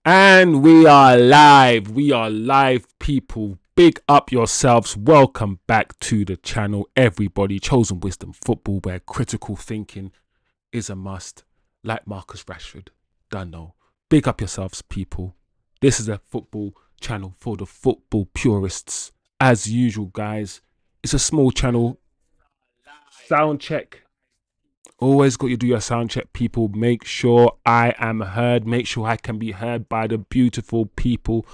And we are live. We are live, people. Big up yourselves. Welcome back to the channel, everybody. Chosen Wisdom Football, where critical thinking is a must. Like Marcus Rashford. Don't know. Big up yourselves, people. This is a football channel for the football purists. As usual, guys, it's a small channel. Sound check. Always got to do your sound check, people. Make sure I am heard. Make sure I can be heard by the beautiful people,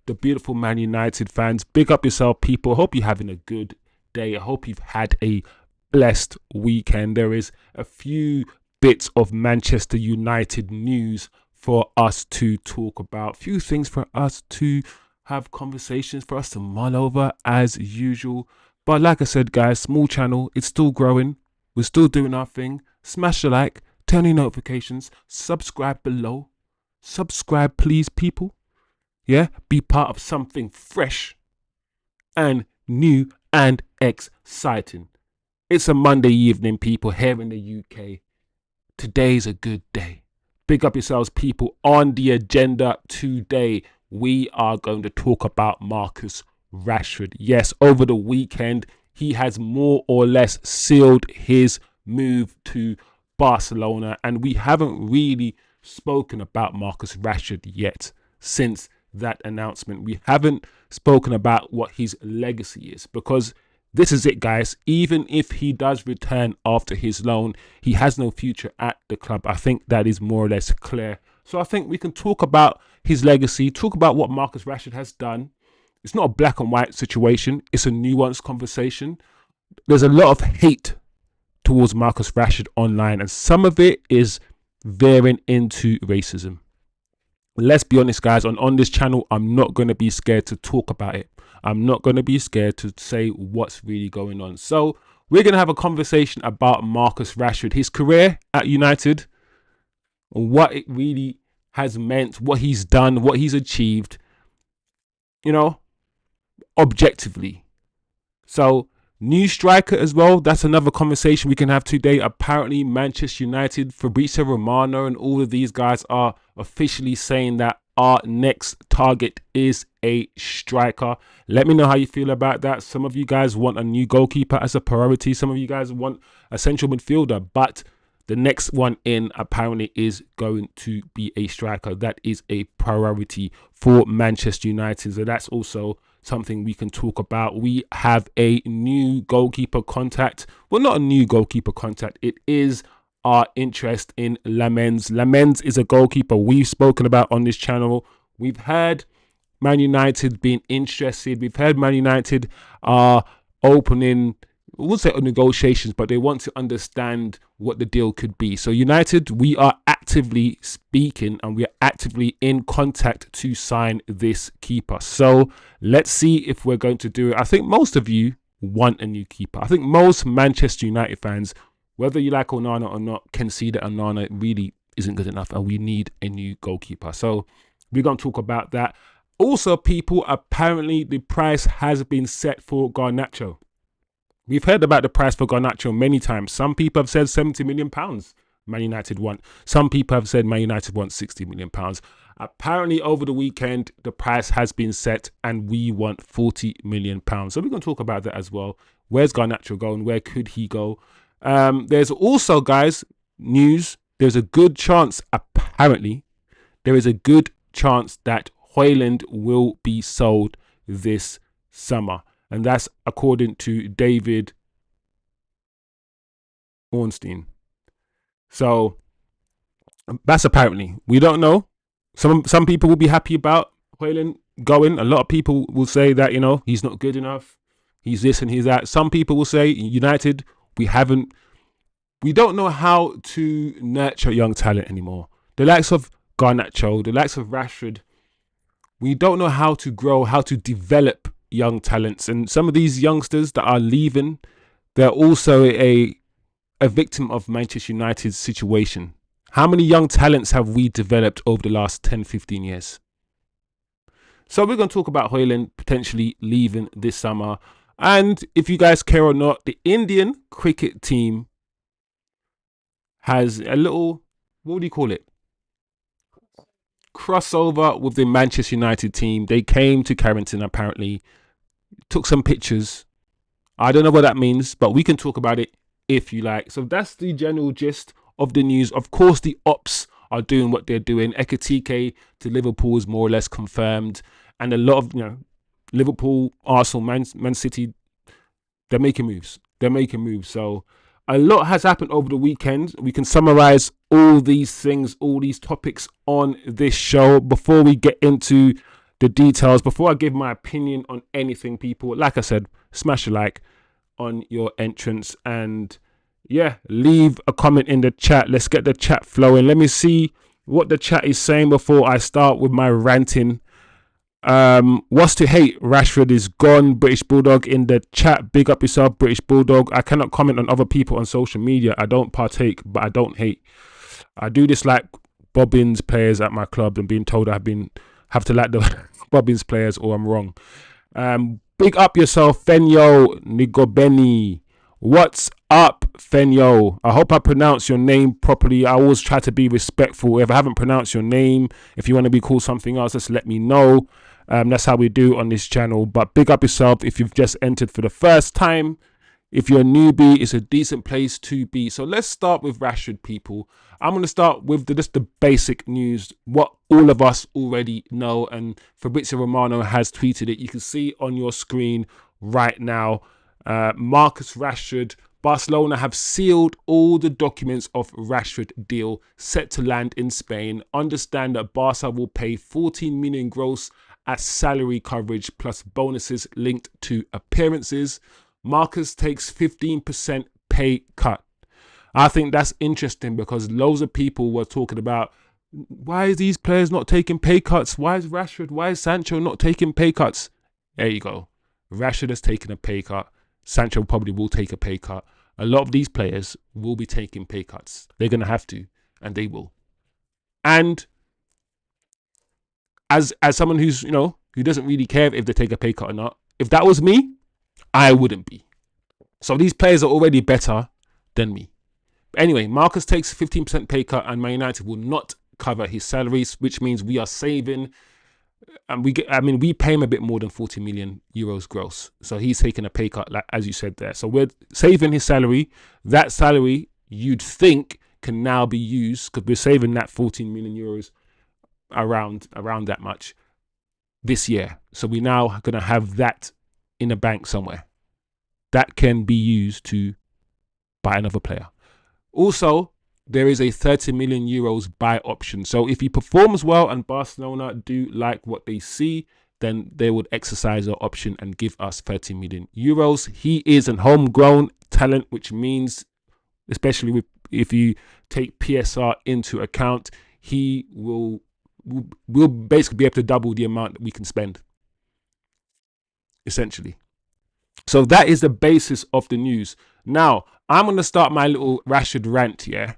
the beautiful Man United fans. Big up yourself, people. Hope you're having a good day. I hope you've had a blessed weekend. There is a few bits of Manchester United news for us to talk about. A few things for us to have conversations, for us to mull over as usual. But like I said, guys, small channel. It's still growing. We're still doing our thing. Smash the like, turn on notifications, subscribe below. Subscribe, please, people. Yeah, be part of something fresh and new and exciting. It's a Monday evening, people, here in the UK. Today's a good day. Big up yourselves, people. On the agenda today, we are going to talk about Marcus Rashford. Yes, over the weekend, he has more or less sealed his move to Barcelona, and we haven't really spoken about Marcus Rashford yet since that announcement. We haven't spoken about what his legacy is, because this is it, guys. Even if he does return after his loan, he has no future at the club. I think that is more or less clear. So I think we can talk about his legacy, talk about what Marcus Rashford has done. It's not a black and white situation. It's a nuanced conversation. There's a lot of hate towards Marcus Rashford online, and some of it is veering into racism. Let's be honest, guys. On this channel, I'm not going to be scared to talk about it. I'm not going to be scared to say what's really going on. So we're going to have a conversation about Marcus Rashford, his career at United, what it really has meant, what he's done, what he's achieved, you know, objectively. So new striker as well. That's another conversation we can have today. Apparently Manchester United, Fabrizio Romano and all of these guys are officially saying that our next target is a striker. Let me know how you feel about that. Some of you guys want a new goalkeeper as a priority. Some of you guys want a central midfielder, but the next one in apparently is going to be a striker. That is a priority for Manchester United. So that's also something we can talk about. We have a new goalkeeper contact. Well, not a new goalkeeper contact. It is our interest in Lamens. Lamens is a goalkeeper we've spoken about on this channel. We've heard Man United being interested. We've heard Man United are opening, I wouldn't say negotiations, but they want to understand what the deal could be. So United, we are actively speaking and we are actively in contact to sign this keeper. So let's see if we're going to do it. I think most of you want a new keeper. I think most Manchester United fans, whether you like Onana or not, can see that Onana really isn't good enough and we need a new goalkeeper. So we're going to talk about that. Also, people, apparently the price has been set for Garnacho. We've heard about the price for Garnacho many times. Some people have said £70 million Man United want. Some people have said Man United want £60 million. Apparently, over the weekend, the price has been set and we want £40 million. So we're going to talk about that as well. Where's Garnacho going? Where could he go? There's also, guys, news. There's a good chance, apparently, there is a good chance that Højlund will be sold this summer. And that's according to David Ornstein. So that's apparently. We don't know. Some people will be happy about Højlund going. A lot of people will say that, you know, he's not good enough. He's this and he's that. Some people will say United, we don't know how to nurture young talent anymore. The likes of Garnacho, the likes of Rashford, we don't know how to grow, how to develop young talents. And some of these youngsters that are leaving, they're also a victim of Manchester United's situation. How many young talents have we developed over the last 10, 15 years? So we're going to talk about Højlund potentially leaving this summer. And if you guys care or not, the Indian cricket team has a little, what do you call it? crossover with the Manchester United team. They came to Carrington apparently, took some pictures. I don't know what that means, but we can talk about it if you like. So that's the general gist of the news. Of course, the ops are doing what they're doing. Ekitike to Liverpool is more or less confirmed, and a lot of Liverpool, Arsenal, Man City, they're making moves. So a lot has happened over the weekend. We can summarize all these things, all these topics on this show. Before we get into the details, before I give my opinion on anything, people, like I said, smash a like on your entrance and leave a comment in the chat. Let's get the chat flowing. Let me see what the chat is saying before I start with my ranting. What's to hate? Rashford is gone. British Bulldog in the chat. Big up yourself, British Bulldog. I cannot comment on other people on social media. I don't partake, but I don't hate. I do dislike Bobbins players at my club and being told have to like the Bobbins players or I'm wrong. Big up yourself, Fenyo Nigobeni. What's up, Fenyo? I hope I pronounce your name properly. I always try to be respectful. If I haven't pronounced your name, if you want to be called something else, just let me know. That's how we do on this channel. But big up yourself if you've just entered for the first time. If you're a newbie, it's a decent place to be. So let's start with Rashford, people. I'm going to start with just the basic news, what all of us already know. And Fabrizio Romano has tweeted it. You can see on your screen right now. Marcus Rashford, Barcelona have sealed all the documents of Rashford deal set to land in Spain. Understand that Barca will pay 14 million gross as salary coverage plus bonuses linked to appearances. Marcus takes 15% pay cut. I think that's interesting because loads of people were talking about why is these players not taking pay cuts? Why is Rashford, why is Sancho not taking pay cuts? There you go. Rashford has taken a pay cut. Sancho probably will take a pay cut. A lot of these players will be taking pay cuts. They're going to have to, and they will. And as someone who's, who doesn't really care if they take a pay cut or not, if that was me, I wouldn't be. So these players are already better than me. But anyway, Marcus takes 15% pay cut and Man United will not cover his salaries, which means we are saving. And we pay him a bit more than 40 million euros gross. So he's taking a pay cut, like, as you said there. So we're saving his salary. That salary, you'd think, can now be used because we're saving that 14 million euros around that much this year. So we're now going to have that in a bank somewhere. That can be used to buy another player. Also, there is a 30 million euros buy option. So if he performs well and Barcelona do like what they see, then they would exercise their option and give us 30 million euros. He is an homegrown talent, which means, especially if you take PSR into account, he will basically be able to double the amount that we can spend, essentially. So that is the basis of the news. Now, I'm going to start my little Rashford rant here.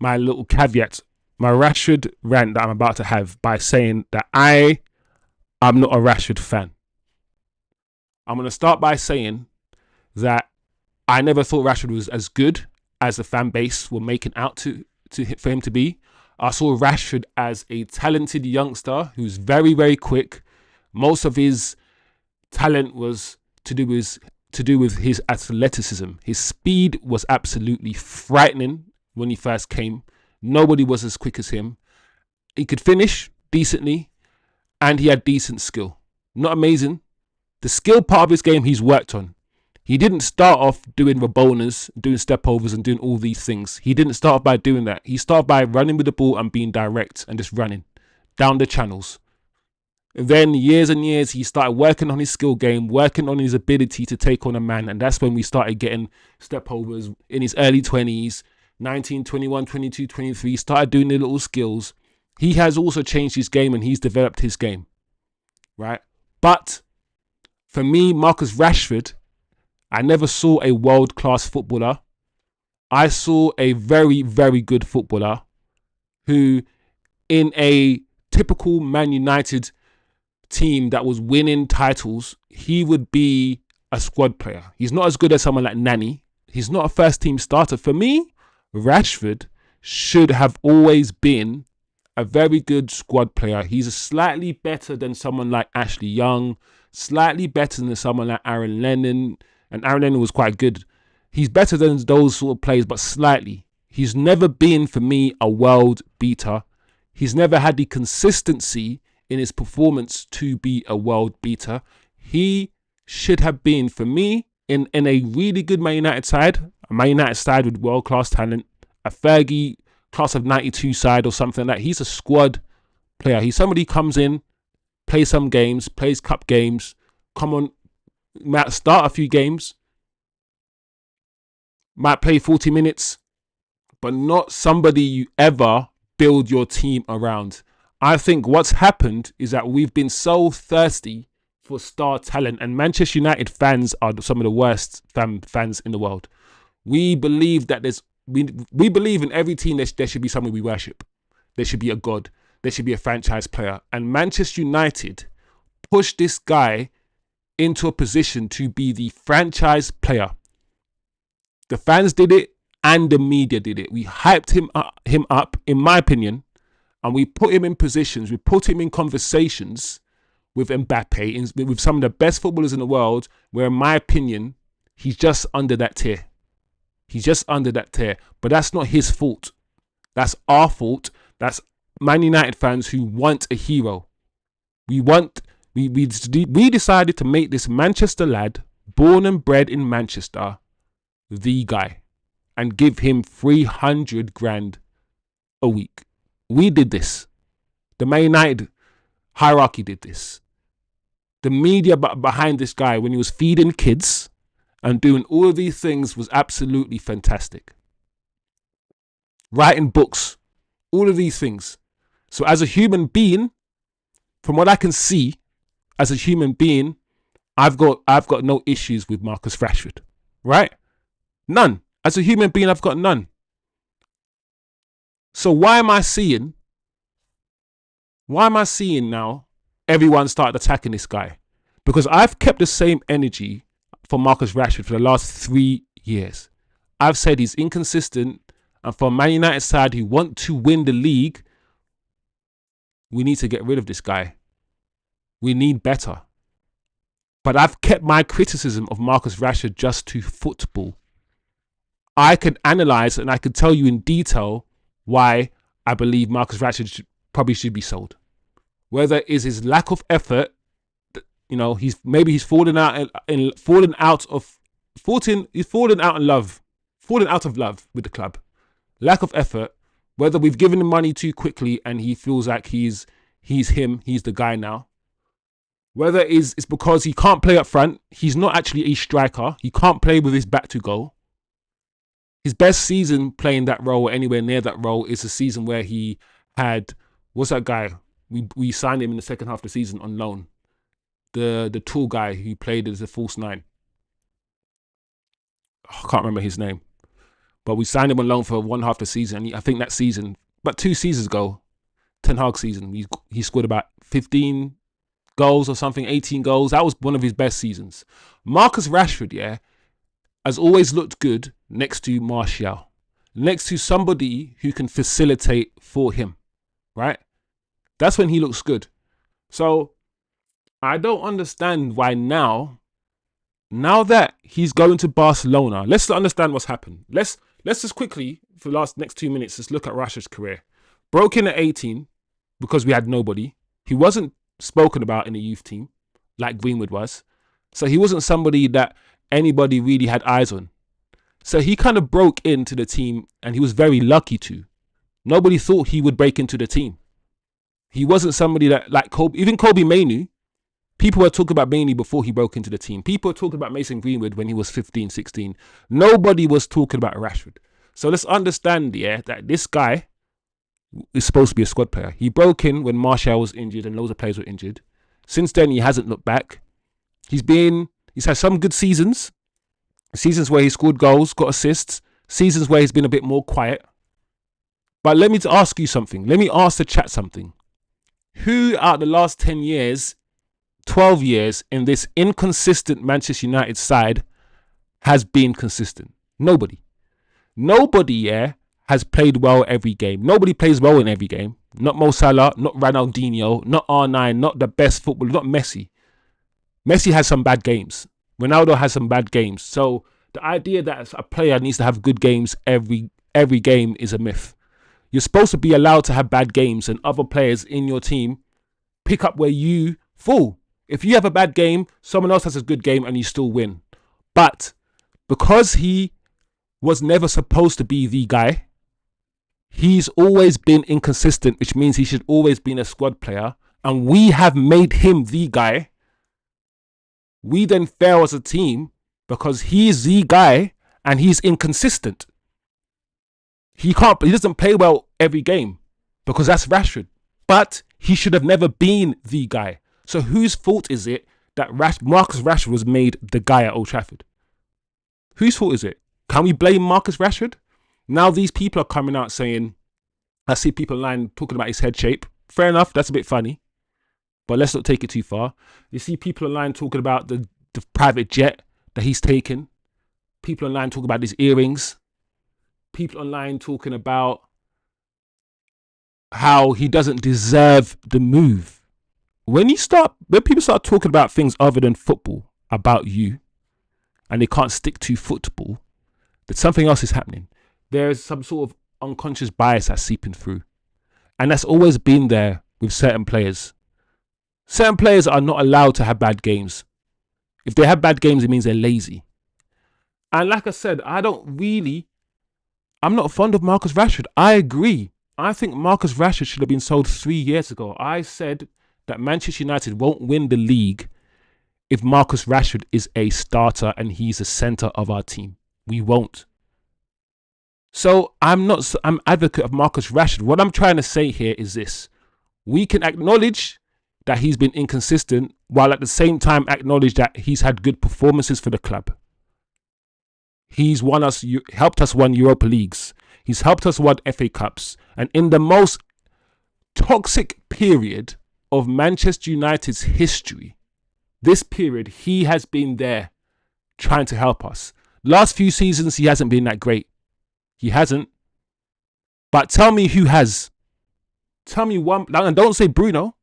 My little caveat, my Rashford rant that I'm about to have by saying that I am not a Rashford fan. I'm going to start by saying that I never thought Rashford was as good as the fan base were making out for him to be. I saw Rashford as a talented youngster who's very, very quick. Most of his talent was to do with his athleticism. His speed was absolutely frightening when he first came. Nobody was as quick as him. He could finish decently and he had decent skill. Not amazing. The skill part of his game he's worked on. He didn't start off doing Rabonas, doing step overs and doing all these things. He didn't start by doing that. He started by running with the ball and being direct and just running down the channels. And then years and years, he started working on his skill game, working on his ability to take on a man. And that's when we started getting step overs in his early 20s, 19, 21, 22, 23, started doing the little skills. He has also changed his game and he's developed his game, right? But for me, Marcus Rashford, I never saw a world-class footballer. I saw a very, very good footballer who, in a typical Man United team that was winning titles, he would be a squad player. He's not as good as someone like Nani. He's not a first-team starter. For me, Rashford should have always been a very good squad player. He's slightly better than someone like Ashley Young, slightly better than someone like Aaron Lennon, and Aaron Lennon was quite good. He's better than those sort of players, but slightly. He's never been, for me, a world beater. He's never had the consistency in his performance to be a world beater. He should have been, for me, in a really good Man United side, a Man United side with world-class talent, a Fergie class of 92 side or something like that. He's a squad player. He's somebody who comes in, plays some games, plays cup games, come on, might start a few games, might play 40 minutes, but not somebody you ever build your team around. I think what's happened is that we've been so thirsty for star talent, and Manchester United fans are some of the worst fans in the world. We believe that we believe in every team there should be someone we worship. There should be a god. There should be a franchise player. And Manchester United pushed this guy into a position to be the franchise player. The fans did it and the media did it. We hyped him up, in my opinion, and we put him in positions. We put him in conversations with Mbappe, with some of the best footballers in the world, where, in my opinion, he's just under that tier. He's just under that tier. But that's not his fault. That's our fault. That's Man United fans who want a hero. We decided to make this Manchester lad, born and bred in Manchester, the guy, and give him 300 grand a week. We did this. The Man United hierarchy did this. The media behind this guy, when he was feeding kids and doing all of these things, was absolutely fantastic. Writing books, all of these things. So as a human being, from what I can see, as a human being, I've got no issues with Marcus Rashford, right? None. As a human being, I've got none. So why am I seeing now everyone started attacking this guy? Because I've kept the same energy for Marcus Rashford for the last 3 years. I've said he's inconsistent, and for Man United side who want to win the league, we need to get rid of this guy. We need better. But I've kept my criticism of Marcus Rashford just to football. I could analyse and I could tell you in detail why I believe Marcus Rashford probably should be sold. Whether it is his lack of effort, you know, he's fallen out of love with the club. Lack of effort. Whether we've given him money too quickly and he feels like he's the guy now. Whether it's because he can't play up front. He's not actually a striker. He can't play with his back to goal. His best season playing that role or anywhere near that role is a season where he had, what's that guy? We signed him in the second half of the season on loan. The tall guy who played as a false nine. I can't remember his name. But we signed him on loan for one half of the season. And I think that season, but 2 seasons ago, Ten Hag season, he scored about 15 goals or something, 18 goals. That was one of his best seasons. Marcus Rashford, yeah, has always looked good next to Martial. Next to somebody who can facilitate for him, right? That's when he looks good. So I don't understand why now that he's going to Barcelona, let's understand what's happened. Let's just quickly, for the next 2 minutes, just look at Rashford's career. Broke in at 18 because we had nobody. He wasn't spoken about in the youth team like Greenwood was. So he wasn't somebody that anybody really had eyes on. So he kind of broke into the team, and he was very lucky to. Nobody thought he would break into the team. He wasn't somebody that, like even Kobe Mainoo, people were talking about Mainoo before he broke into the team. People were talking about Mason Greenwood when he was 15, 16. Nobody was talking about Rashford. So let's understand, yeah, that this guy is supposed to be a squad player. He broke in when Martial was injured and loads of players were injured. Since then, he hasn't looked back. He's had some good seasons. Seasons where he scored goals, got assists. Seasons where he's been a bit more quiet. But let me ask you something. Let me ask the chat something. Who out of the last 10 years, 12 years in this inconsistent Manchester United side has been consistent? Nobody. Nobody, yeah, has played well every game. Nobody plays well in every game. Not Mo Salah, not Ronaldinho, not R9, not the best footballer, not Messi. Messi has some bad games. Ronaldo has some bad games. So the idea that a player needs to have good games every game is a myth. You're supposed to be allowed to have bad games, and other players in your team pick up where you fall. If you have a bad game, someone else has a good game and you still win. But because he was never supposed to be the guy, he's always been inconsistent, which means he should always been a squad player. And we have made him the guy. We then fail as a team because he's the guy and he's inconsistent. He doesn't play well every game because that's Rashford. But he should have never been the guy. So whose fault is it that Marcus Rashford was made the guy at Old Trafford? Whose fault is it? Can we blame Marcus Rashford? Now these people are coming out saying, I see people online talking about his head shape. Fair enough, that's a bit funny. But let's not take it too far. You see people online talking about the private jet that he's taken. People online talking about his earrings. People online talking about how he doesn't deserve the move. When people start talking about things other than football about you, and they can't stick to football, that something else is happening. There's some sort of unconscious bias that's seeping through. And that's always been there with certain players. Certain players are not allowed to have bad games. If they have bad games, it means they're lazy. And like I said, I'm not fond of Marcus Rashford. I agree. I think Marcus Rashford should have been sold 3 years ago. I said that Manchester United won't win the league if Marcus Rashford is a starter and he's a centre of our team. We won't. So I'm advocate of Marcus Rashford. What I'm trying to say here is this. We can acknowledge that he's been inconsistent while at the same time acknowledge that he's had good performances for the club. He's helped us win Europa Leagues. He's helped us win FA Cups. And in the most toxic period of Manchester United's history, this period, he has been there trying to help us. Last few seasons, he hasn't been that great. He hasn't. But tell me who has. Tell me one. And don't say Bruno.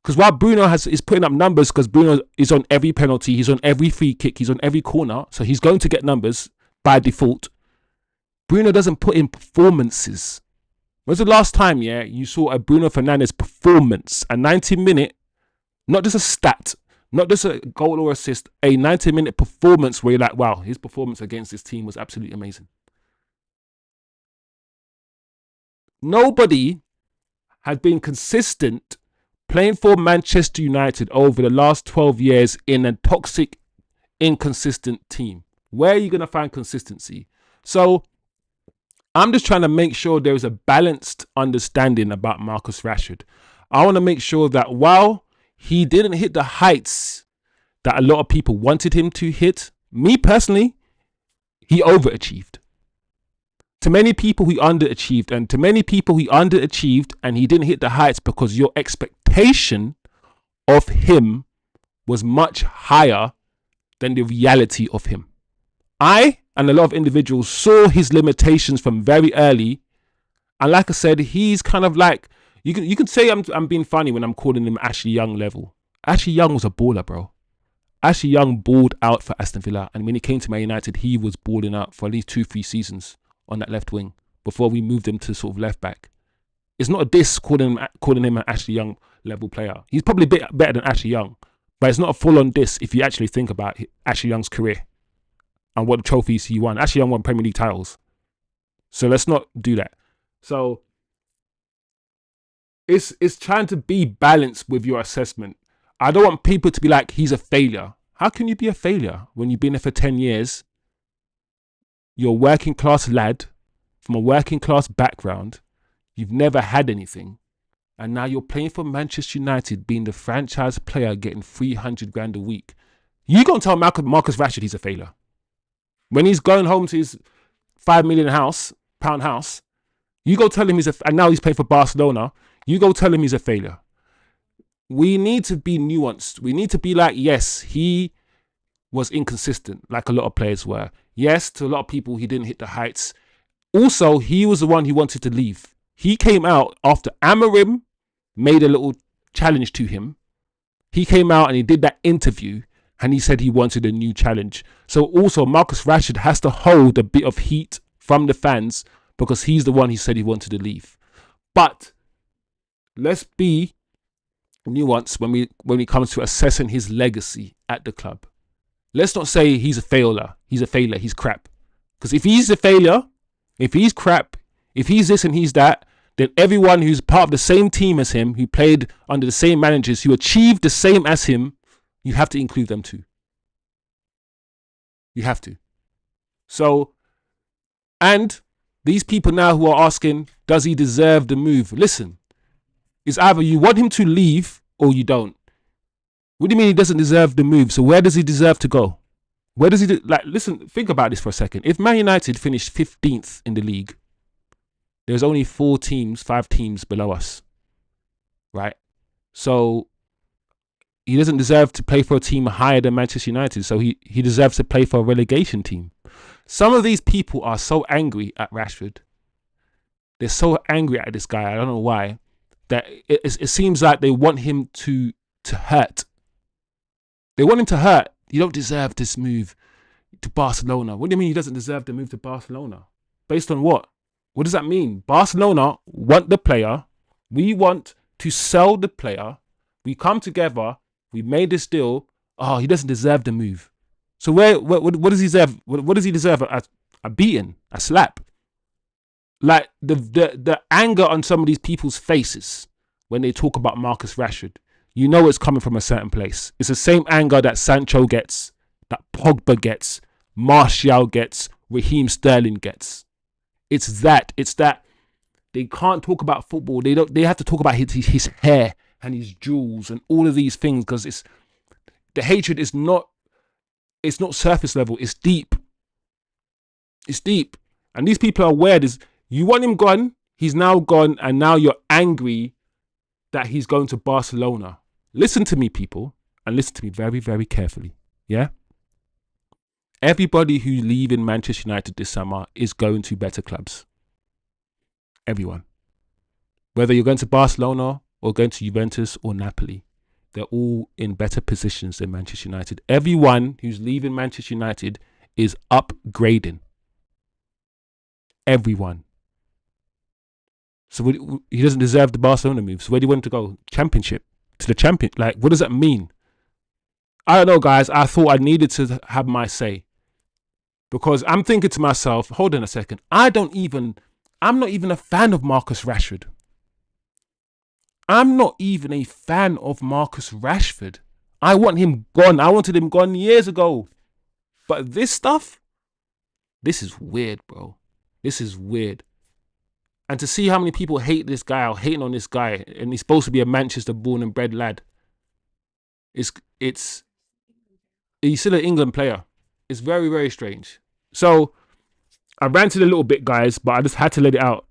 Because while Bruno is putting up numbers, because Bruno is on every penalty, he's on every free kick, he's on every corner. So he's going to get numbers by default. Bruno doesn't put in performances. When's the last time, you saw a Bruno Fernandes performance? A 90-minute, not just a stat, not just a goal or assist, a 90-minute performance where you're like, wow, his performance against this team was absolutely amazing. Nobody has been consistent playing for Manchester United over the last 12 years in a toxic, inconsistent team. Where are you going to find consistency? So I'm just trying to make sure there is a balanced understanding about Marcus Rashford. I want to make sure that while he didn't hit the heights that a lot of people wanted him to hit, me personally, he overachieved. To many people, he underachieved. And to many people, he underachieved and he didn't hit the heights because your expectation of him was much higher than the reality of him. I and a lot of individuals saw his limitations from very early. And like I said, he's kind of like, you can say I'm being funny when I'm calling him Ashley Young level. Ashley Young was a baller, bro. Ashley Young balled out for Aston Villa. And when he came to Man United, he was balling out for at least 2-3 seasons on that left wing before we moved him to sort of left back. It's not a diss calling him an Ashley Young level player. He's probably a bit better than Ashley Young, but it's not a full-on diss if you actually think about Ashley Young's career and what trophies he won. Ashley Young won Premier League titles. So let's not do that. So it's trying to be balanced with your assessment. I don't want people to be like, he's a failure. How can you be a failure when you've been there for 10 years? You're a working class lad from a working class background. You've never had anything. And now you're playing for Manchester United, being the franchise player, getting 300 grand a week. You gonna tell Marcus Rashford he's a failure? When he's going home to his £5 million pound house, you go tell him and now he's playing for Barcelona. You go tell him he's a failure. We need to be nuanced. We need to be like, yes, he was inconsistent, like a lot of players were. Yes, to a lot of people, he didn't hit the heights. Also, he was the one who wanted to leave. He came out after Amarim made a little challenge to him. He came out and he did that interview and he said he wanted a new challenge. So also Marcus Rashford has to hold a bit of heat from the fans because he's the one who said he wanted to leave. But let's be nuanced when it comes to assessing his legacy at the club. Let's not say he's a failure. He's crap. Because if he's a failure, if he's crap, if he's this and he's that, then everyone who's part of the same team as him, who played under the same managers, who achieved the same as him, you have to include them too. You have to. So, and these people now who are asking, does he deserve the move? Listen, it's either you want him to leave or you don't. What do you mean he doesn't deserve the move? So where does he deserve to go? Where does he listen, think about this for a second. If Man United finished 15th in the league, there's only 5 teams below us. Right? So he doesn't deserve to play for a team higher than Manchester United. So he deserves to play for a relegation team. Some of these people are so angry at Rashford. They're so angry at this guy. I don't know why. That it seems like they want him to hurt. They want him to hurt. You don't deserve this move to Barcelona. What do you mean he doesn't deserve the move to Barcelona? Based on what? What does that mean? Barcelona want the player. We want to sell the player. We come together. We made this deal. Oh, he doesn't deserve the move. So what does he deserve? What does he deserve? A beating, a slap. Like the anger on some of these people's faces when they talk about Marcus Rashford, you know it's coming from a certain place. It's the same anger that Sancho gets, that Pogba gets, Martial gets, Raheem Sterling gets. It's that they can't talk about football. They have to talk about his hair and his jewels and all of these things because the hatred is not surface level. It's deep. It's deep. And these people are aware this. You want him gone, he's now gone, and now you're angry that he's going to Barcelona. Listen to me, people, and listen to me very, very carefully. Yeah? Everybody who's leaving Manchester United this summer is going to better clubs. Everyone. Whether you're going to Barcelona or going to Juventus or Napoli, they're all in better positions than Manchester United. Everyone who's leaving Manchester United is upgrading. Everyone. So he doesn't deserve the Barcelona move. So where do you want to go? Championship. To the champion. Like, what does that mean? I don't know, guys. I thought I needed to have my say. Because I'm thinking to myself, hold on a second. I'm not even a fan of Marcus Rashford. I'm not even a fan of Marcus Rashford. I want him gone. I wanted him gone years ago. But this stuff, this is weird, bro. This is weird. And to see how many people hate this guy or hating on this guy, and he's supposed to be a Manchester born and bred lad. He's still an England player. It's very, very strange. So I ranted a little bit, guys, but I just had to let it out.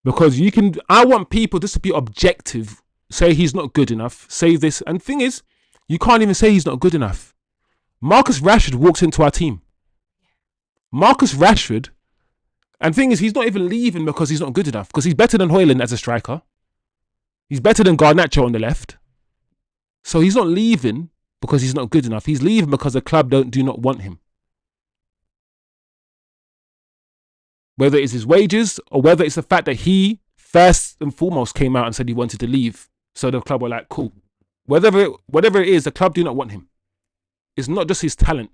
Because I want people just to be objective, say he's not good enough, say this. And the thing is, you can't even say he's not good enough. Marcus Rashford walks into our team. Marcus Rashford. And the thing is, he's not even leaving because he's not good enough. Because he's better than Højlund as a striker. He's better than Garnacho on the left. So he's not leaving because he's not good enough. He's leaving because the club do not want him. Whether it's his wages or whether it's the fact that he first and foremost came out and said he wanted to leave. So the club were like, cool. Whatever it is, the club do not want him. It's not just his talent.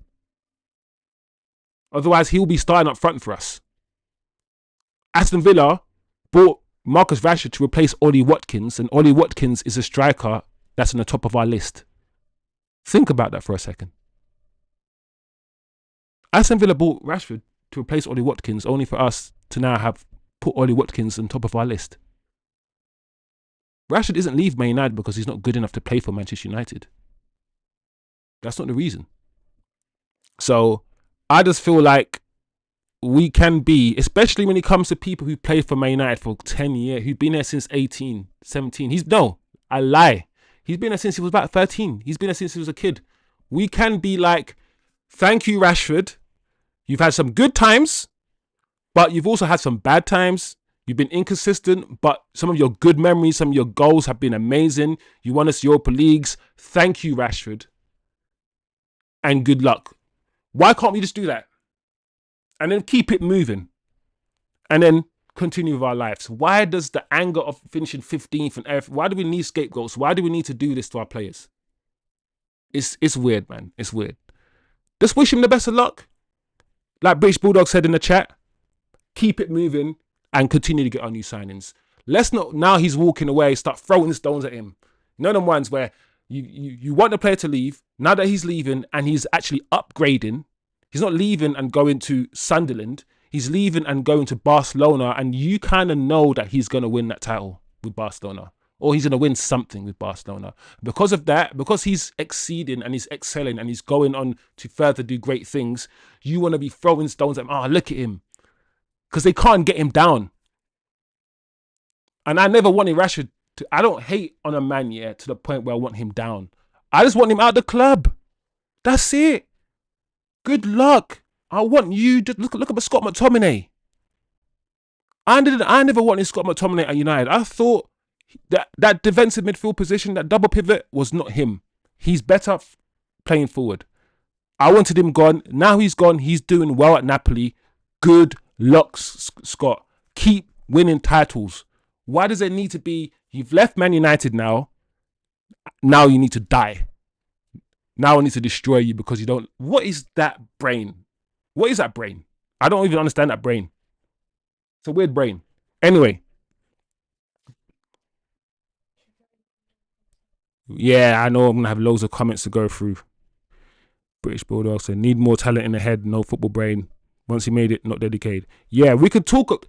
Otherwise, he'll be starting up front for us. Aston Villa bought Marcus Rashford to replace Ollie Watkins, and Ollie Watkins is a striker that's on the top of our list. Think about that for a second. Aston Villa bought Rashford to replace Ollie Watkins, only for us to now have put Ollie Watkins on top of our list. Rashford isn't leaving Man United because he's not good enough to play for Manchester United. That's not the reason. So I just feel like we can be, especially when it comes to people who played for Man United for 10 years, who've been there since 18, 17. I lie. He's been there since he was about 13. He's been there since he was a kid. We can be like, thank you, Rashford. You've had some good times, but you've also had some bad times. You've been inconsistent, but some of your good memories, some of your goals have been amazing. You won us Europa Leagues. Thank you, Rashford. And good luck. Why can't we just do that? And then keep it moving. And then continue with our lives. Why does the anger of finishing 15th and everything, why do we need scapegoats? Why do we need to do this to our players? It's weird, man. It's weird. Just wish him the best of luck. Like British Bulldog said in the chat, keep it moving and continue to get our new signings. Let's not, now he's walking away, start throwing stones at him. You know them ones where you want the player to leave, now that he's leaving and he's actually upgrading, he's not leaving and going to Sunderland, he's leaving and going to Barcelona, and you kind of know that he's going to win that title with Barcelona, or he's going to win something with Barcelona. Because of that, because he's exceeding and he's excelling and he's going on to further do great things, you want to be throwing stones at him. Oh, look at him. Because they can't get him down. And I never wanted Rashford to, I don't hate on a man yet to the point where I want him down. I just want him out of the club. That's it. Good luck. I want you to look at Scott McTominay. I never wanted Scott McTominay at United. I thought that defensive midfield position, that double pivot, was not him. He's better playing forward. I wanted him gone. Now he's gone. He's doing well at Napoli. Good luck, Scott. Keep winning titles. Why does it need to be, you've left Man United now. Now you need to die. Now I need to destroy you because you don't. What is that brain? What is that brain? I don't even understand that brain. It's a weird brain. Anyway. Yeah, I know I'm going to have loads of comments to go through. British Bulldogs say, need more talent in the head, no football brain. Once he made it, not dedicated. Yeah, we could talk.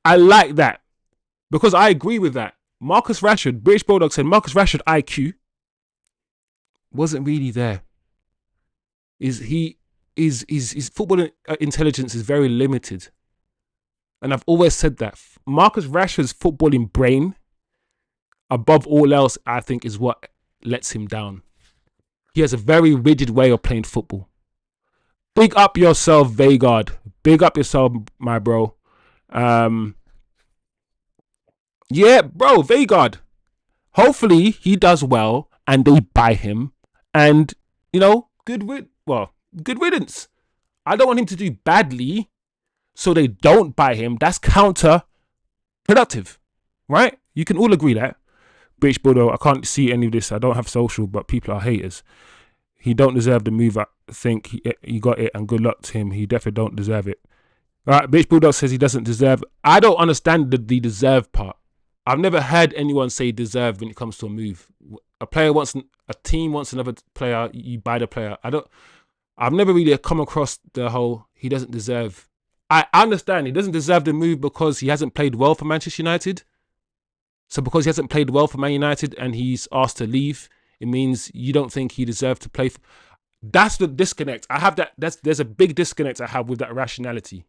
I like that. Because I agree with that. Marcus Rashford, British Bulldog said, Marcus Rashford IQ wasn't really there. His football intelligence is very limited. And I've always said that. Marcus Rashford's footballing brain, above all else, I think is what lets him down. He has a very rigid way of playing football. Big up yourself, Vegard. Big up yourself, my bro. Yeah, bro, Vegard. Hopefully he does well and they buy him. And, you know, good riddance. I don't want him to do badly so they don't buy him. That's counterproductive, right? You can all agree that. British Bulldog, I can't see any of this. I don't have social, but people are haters. He don't deserve the move. I think he got it, and good luck to him. He definitely don't deserve it. All right, British Bulldog says he doesn't deserve. I don't understand the deserve part. I've never heard anyone say deserve when it comes to a move. A team wants another player, you buy the player. I've never really come across the whole he doesn't deserve. I understand he doesn't deserve the move because he hasn't played well for Manchester United. So because he hasn't played well for Man United and he's asked to leave, it means you don't think he deserved to play. That's the disconnect. I have that. There's a big disconnect I have with that rationality.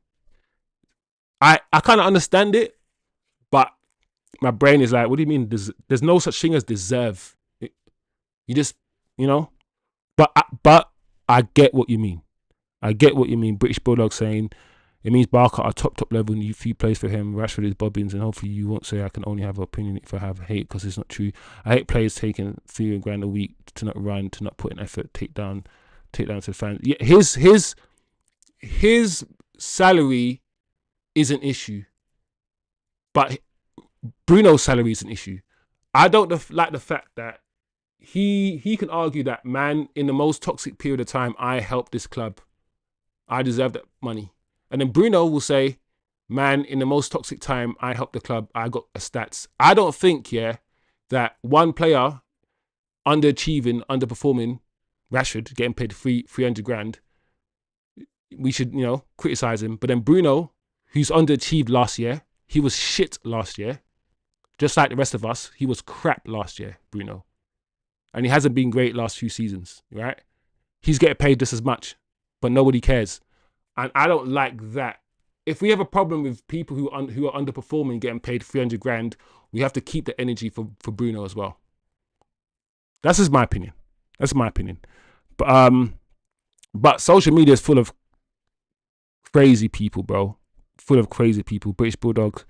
I kind of understand it, but my brain is like, what do you mean? There's no such thing as deserve. You just, you know. But I get what you mean. I get what you mean. British Bulldog saying it means Barker are top level and if he plays for him, Rashford is bobbins, and hopefully you won't say I can only have an opinion if I have hate, because it's not true. I hate players taking $3 a week to not run, to not put in effort, take down to the fans. Yeah, his salary is an issue, but Bruno's salary is an issue. I don't like the fact that he can argue that, man, in the most toxic period of time, I helped this club. I deserve that money. And then Bruno will say, man, in the most toxic time, I helped the club. I got stats. I don't think, that one player underachieving, underperforming, Rashford, getting paid 300 grand, we should, criticize him. But then Bruno, who's underachieved last year, he was shit last year. Just like the rest of us, he was crap last year, Bruno. And he hasn't been great last few seasons, right? He's getting paid just as much, but nobody cares. And I don't like that. If we have a problem with people who are underperforming getting paid 300 grand, we have to keep the energy for Bruno as well. That's just my opinion. That's my opinion. But social media is full of crazy people, bro. full of crazy people. British Bulldog,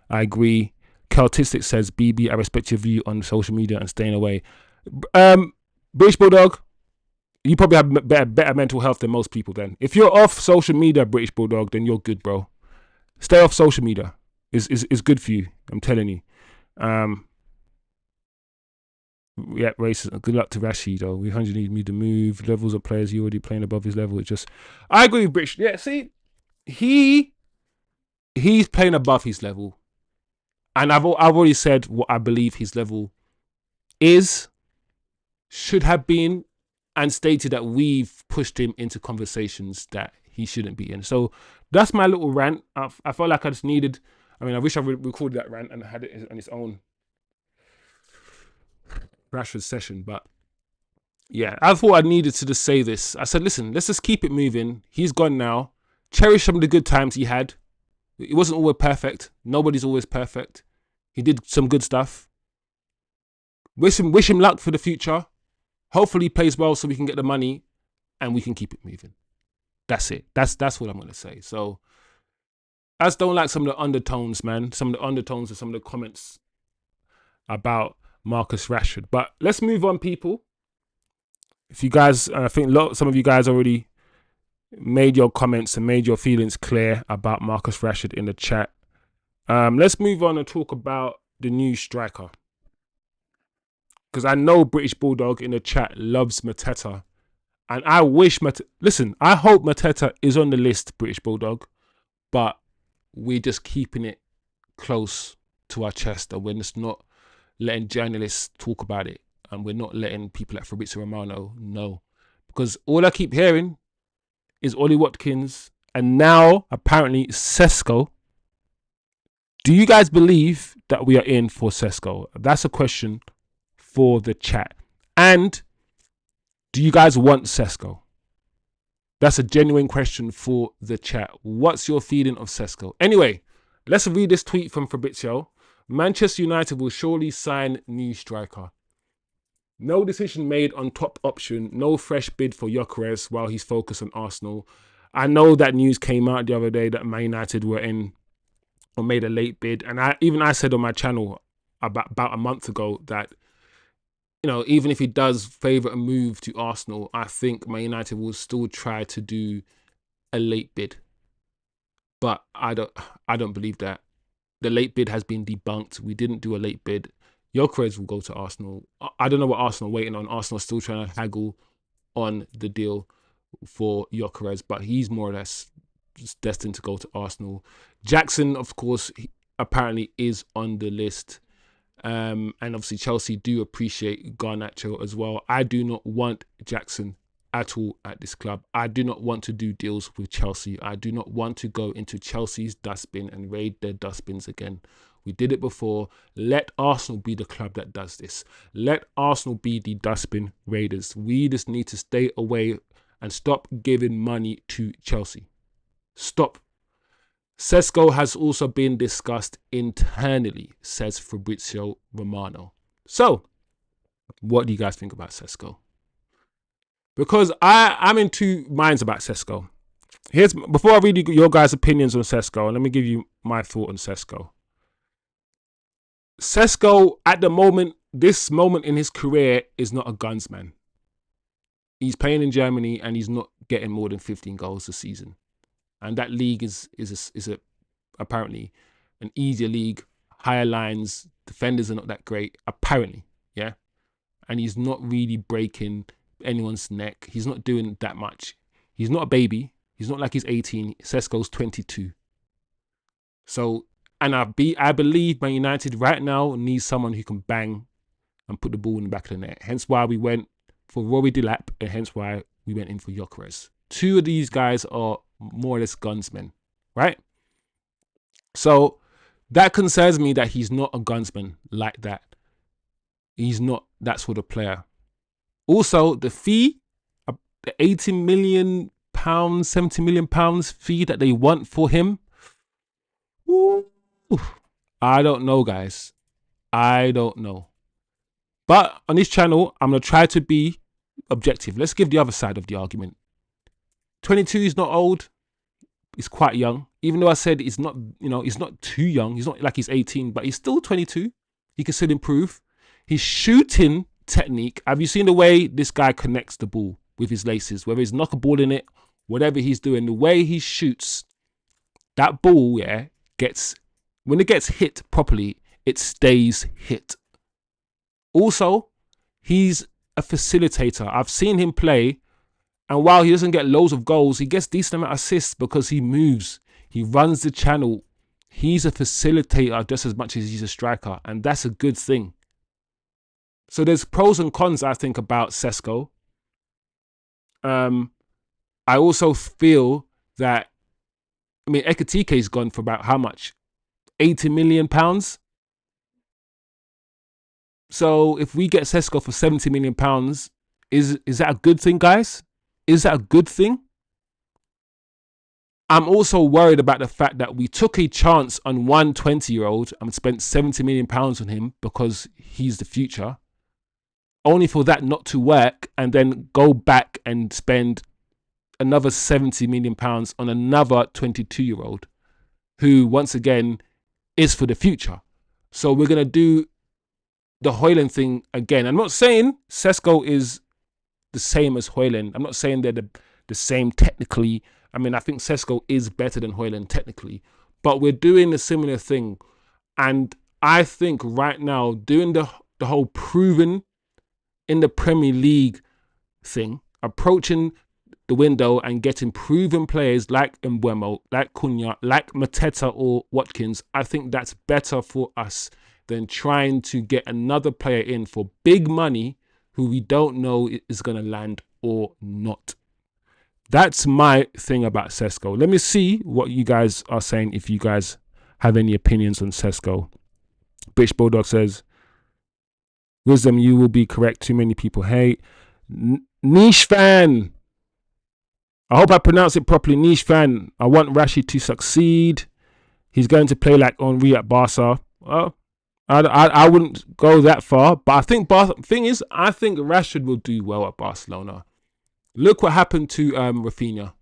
I agree. Celtistic says, BB, I respect your view on social media and staying away. British Bulldog, you probably have better mental health than most people then. If you're off social media, British Bulldog, then you're good, bro. Stay off social media. Is good for you. I'm telling you. Yeah, racist. Good luck to Rashi, though. We 100 need me to move. Levels of players, he already playing above his level. It's just, I agree with British. Yeah, see, he's playing above his level. And I've already said what I believe his level is, should have been, and stated that we've pushed him into conversations that he shouldn't be in. So that's my little rant. I felt like I just needed, I mean, I wish I recorded that rant and had it on its own Rashford session, but yeah, I thought I needed to just say this. I said, listen, let's just keep it moving. He's gone now. Cherish some of the good times he had. It wasn't always perfect. Nobody's always perfect. He did some good stuff. Wish him luck for the future. Hopefully he plays well so we can get the money and we can keep it moving. That's it. That's what I'm going to say. So I just don't like some of the undertones, man. Some of the undertones of some of the comments about Marcus Rashford. But let's move on, people. If you guys, I think some of you guys already made your comments and made your feelings clear about Marcus Rashford in the chat. Let's move on and talk about the new striker. Because I know British Bulldog in the chat loves Mateta. And I wish listen, I hope Mateta is on the list, British Bulldog. But we're just keeping it close to our chest. And we're just not letting journalists talk about it. And we're not letting people like Fabrizio Romano know. Because all I keep hearing is Ollie Watkins. And now, apparently, Sesko. Do you guys believe that we are in for Sesko? That's a question for the chat. And do you guys want Sesko? That's a genuine question for the chat. What's your feeling of Sesko? Anyway, let's read this tweet from Fabrizio. Manchester United will surely sign new striker. No decision made on top option. No fresh bid for Gyökeres while he's focused on Arsenal. I know that news came out the other day that Man United were in or made a late bid. And I said on my channel about a month ago that, you know, even if he does favour a move to Arsenal, I think Man United will still try to do a late bid. But I don't believe that. The late bid has been debunked. We didn't do a late bid. Gyökeres will go to Arsenal. I don't know what Arsenal are waiting on. Arsenal are still trying to haggle on the deal for Gyökeres, but he's more or less destined to go to Arsenal. Jackson, of course, apparently is on the list. And obviously Chelsea do appreciate Garnacho as well. I do not want Jackson at all at this club. I do not want to do deals with Chelsea. I do not want to go into Chelsea's dustbin and raid their dustbins again. We did it before. Let Arsenal be the club that does this. Let Arsenal be the dustbin raiders. We just need to stay away and stop giving money to Chelsea. Stop. Sesko has also been discussed internally, says Fabrizio Romano. So, what do you guys think about Sesko? Because I'm in two minds about Sesko. Before I read your guys' opinions on Sesko, let me give you my thought on Sesko. Sesko, at the moment, this moment in his career, is not a gunsman. He's playing in Germany and he's not getting more than 15 goals a season. And that league is apparently an easier league, higher lines, defenders are not that great, apparently, yeah? And he's not really breaking anyone's neck. He's not doing that much. He's not a baby. He's not like he's 18. Sesko's 22. So, and I believe Man United right now needs someone who can bang and put the ball in the back of the net. Hence why we went for Rory Delap and hence why we went in for Gyökeres. Two of these guys are more or less gunsmen, right? So that concerns me that he's not a gunsman like that. He's not that sort of player. Also, the fee, the £80 million, £70 million fee that they want for him, ooh, I don't know, guys. I don't know. But on this channel, I'm going to try to be objective. Let's give the other side of the argument. 22 is not old. He's quite young. Even though I said he's not, he's not too young. He's not like he's 18, but he's still 22. He can still improve. His shooting technique. Have you seen the way this guy connects the ball with his laces? Whether he's knock a ball in it, whatever he's doing, the way he shoots, that ball, when it gets hit properly, it stays hit. Also, he's a facilitator. I've seen him play, and while he doesn't get loads of goals, he gets decent amount of assists because he moves. He runs the channel. He's a facilitator just as much as he's a striker, and that's a good thing. So there's pros and cons, I think, about Sesko. I also feel that, Ekitike's gone for about how much? £80 million. So if we get Sesko for £70 million, is that a good thing, guys? Is that a good thing? I'm also worried about the fact that we took a chance on one 20-year-old and spent £70 million on him because he's the future, only for that not to work, and then go back and spend another £70 million on another 22-year-old who, once again, is for the future. So we're going to do the Højlund thing again. I'm not saying Sesko is the same as Højlund. I'm not saying they're the same technically. I think Sesko is better than Højlund technically, but we're doing a similar thing. And I think right now, doing the whole proven in the Premier League thing, approaching the window and getting proven players like Mbeumo, like Cunha, like Mateta or Watkins, I think that's better for us than trying to get another player in for big money who we don't know is going to land or not. That's my thing about Sesko. Let me see what you guys are saying, if you guys have any opinions on Sesko. British Bulldog says, Wisdom, you will be correct. Too many people hate. Niche fan. I hope I pronounce it properly. Niche fan. I want Rashid to succeed. He's going to play like Henry at Barca. Well, I wouldn't go that far, but I think I think Rashford will do well at Barcelona. Look what happened to Rafinha.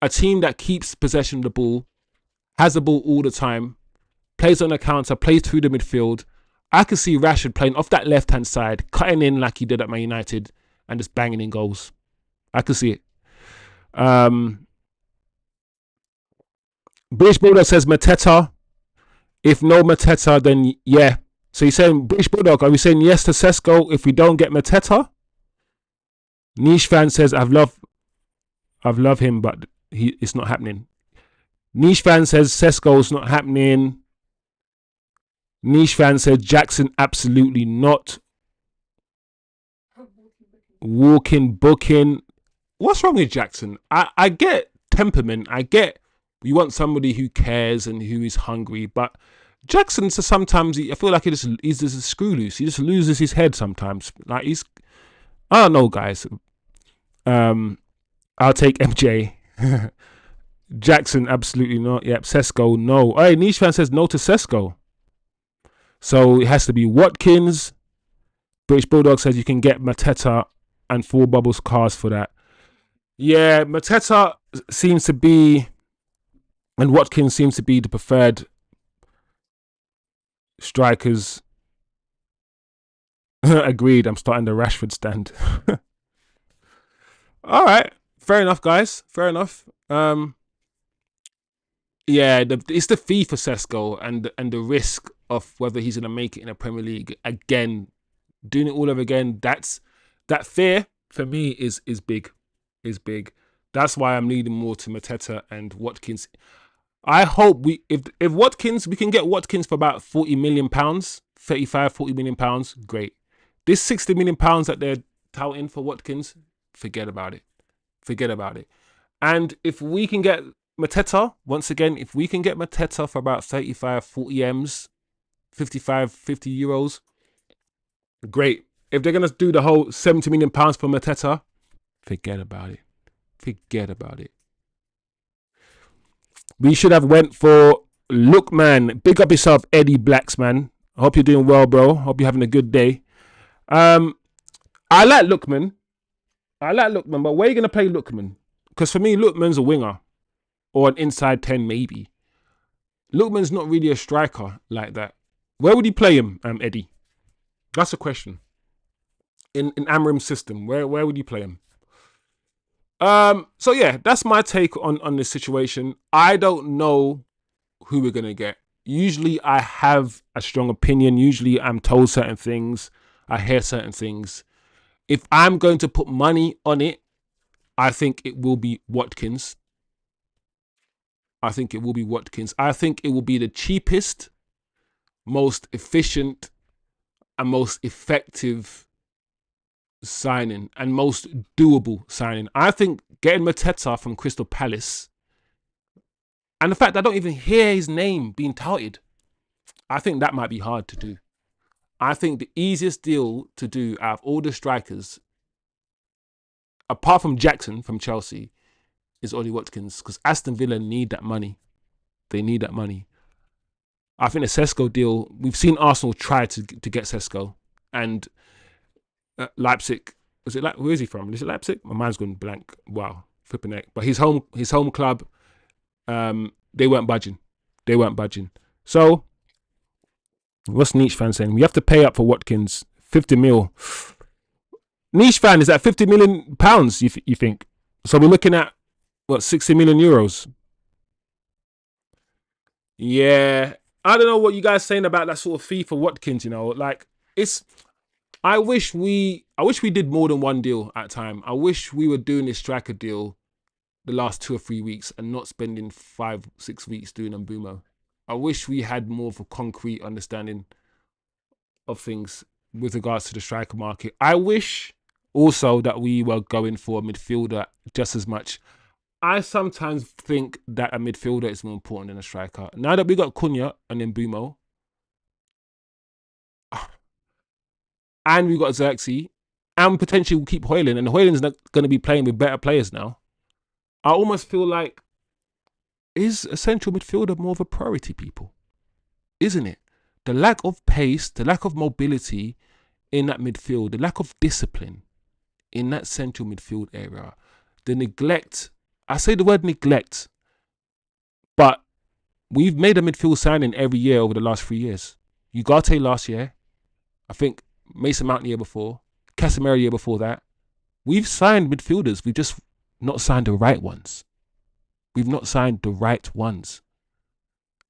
A team that keeps possession of the ball, has the ball all the time, plays on the counter, plays through the midfield. I could see Rashford playing off that left-hand side, cutting in like he did at Man United, and just banging in goals. I could see it. British Bulldog says Mateta. If no Mateta, then yeah. So you're saying, British Bulldog, are we saying yes to Sesko if we don't get Mateta? Niche fan says, I've loved him, but it's not happening. Niche fan says Sesko's not happening. Niche fan says Jackson, absolutely not. Walking, booking. What's wrong with Jackson? I get temperament. I get you want somebody who cares and who is hungry, but Jackson, so sometimes I feel like he's just a screw loose. He just loses his head sometimes. Like I don't know, guys. I'll take MJ. Jackson, absolutely not. Yep, Sesko, no. Hey, Niche fan says no to Sesko. So it has to be Watkins. British Bulldog says you can get Mateta and 4 bubbles cars for that. Yeah, Mateta seems to be, and Watkins seems to be the preferred strikers. Agreed. I'm starting the Rashford stand. All right, fair enough, guys. Fair enough. Yeah, it's the fee for Sesko and the risk of whether he's gonna make it in a Premier League again. Doing it all over again. That fear for me is big. Is big. That's why I'm leaning more to Mateta and Watkins. I hope if Watkins, we can get Watkins for about £40 million, 35, £40 million, great. This £60 million that they're touting for Watkins, forget about it. Forget about it. And if we can get Mateta, once again, if we can get Mateta for about 35, 40 M's, 55, 50 euros, great. If they're going to do the whole £70 million for Mateta, forget about it. Forget about it. We should have went for Lookman. Big up yourself, Eddie Blacks, man. I hope you're doing well, bro. Hope you're having a good day. I like Lookman. But where are you going to play Lookman? Because for me, Lookman's a winger. or an inside 10 maybe. Lookman's not really a striker like that. Where would he play him, Eddie? That's a question. In Amorim's system, where would you play him? So yeah, that's my take on this situation. I don't know who we're gonna get. Usually I have a strong opinion. Usually I'm told certain things. I hear certain things. If I'm going to put money on it, I think it will be Watkins. I think it will be Watkins. I think it will be the cheapest, most efficient, and most effective signing and most doable signing. I think getting Mateta from Crystal Palace, and the fact I don't even hear his name being touted, I think that might be hard to do. I think the easiest deal to do out of all the strikers, apart from Jackson from Chelsea, is Ollie Watkins, because Aston Villa need that money. They need that money. I think the Sesko deal, we've seen Arsenal try to get Sesko, and Leipzig, where is he from? Is it Leipzig? My mind's gone blank. Wow, flipping neck. But his home club, they weren't budging. So, what's Niche fan saying? We have to pay up for Watkins, 50 mil. Niche fan, is that 50 million pounds, you think? So we're looking at, what, 60 million euros? Yeah. I don't know what you guys saying about that sort of fee for Watkins, like, I wish we did more than one deal at a time. I wish we were doing this striker deal the last 2 or 3 weeks and not spending 5-6 weeks doing Mbumo. I wish we had more of a concrete understanding of things with regards to the striker market. I wish also that we were going for a midfielder just as much. I sometimes think that a midfielder is more important than a striker. Now that we got Cunha and Mbumo, and we got Xerxes, and potentially we'll keep Højlund, and Højlund's not going to be playing with better players now. I almost feel like, is a central midfielder more of a priority, people? Isn't it? The lack of pace, the lack of mobility in that midfield, the lack of discipline in that central midfield area, the neglect, I say the word neglect, but we've made a midfield signing every year over the last 3 years. Ugarte last year, I think Mason Mount the year before, Casemiro the year before that. We've signed midfielders. We've just not signed the right ones.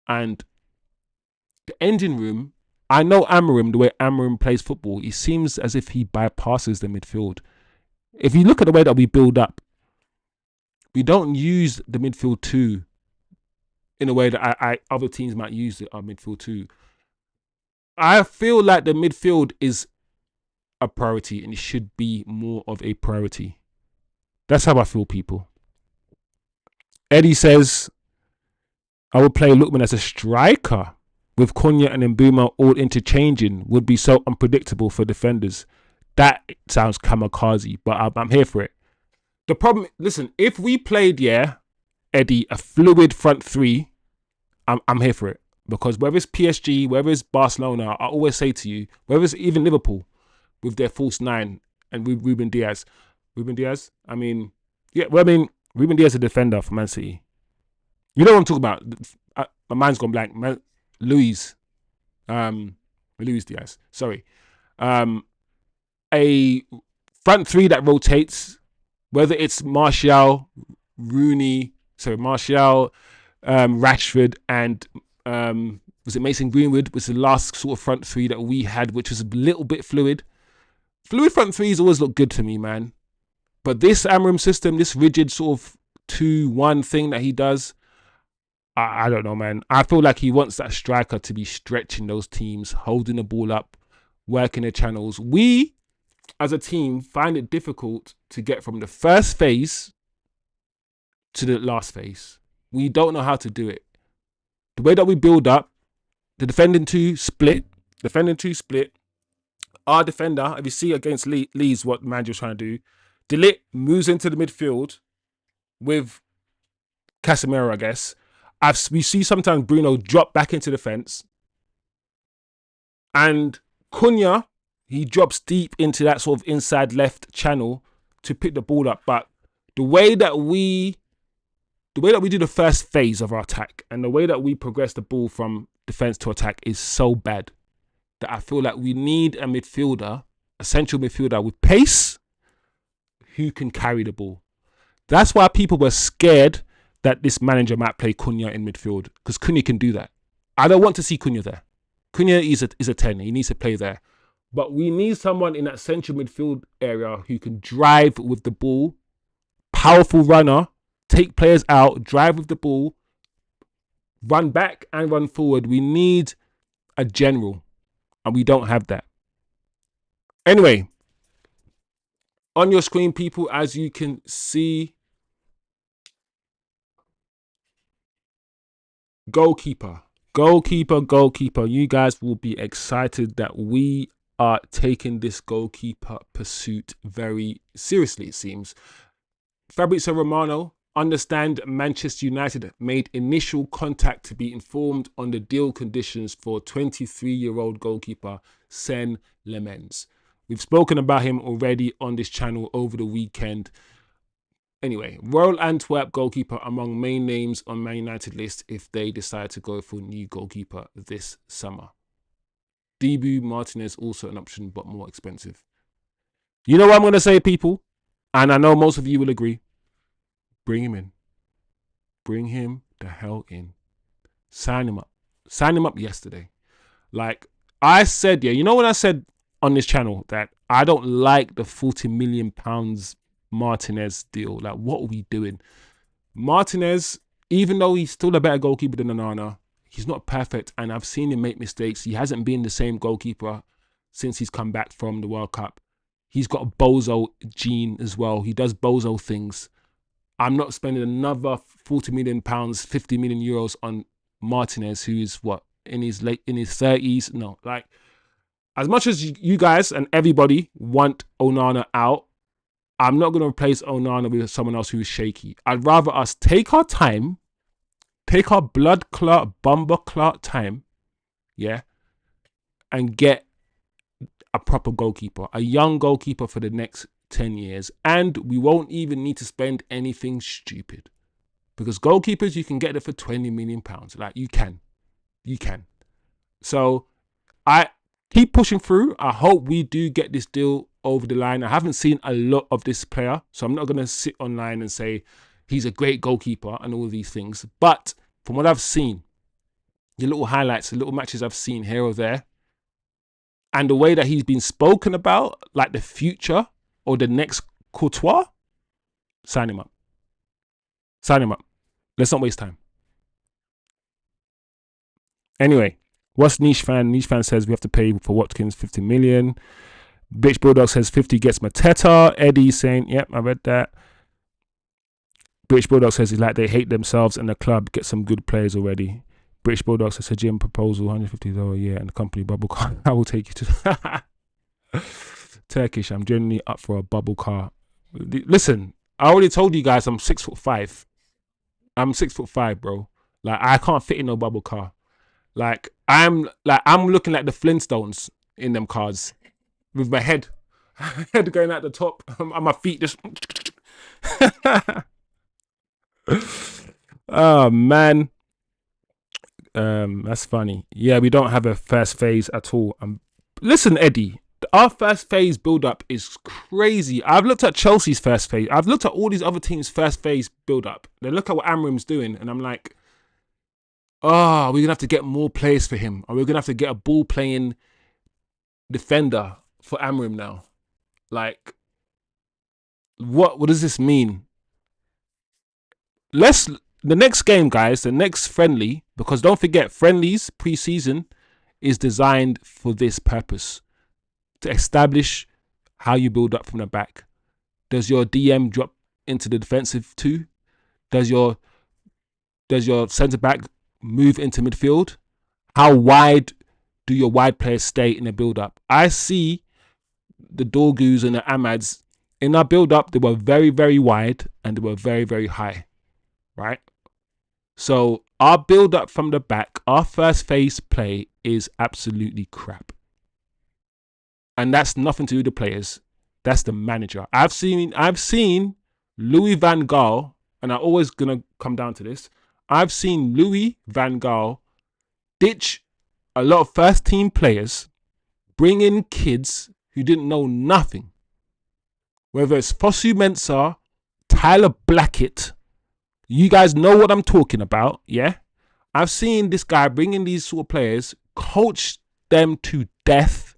And the engine room, I know Amorim, the way Amorim plays football, it seems as if he bypasses the midfield. If you look at the way that we build up, we don't use the midfield two in a way that other teams might use our midfield two. I feel like the midfield is a priority and it should be more of a priority. That's how I feel, people. Eddie says, I would play Lookman as a striker with Cunha and Mbumo all interchanging. Would be so unpredictable for defenders. That sounds kamikaze, but I'm here for it. The problem, listen, if we played, Eddie, a fluid front three, I'm here for it. Because whether it's PSG, whether it's Barcelona, I always say to you, whether it's even Liverpool with their false nine and with Ruben Diaz. Ruben Diaz? Ruben Diaz is a defender for Man City. You know what I'm talking about? My mind's gone blank. Luis Diaz. Sorry. A front three that rotates, whether it's Martial, Rashford, and was it Mason Greenwood, was the last sort of front three that we had, which was a little bit fluid. Fluid front threes always look good to me, man. But this Amorim system, this rigid sort of 2-1 thing that he does, I don't know, man. I feel like he wants that striker to be stretching those teams, holding the ball up, working the channels. We, as a team, find it difficult to get from the first phase to the last phase. We don't know how to do it. The way that we build up, the defending two split. Our defender, if you see against Leeds what Mandra's trying to do, De Ligt moves into the midfield with Casemiro, I guess. We see sometimes Bruno drop back into the fence. And Cunha, he drops deep into that sort of inside left channel to pick the ball up. But the way that we we do the first phase of our attack and the way that we progress the ball from defense to attack is so bad that I feel like we need a midfielder, a central midfielder with pace who can carry the ball. That's why people were scared that this manager might play Cunha in midfield, because Cunha can do that. I don't want to see Cunha there. Cunha is a 10. He needs to play there. But we need someone in that central midfield area who can drive with the ball, powerful runner, take players out, drive with the ball, run back and run forward. We need a general, and we don't have that. Anyway, on your screen, people, as you can see, goalkeeper. You guys will be excited that we are taking this goalkeeper pursuit very seriously, it seems. Fabrizio Romano, understand Manchester United made initial contact to be informed on the deal conditions for 23-year-old goalkeeper Sen Lemens. We've spoken about him already on this channel over the weekend. Anyway, Royal Antwerp goalkeeper among main names on Man United list if they decide to go for a new goalkeeper this summer. Dibu Martinez also an option, but more expensive. You know what I'm going to say, people? And I know most of you will agree. Bring him in. Bring him the hell in. Sign him up. Sign him up yesterday. Like I said, yeah, you know when I said on this channel that I don't like the £40 million Martinez deal. Like, what are we doing? Martinez, even though he's still a better goalkeeper than Onana, he's not perfect, and I've seen him make mistakes. He hasn't been the same goalkeeper since he's come back from the World Cup. He's got a bozo gene as well. He does bozo things. I'm not spending another £40 million, 50 million euros on Martinez, who is what, in his 30s. No, like, as much as you guys and everybody want Onana out, I'm not going to replace Onana with someone else who is shaky. I'd rather us take our time, take our blood clot, bomber clot time, yeah, and get a proper goalkeeper, a young goalkeeper for the next 10 years. And we won't even need to spend anything stupid, because goalkeepers, you can get it for £20 million. Like, you can. So I keep pushing through. I hope we do get this deal over the line. I haven't seen a lot of this player, so I'm not going to sit online and say he's a great goalkeeper and all these things. But from what I've seen, the little highlights, the little matches I've seen here or there, and the way that he's been spoken about, like the future or the next Courtois, sign him up. Sign him up. Let's not waste time. Anyway, what's Niche Fan? Niche Fan says we have to pay for Watkins 50 million. Bitch Bulldog says 50 gets Mateta. Eddie saying, yep, I read that. British Bulldog says it's like they hate themselves and the club get some good players already. British Bulldog says a gym proposal, $150 a year and the company bubble car. I will take you to Turkish. I'm generally up for a bubble car. Listen, I already told you guys I'm 6'5". I'm 6'5", bro. Like, I can't fit in no bubble car. Like I'm looking like the Flintstones in them cars, with my head going out the top and my feet just. Oh man, that's funny. Yeah, we don't have a first phase at all. Listen, Eddie, our first phase build up is crazy. I've looked at Chelsea's first phase. I've looked at all these other teams' first phase build up. Then look at what Amrim's doing, and I'm like, oh, we're gonna have to get more players for him, or we're gonna have to get a ball playing defender for Amrim now. Like, what does this mean? The next game, guys, the next friendly, because don't forget, friendlies pre-season is designed for this purpose, to establish how you build up from the back. Does your DM drop into the defensive too? Does your centre back move into midfield? How wide do your wide players stay in the build-up? I see the Dorgus and the Amads in our build-up. They were very, very wide and they were very, very high, right? So our build-up from the back, our first phase play is absolutely crap. And that's nothing to do with the players. That's the manager. I've seen Louis van Gaal and I'm always going to come down to this, I've seen Louis van Gaal ditch a lot of first team players, bring in kids who didn't know nothing. Whether it's Fosu Mensah, Tyler Blackett, you guys know what I'm talking about, yeah? I've seen this guy bring in these sort of players, coach them to death,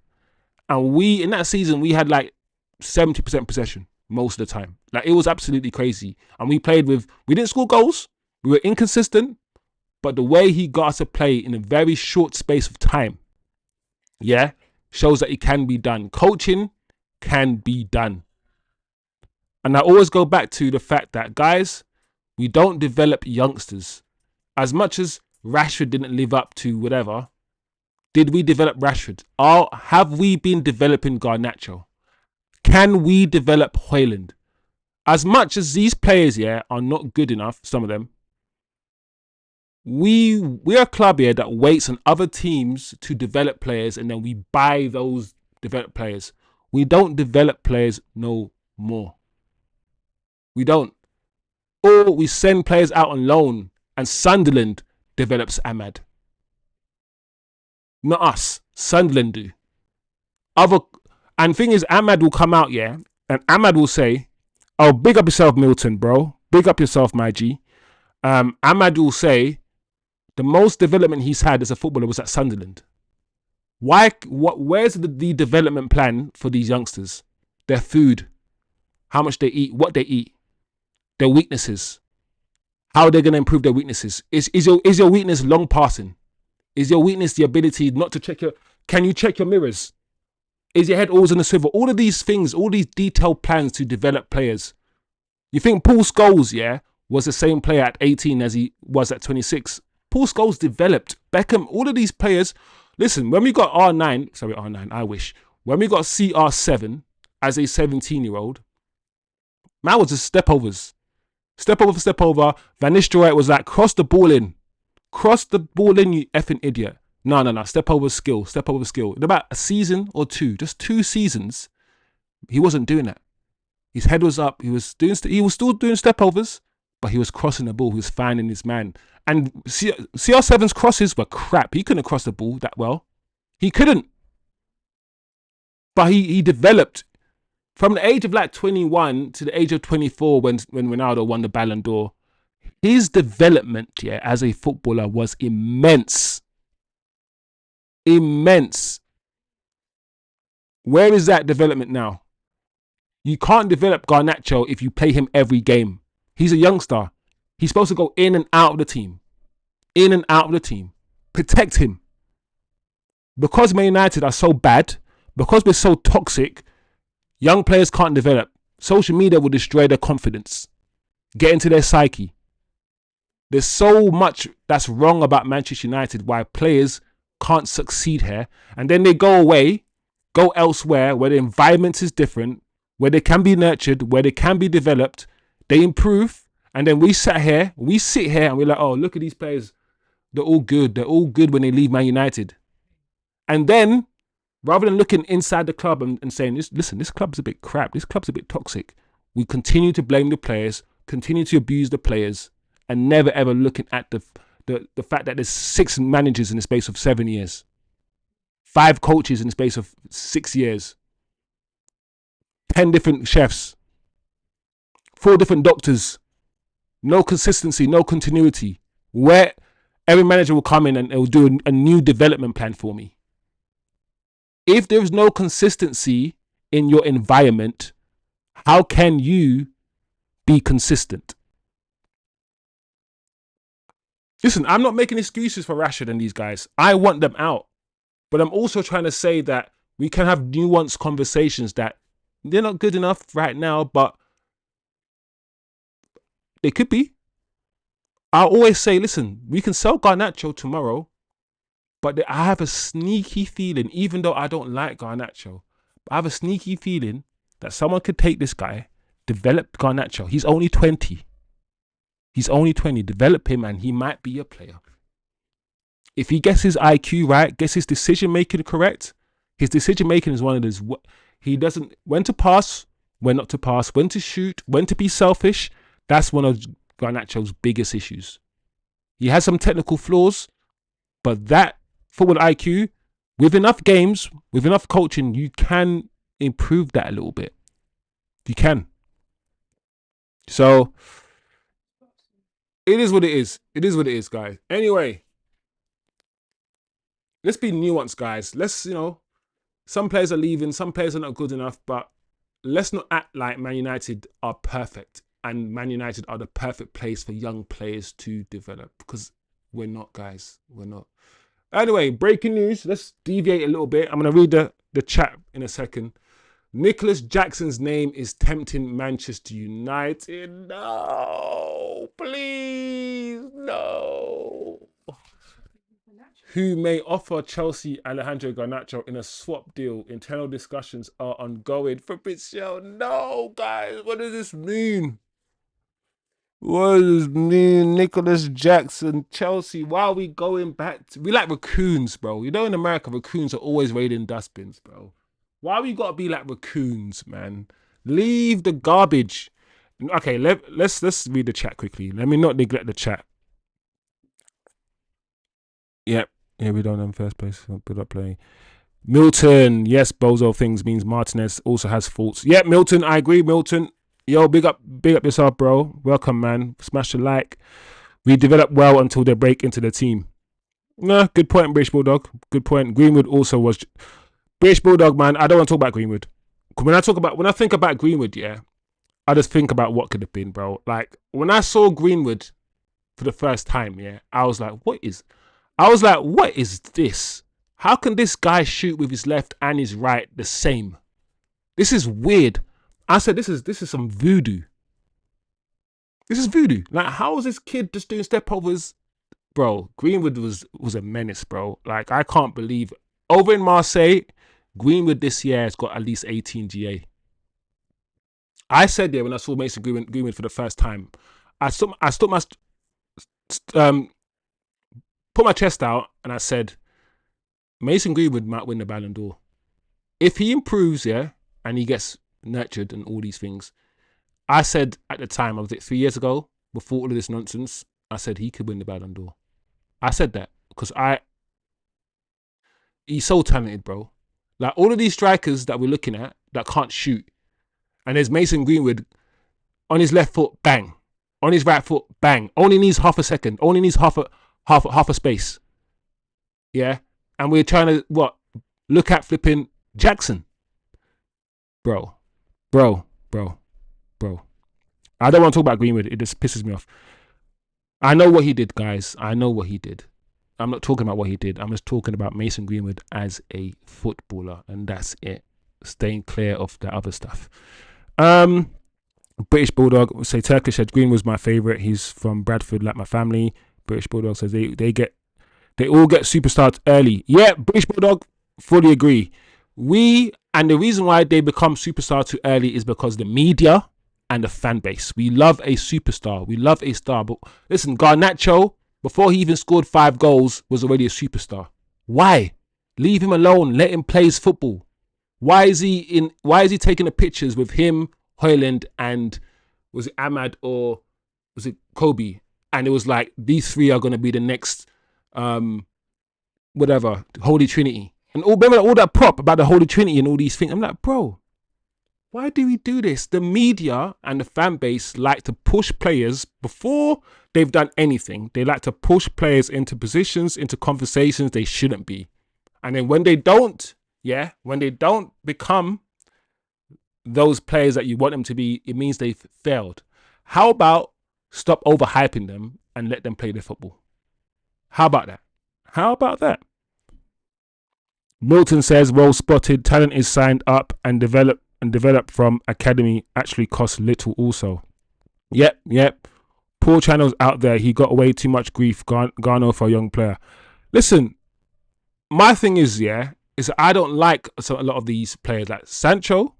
and in that season, we had like 70% possession most of the time. Like, it was absolutely crazy. And we didn't score goals, we were inconsistent, but the way he got us to play in a very short space of time, yeah, shows that it can be done. Coaching can be done. And I always go back to the fact that, guys, we don't develop youngsters. As much as Rashford didn't live up to whatever, did we develop Rashford? Have we been developing Garnacho? Can we develop Højlund? As much as these players here are not good enough, some of them, we're a club here that waits on other teams to develop players, and then we buy those developed players. We don't develop players no more. We don't. Or we send players out on loan, and Sunderland develops Ahmad. Not us. Sunderland do. And thing is, Ahmad will come out, yeah, and Ahmad will say, oh, big up yourself, Milton, bro. Big up yourself, my G. Ahmad will say, the most development he's had as a footballer was at Sunderland. Where's the development plan for these youngsters? Their food, how much they eat, what they eat, their weaknesses, how they're going to improve their weaknesses. Is your weakness long passing? Is your weakness the ability not to check can you check your mirrors? Is your head always on the swivel? All of these things, all these detailed plans to develop players. You think Paul Scholes, yeah, was the same player at 18 as he was at 26? Paul Scholes developed. Beckham, all of these players. Listen, when we got R9, I wish. When we got CR7 as a 17-year-old, man was just stepovers. Step over for step over. Van Nistelrooy was like, cross the ball in. Cross the ball in, you effing idiot. No. Step over skill. Step over skill. In about a season or two, just 2 seasons, he wasn't doing that. His head was up. He was still doing step overs, but he was crossing the ball. He was finding his man. And CR7's crosses were crap. He couldn't cross the ball that well. He couldn't. But he developed from the age of like 21 to the age of 24 when Ronaldo won the Ballon d'Or. His development, yeah, as a footballer was immense. Immense. Where is that development now? You can't develop Garnacho if you play him every game. He's a youngster. He's supposed to go in and out of the team. In and out of the team. Protect him. Because Man United are so bad, because we're so toxic, young players can't develop. Social media will destroy their confidence. Get into their psyche. There's so much that's wrong about Manchester United, why players can't succeed here. And then they go away, go elsewhere where the environment is different, where they can be nurtured, where they can be developed. They improve. And then we sit here and we're like, oh, look at these players. They're all good. They're all good when they leave Man United. And then, rather than looking inside the club and saying, listen, this club's a bit crap. This club's a bit toxic. We continue to blame the players, continue to abuse the players, and never ever looking at the fact that there's 6 managers in the space of 7 years. 5 coaches in the space of 6 years. 10 different chefs. 4 different doctors. No consistency, no continuity. Where every manager will come in and it will do a new development plan for me. If there is no consistency in your environment, how can you be consistent? Listen, I'm not making excuses for Rashford and these guys. I want them out. But I'm also trying to say that we can have nuanced conversations that they're not good enough right now, but they could be. I always say, listen, we can sell Garnacho tomorrow, but I have a sneaky feeling, even though I don't like Garnacho, I have a sneaky feeling that someone could take this guy, develop Garnacho. He's only 20. He's only 20. Develop him and he might be a player. If he gets his IQ right, gets his decision making correct, his decision making is one of those. He doesn't when to pass, when not to pass, when to shoot, when to be selfish. That's one of Garnacho's biggest issues. He has some technical flaws, but that football IQ, with enough games, with enough coaching, you can improve that a little bit. You can. So it is what it is. It is what it is, guys. Anyway, let's be nuanced, guys. Let's, some players are leaving, some players are not good enough, but let's not act like Man United are perfect and Man United are the perfect place for young players to develop, because we're not, guys. We're not. Anyway, breaking news. Let's deviate a little bit. I'm going to read the chat in a second. Nicholas Jackson's name is tempting Manchester United. No, please, no. Who may offer Chelsea Alejandro Garnacho in a swap deal. Internal discussions are ongoing. Fabrizio, no, guys. What does this mean? What does this mean? Nicholas Jackson, Chelsea. Why are we going back? We like raccoons, bro. You know, in America, raccoons are always raiding dustbins, bro. Why we gotta be like raccoons, man? Leave the garbage. Okay, let's read the chat quickly. Let me not neglect the chat. Yep. Yeah, we don't in first place. Good up play. Milton, yes, bozo things means Martinez also has faults. Yeah, Milton, I agree, Milton. Yo, big up yourself, bro. Welcome, man. Smash the like. We develop well until they break into the team. Nah, good point, British Bulldog. Good point. Greenwood also was British Bulldog, man. I don't want to talk about Greenwood. When I think about Greenwood, yeah, I just think about what could have been, bro. Like when I saw Greenwood for the first time, yeah, I was like, what is this? How can this guy shoot with his left and his right the same? This is weird. I said, this is some voodoo. This is voodoo. Like, how is this kid just doing step overs? Bro, Greenwood was a menace, bro. Like, I can't believe. Over in Marseille, Greenwood this year has got at least 18 GA. I said there when I saw Mason Greenwood for the first time, I put my chest out and I said, Mason Greenwood might win the Ballon d'Or. If he improves, yeah, and he gets nurtured and all these things. I said at the time, was it 3 years ago, before all of this nonsense, I said he could win the Ballon d'Or. I said that because he's so talented, bro. Like all of these strikers that we're looking at that can't shoot, and there's Mason Greenwood on his left foot, bang. On his right foot, bang. Only needs half a second. Only needs half a space. Yeah, and we're trying to look at flipping Jackson, bro. I don't want to talk about Greenwood. It just pisses me off. I know what he did, guys. I know what he did. I'm not talking about what he did. I'm just talking about Mason Greenwood as a footballer, and that's it. Staying clear of the other stuff. British Bulldog say Turkish said Green was my favorite. He's from Bradford, like my family. British Bulldog says they all get superstars early. Yeah, British Bulldog, fully agree. And the reason why they become superstar too early is because the media and the fan base. We love a superstar. We love a star. But listen, Garnacho, before he even scored 5 goals, was already a superstar. Why? Leave him alone. Let him play his football. Why is he taking the pictures with him, Højlund, and was it Ahmad or was it Kobe? And it was like, these three are going to be the next, Holy Trinity. And remember all that prop about the Holy Trinity and all these things. I'm like, bro, why do we do this? The media and the fan base like to push players before they've done anything. They like to push players into positions, into conversations they shouldn't be. And then when they don't become those players that you want them to be, it means they've failed. How about stop overhyping them and let them play their football? How about that? Milton says, well spotted. Talent is signed up and develop from academy. Actually costs little also. Yep. Poor channels out there. He got way too much grief. Garno for a young player. Listen, my thing is I don't like a lot of these players like Sancho.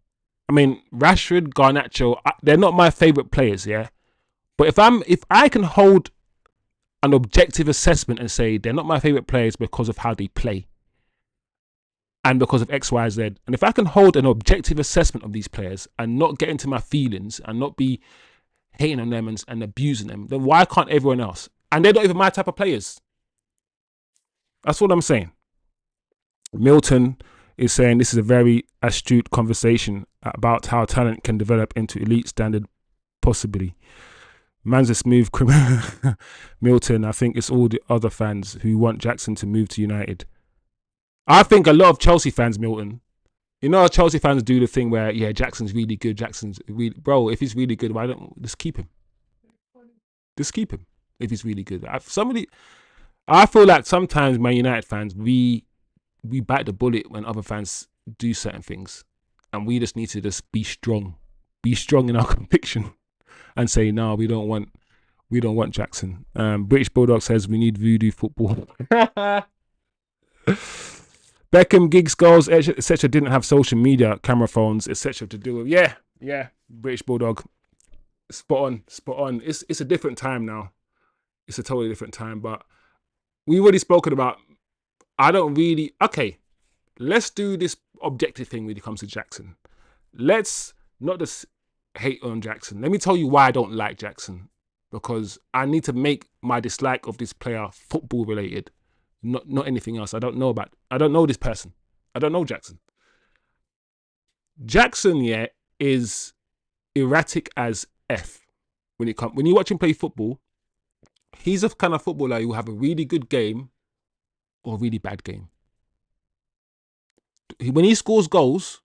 I mean, Rashford, Garnacho, they're not my favorite players, yeah. But if I can hold an objective assessment and say they're not my favorite players because of how they play and because of X, Y, Z, and if I can hold an objective assessment of these players and not get into my feelings and not be hating on them and abusing them, then why can't everyone else? And they're not even my type of players. That's what I'm saying. Milton is saying this is a very astute conversation about how talent can develop into elite standard, possibly. Man's a smooth criminal. Milton, I think it's all the other fans who want Jackson to move to United. I think a lot of Chelsea fans, Milton, you know, Chelsea fans do the thing where, yeah, Jackson's really good. Jackson's really, bro, if he's really good, why don't just keep him? Just keep him if he's really good. I feel like sometimes Man United fans, we bite the bullet when other fans do certain things, and we just need to just be strong in our conviction, and say no, we don't want Jackson. British Bulldog says we need voodoo football. Beckham, gigs, goals, etc. didn't have social media, camera phones, etc. to do with. Yeah. British Bulldog, spot on. It's a different time now. It's a totally different time. But we already spoken about. Okay, let's do this objective thing when it comes to Jackson. Let's not just hate on Jackson. Let me tell you why I don't like Jackson. Because I need to make my dislike of this player football related. Not anything else. I don't know this person. I don't know Jackson. Jackson, yeah, is erratic as F. When you watch him play football, he's a kind of footballer who will have a really good game or a really bad game. When he scores goals,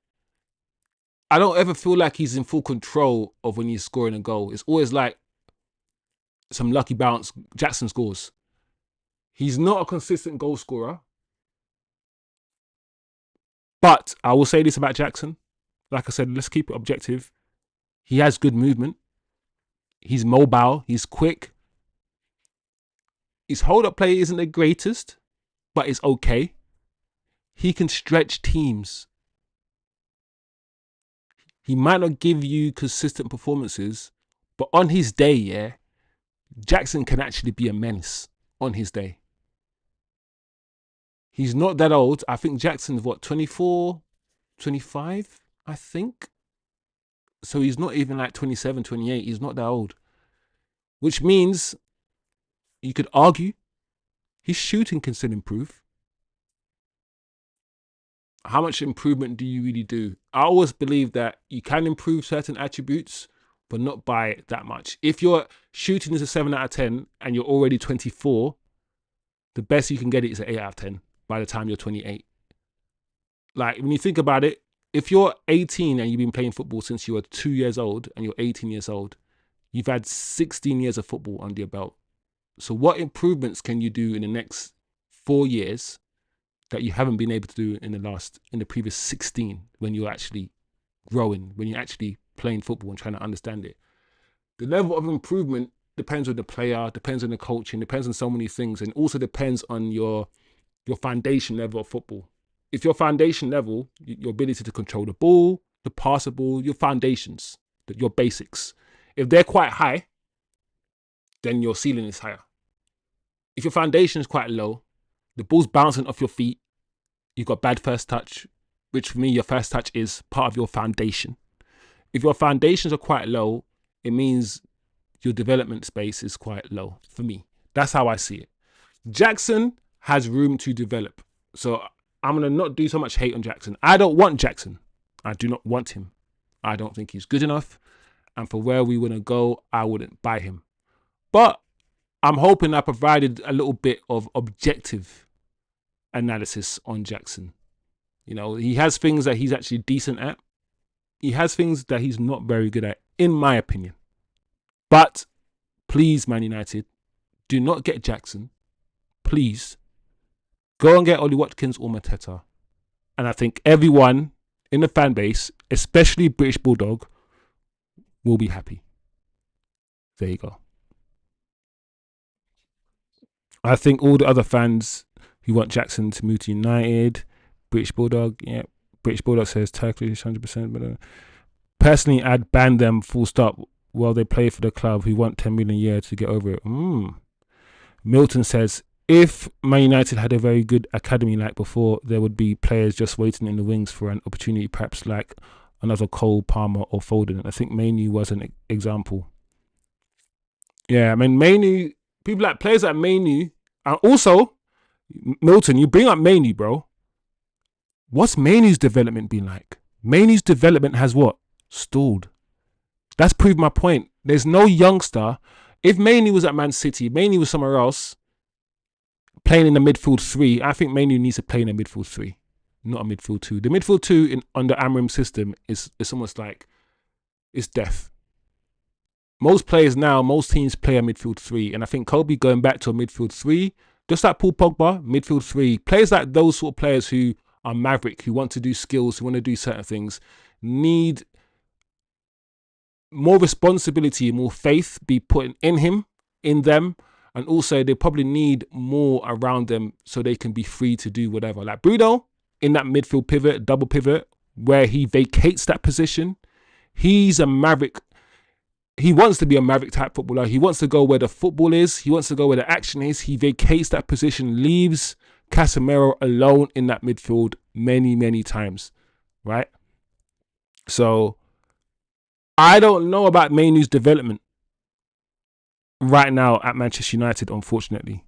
I don't ever feel like he's in full control of when he's scoring a goal. It's always like some lucky bounce, Jackson scores. He's not a consistent goal scorer. But I will say this about Jackson. Like I said, let's keep it objective. He has good movement. He's mobile. He's quick. His hold-up play isn't the greatest, but it's okay. He can stretch teams. He might not give you consistent performances, but on his day, yeah, Jackson can actually be a menace on his day. He's not that old. I think Jackson's 24, 25, I think. So he's not even like 27, 28. He's not that old. Which means you could argue his shooting can still improve. How much improvement do you really do? I always believe that you can improve certain attributes, but not by that much. If your shooting is a 7 out of 10 and you're already 24, the best you can get it is an 8 out of 10 by the time you're 28. Like, when you think about it, if you're 18 and you've been playing football since you were 2 years old and you're 18 years old, you've had 16 years of football under your belt. So what improvements can you do in the next 4 years that you haven't been able to do in the previous 16 when you're actually growing, when you're actually playing football and trying to understand it? The level of improvement depends on the player, depends on the coaching, depends on so many things, and also depends on your foundation level of football. If your foundation level, your ability to control the ball, to pass the ball, your foundations, your basics, if they're quite high, then your ceiling is higher. If your foundation is quite low, the ball's bouncing off your feet, you've got bad first touch, which for me, your first touch is part of your foundation. If your foundations are quite low, it means your development space is quite low for me. That's how I see it. Jackson has room to develop. So I'm going to not do so much hate on Jackson. I don't want Jackson. I do not want him. I don't think he's good enough. And for where we want to go, I wouldn't buy him. But I'm hoping I provided a little bit of objective analysis on Jackson. You know, he has things that he's actually decent at. He has things that he's not very good at, in my opinion. But please, Man United, do not get Jackson. Please go and get Ollie Watkins or Mateta. And I think everyone in the fan base, especially British Bulldog, will be happy. There you go. I think all the other fans who want Jackson to move to United, British Bulldog, yeah, British Bulldog says Turkish 100%. But personally, I'd ban them full stop while they play for the club who want 10 million a year to get over it. Milton says, if Man United had a very good academy like before, there would be players just waiting in the wings for an opportunity, perhaps like another Cole, Palmer or Foden. I think Manu was an example. Yeah, I mean, Mainu, people like players like Mainu, and also Milton, you bring up Mainu, bro. What's Mainu's development been like? Mainu's development has what? Stalled. That's proved my point. There's no youngster. If Mainu was at Man City, Mainu was somewhere else playing in the midfield three, I think Mainu needs to play in a midfield three, not a midfield two. The midfield two in under Amrim's system is almost like it's death. Most players now, most teams play a midfield three, and I think Kobe going back to a midfield three, just like Paul Pogba, midfield three. Players like those sort of players who are maverick, who want to do skills, who want to do certain things, need more responsibility, more faith be put in him, in them, and also they probably need more around them so they can be free to do whatever. Like Bruno in that midfield pivot, double pivot, where he vacates that position. He's a maverick. He wants to be a maverick type footballer. He wants to go where the football is. He wants to go where the action is. He vacates that position, leaves Casemiro alone in that midfield many, many times, right? So I don't know about Mainu's development right now at Manchester United, unfortunately.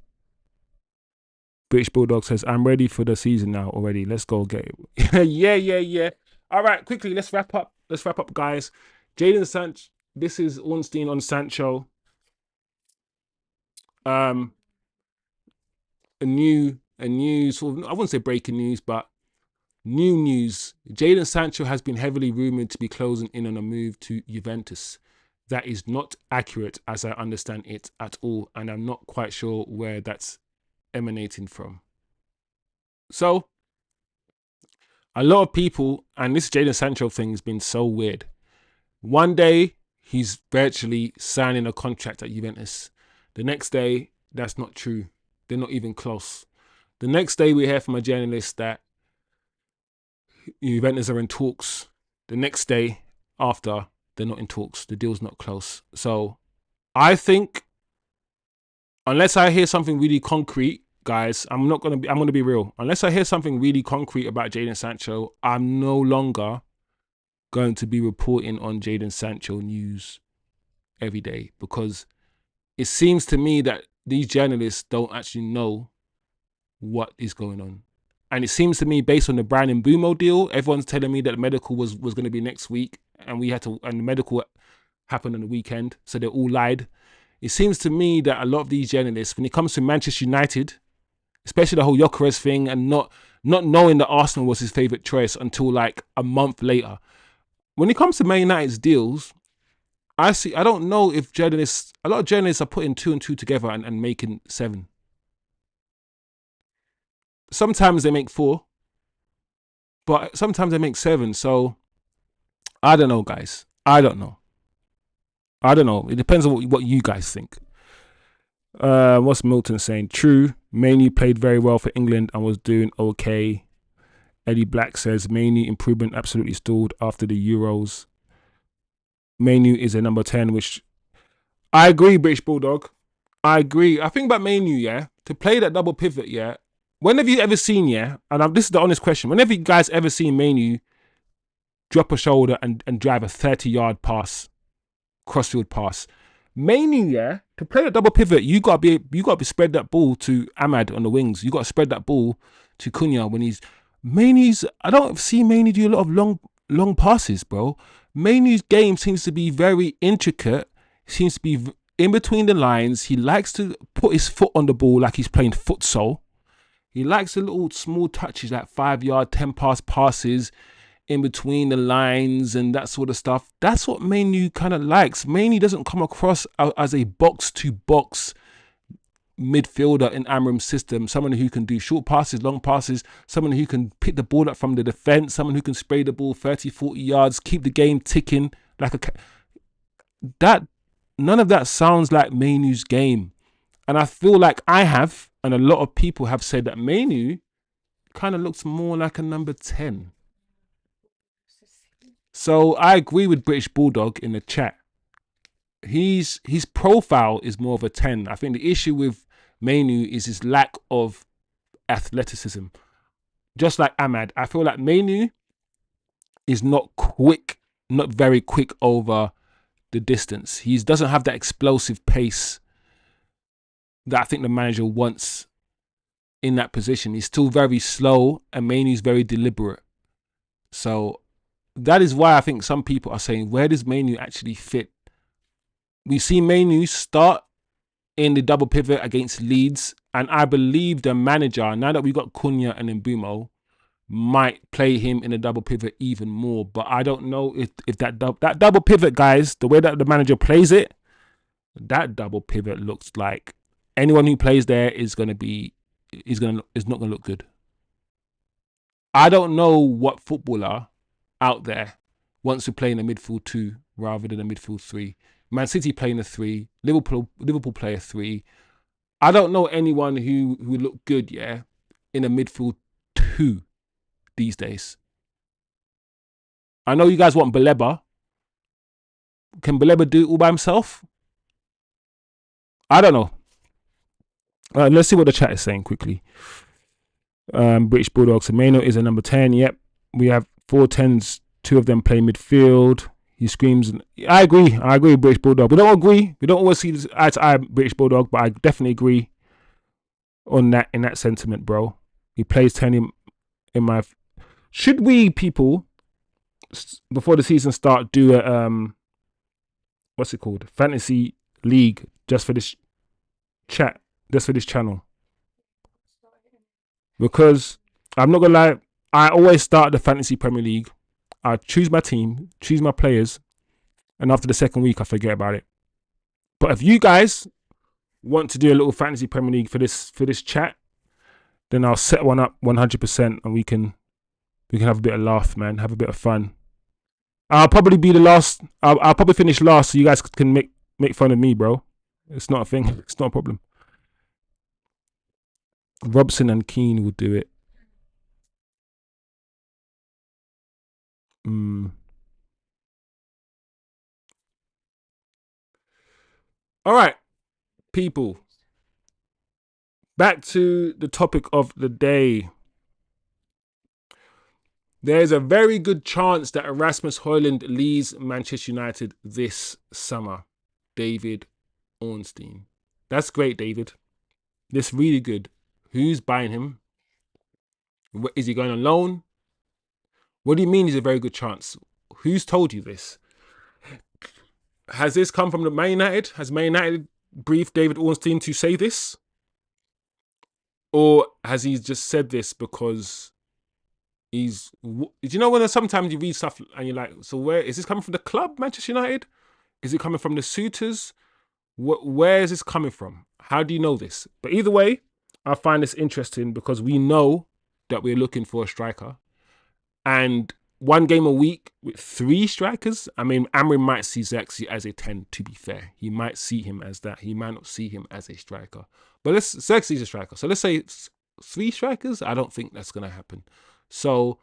British Bulldog says, I'm ready for the season now already. Let's go get it. Yeah. All right, quickly, let's wrap up. Guys. Jadon Sancho, this is Ornstein on Sancho. A new sort of, I wouldn't say breaking news, but new news. Jadon Sancho has been heavily rumored to be closing in on a move to Juventus. That is not accurate as I understand it at all, and I'm not quite sure where that's emanating from. So, a lot of people, and this Jadon Sancho thing has been so weird. One day, he's virtually signing a contract at Juventus. The next day, that's not true. They're not even close. The next day, we hear from a journalist that Juventus are in talks. The next day after, they're not in talks. The deal's not close. So I think unless I hear something really concrete, guys, I'm gonna be real. Unless I hear something really concrete about Jadon Sancho, I'm no longer going to be reporting on Jadon Sancho news every day, because it seems to me that these journalists don't actually know what is going on. And it seems to me, based on the Bryan Mbeumo deal, everyone's telling me that the medical was going to be next week, and the medical happened on the weekend, so they all lied. It seems to me that a lot of these journalists, when it comes to Manchester United, especially the whole Gyökeres thing, and not knowing that Arsenal was his favourite choice until like a month later. When it comes to Man United's deals, I don't know if a lot of journalists are putting two and two together and making seven. Sometimes they make four, but sometimes they make seven. So I don't know, guys. I don't know. It depends on what you guys think. What's Milton saying? True. Mainly played very well for England and was doing okay. Eddie Black says Mainly improvement absolutely stalled after the Euros. Mainu is a number 10, which I agree, British Bulldog. I agree. I think about Mainu, yeah, to play that double pivot, yeah. When have you ever seen, yeah, and this is the honest question, when have you guys ever seen Mainu drop a shoulder and drive a 30-yard pass, crossfield pass? Mainu, yeah, to play a double pivot, you gotta be spread that ball to Ahmad on the wings. You gotta spread that ball to Cunha when I don't see Mainu do a lot of long passes, bro. Mainu's game seems to be very intricate, seems to be in between the lines. He likes to put his foot on the ball like he's playing futsal. He likes the little small touches, like 5-yard, 10-pass passes in between the lines and that sort of stuff. That's what Mainu kind of likes. Mainu doesn't come across as a box-to-box midfielder in Amram's system, someone who can do short passes, long passes, someone who can pick the ball up from the defense, someone who can spray the ball 30, 40 yards, keep the game ticking like none of that sounds like Mainu's game. And I feel like I have, and a lot of people have said that Mainu kind of looks more like a number 10. So I agree with British Bulldog in the chat. His profile is more of a 10. I think the issue with Mainu is his lack of athleticism. Just like Ahmad, I feel like Mainu is not quick, not very quick over the distance. He doesn't have that explosive pace that I think the manager wants in that position. He's still very slow, and Mainoo's very deliberate. So that is why I think some people are saying, where does Mainoo actually fit? We've seen Mainoo start in the double pivot against Leeds, and I believe the manager, now that we've got Cunha and Mbeumo, might play him in a double pivot even more. But I don't know if that double pivot, guys, the way that the manager plays it, that double pivot looks like anyone who plays there is not gonna look good. I don't know what footballer out there wants to play in a midfield 2 rather than a midfield 3. Man City playing a 3, Liverpool play a 3. I don't know anyone who would look good, in a midfield 2 these days. I know you guys want Baleba. Can Baleba do it all by himself? I don't know. Let's see what the chat is saying quickly. British Bulldogs. Semeno is a number 10. Yep. We have 4 10s. 2 of them play midfield. He screams. I agree with British Bulldog. We don't agree. We don't always see this eye to eye, British Bulldog, but I definitely agree on that, in that sentiment, bro. He plays 10 in my... Should we, people, before the season start, do a what's it called? Fantasy league just for this chat, just for this channel? Because I'm not gonna lie, I always start the Fantasy Premier League. I choose my team, choose my players, and after the second week, I forget about it. But if you guys want to do a little Fantasy Premier League for this chat, then I'll set one up 100%, and we can have a bit of laugh, man, have a bit of fun. I'll probably be the last. I'll probably finish last, so you guys can make fun of me, bro. It's not a thing. It's not a problem. Robson and Keane will do it. All right, people. Back to the topic of the day. There's a very good chance that Rasmus Højlund leaves Manchester United this summer. David Ornstein. That's great, David. That's really good. Who's buying him? Is he going on loan? What do you mean he's a very good chance? Who's told you this? Has this come from the Man United? Has Man United briefed David Ornstein to say this? Or has he just said this because he's... Do you know when sometimes you read stuff and you're like, so where is this coming from? The club, Manchester United? Is it coming from the suitors? Where is this coming from? How do you know this? But either way, I find this interesting because we know that we're looking for a striker. And 1 game a week with 3 strikers. I mean, Amrin might see Zexi as a 10, to be fair. He might see him as that. He might not see him as a striker. But Zexi's a striker. So let's say it's 3 strikers. I don't think that's going to happen. So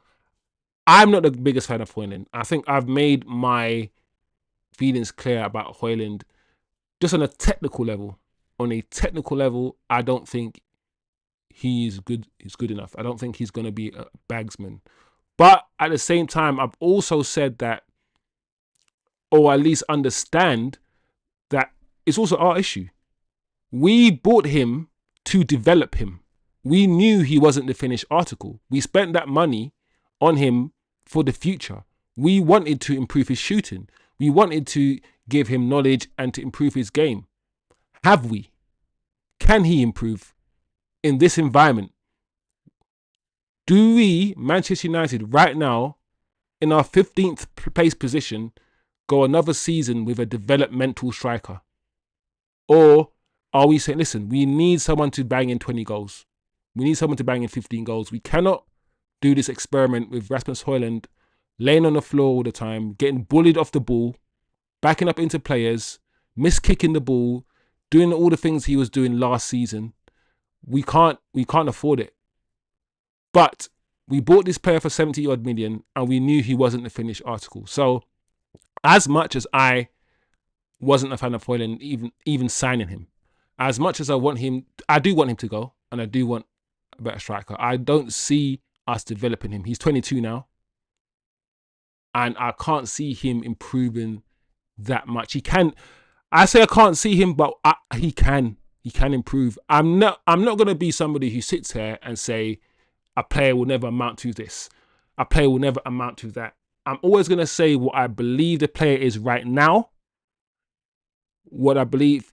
I'm not the biggest fan of Højlund. I think I've made my feelings clear about Højlund just on a technical level. On a technical level, I don't think he's good enough. I don't think he's going to be a bagsman. But at the same time, I've also said that, or at least understand that it's also our issue. We bought him to develop him. We knew he wasn't the finished article. We spent that money on him for the future. We wanted to improve his shooting. We wanted to give him knowledge and to improve his game. Have we? Can he improve in this environment? Do we, Manchester United, right now, in our 15th place position, go another season with a developmental striker? Or are we saying, listen, we need someone to bang in 20 goals. We need someone to bang in 15 goals. We cannot do this experiment with Rasmus Højlund laying on the floor all the time, getting bullied off the ball, backing up into players, miskicking the ball, doing all the things he was doing last season. We can't afford it. But we bought this player for 70 odd million and we knew he wasn't the finished article. So as much as I wasn't a fan of Højlund, even signing him, as much as I want him, I do want him to go, and I do want a better striker. I don't see us developing him. He's 22 now. And I can't see him improving that much. He can. I say I can't see him, but he can. He can improve. I'm not going to be somebody who sits here and say a player will never amount to this. A player will never amount to that. I'm always going to say what I believe the player is right now. Whether I believe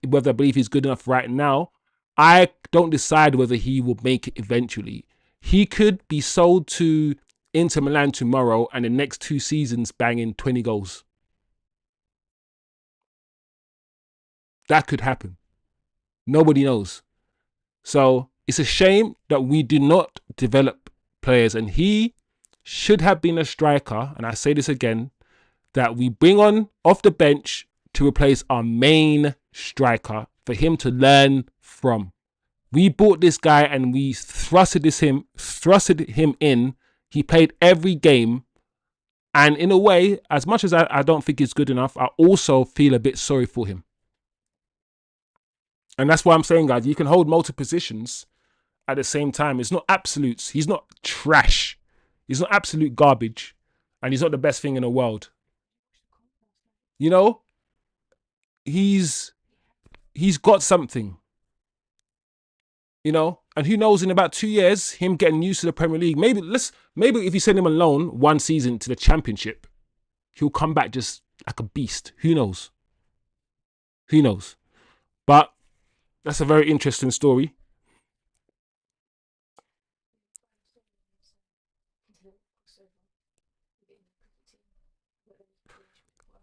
he's good enough right now. I don't decide whether he will make it eventually. He could be sold to Inter Milan tomorrow and the next 2 seasons banging 20 goals. That could happen. Nobody knows. So it's a shame that we do not develop players, and he should have been a striker, and I say this again, that we bring on off the bench to replace our main striker for him to learn from. We bought this guy and we thrusted him in. He played every game, and in a way, as much as I don't think he's good enough, I also feel a bit sorry for him. And that's why I'm saying, guys, you can hold multiple positions at the same time. It's not absolutes. He's not trash. He's not absolute garbage. And he's not the best thing in the world. You know? He's got something. You know? And who knows, in about 2 years, him getting used to the Premier League. Maybe if you send him alone 1 season to the Championship, he'll come back just like a beast. Who knows? Who knows? But that's a very interesting story.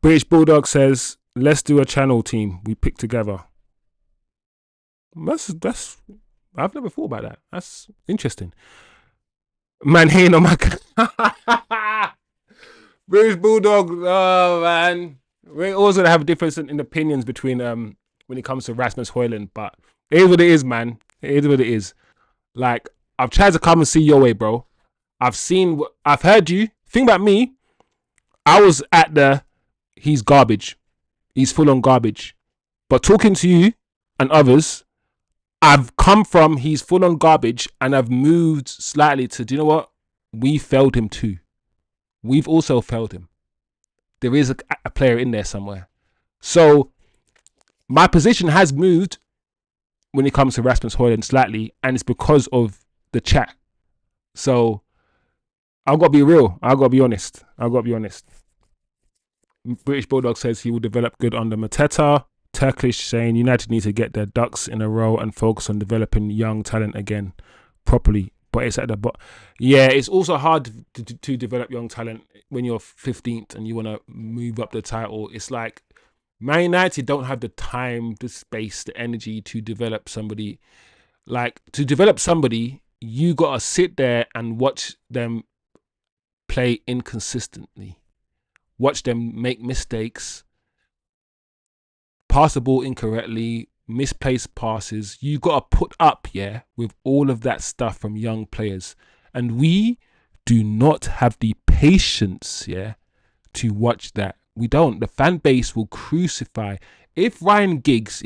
British Bulldog says, let's do a channel team we pick together. That's I've never thought about that. That's interesting. Man, hating on my British Bulldog, oh man. We're always gonna have difference in opinions between when it comes to Rasmus Højlund, but it is what it is, man. It is what it is. Like, I've tried to come and see your way, bro. I've heard you. Think about me. I was at he's garbage. He's full on garbage. But talking to you and others, I've come from he's full on garbage and I've moved slightly to, do you know what? We failed him too. We've also failed him. There is a player in there somewhere. So my position has moved when it comes to Rasmus Højlund slightly, and it's because of the chat. So I've got to be real. I've got to be honest. British Bulldog says he will develop good under Mateta. Turkish saying United need to get their ducks in a row and focus on developing young talent again properly. But it's at the bottom. Yeah, it's also hard to develop young talent when you're 15th and you want to move up the title. It's like Man United don't have the time, the space, the energy to develop somebody. Like, to develop somebody, you got to sit there and watch them play inconsistently. Watch them make mistakes, pass the ball incorrectly, misplaced passes. You got to put up, with all of that stuff from young players. And we do not have the patience, to watch that. We don't. The fan base will crucify. If Ryan Giggs,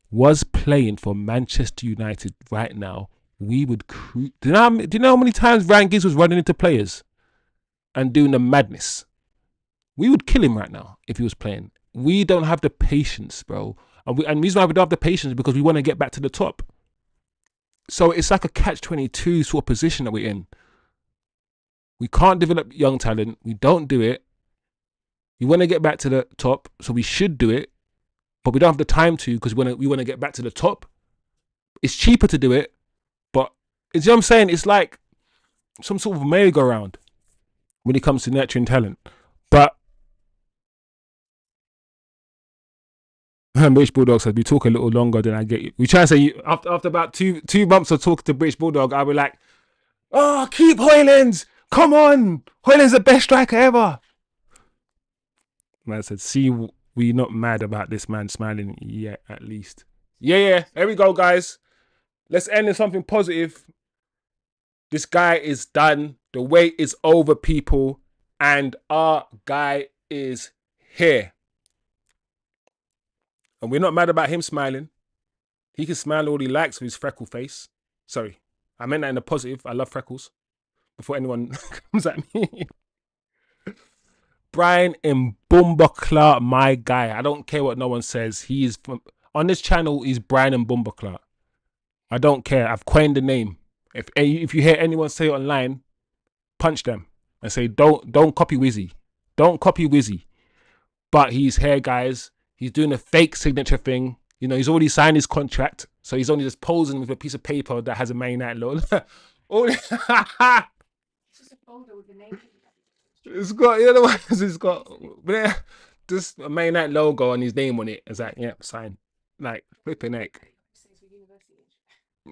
was playing for Manchester United right now, we would do you know how many times Ryan Giggs was running into players and doing the madness? We would kill him right now if he was playing. We don't have the patience, bro. And the reason why we don't have the patience is because we want to get back to the top. So it's like a catch-22 sort of position that we're in. We can't develop young talent. We don't do it. We want to get back to the top, so we should do it. But we don't have the time to, because we want to get back to the top. It's cheaper to do it. But, you know what I'm saying? It's like some sort of merry-go-round when it comes to nurturing talent. But British Bulldog says, we talk a little longer than I get you. We try to say, after about two months of talking to British Bulldog, I'll be like, oh, keep Højlund. Come on. Højlund's the best striker ever. Man said, see, we not mad about this man smiling yet, at least. Yeah. Here we go, guys. Let's end in something positive. This guy is done. The wait is over, people. And our guy is here. And we're not mad about him smiling. He can smile all he likes with his freckle face. Sorry, I meant that in a positive. I love freckles. Before anyone comes at me. Brian Mbumbakla, my guy. I don't care what no one says. He is from on this channel. He's Brian Mbumbakla. I don't care. I've coined the name. If you hear anyone say it online, punch them and say don't copy Wizzy. Don't copy Wizzy. But he's here, guys. He's doing a fake signature thing. You know, he's already signed his contract, so he's only just posing with a piece of paper that has a Man United logo. It's got, you know what? It's got just a Man United logo and his name on it. It's like, yeah, sign. Like flipping heck.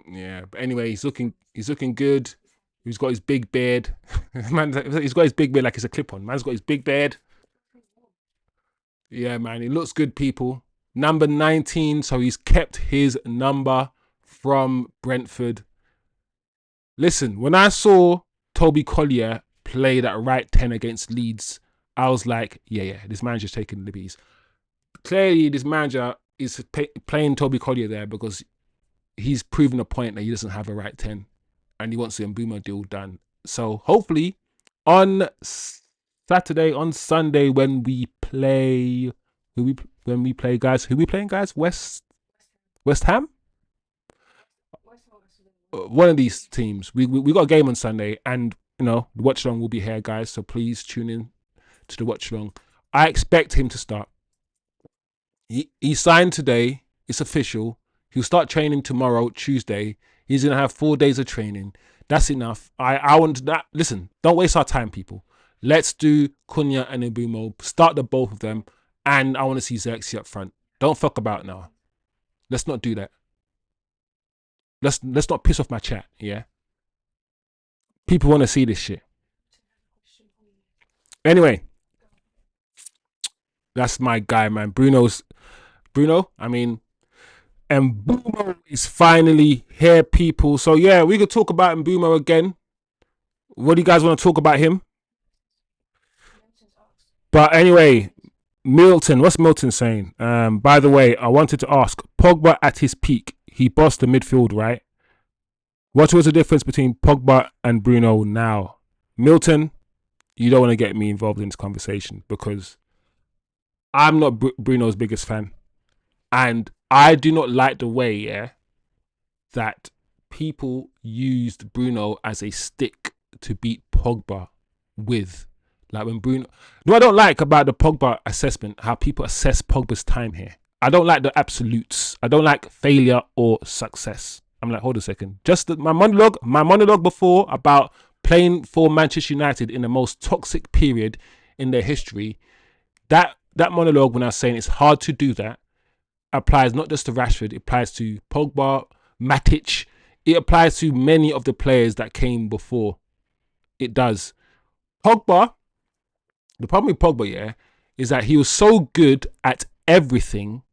Yeah, but anyway, he's looking good. He's got his big beard. He's got his big beard like it's a clip-on. Man's got his big beard. Yeah, man, he looks good, people. Number 19, so he's kept his number from Brentford. Listen, when I saw Toby Collier play that right 10 against Leeds, I was like, yeah, this manager's taking the bees. Clearly, this manager is playing Toby Collier there because he's proven a point that he doesn't have a right 10 and he wants the Mbeumo deal done. So hopefully on Saturday, on Sunday, when we play, who we playing, guys? West Ham? One of these teams. We got a game on Sunday, and you know the watch along will be here, guys. So please tune in to the watch along. I expect him to start. He signed today. It's official. He'll start training tomorrow, Tuesday. He's gonna have 4 days of training. That's enough. I want that. Listen, don't waste our time, people. Let's do Cunha and Mbeumo. Start the both of them, and I want to see Xerxes up front. Don't fuck about now. Let's not do that. Let's not piss off my chat. Yeah. People want to see this shit. Anyway, that's my guy, man. Bruno. I mean, Mbeumo is finally here, people. So yeah, we could talk about Mbeumo again. What do you guys want to talk about him? But anyway, Milton, what's Milton saying? By the way, I wanted to ask, Pogba at his peak, he bossed the midfield, right? What was the difference between Pogba and Bruno now? Milton, you don't want to get me involved in this conversation because I'm not Bruno's biggest fan. And I do not like the way, that people used Bruno as a stick to beat Pogba with. Like when Bruno... No, I don't like about the Pogba assessment, how people assess Pogba's time here. I don't like the absolutes. I don't like failure or success. I'm like, hold a second. Just my monologue before about playing for Manchester United in the most toxic period in their history, that monologue when I was saying it's hard to do that, applies not just to Rasford, it applies to Pogba, Matic, it applies to many of the players that came before. It does. Pogba, the problem with Pogba, is that he was so good at everything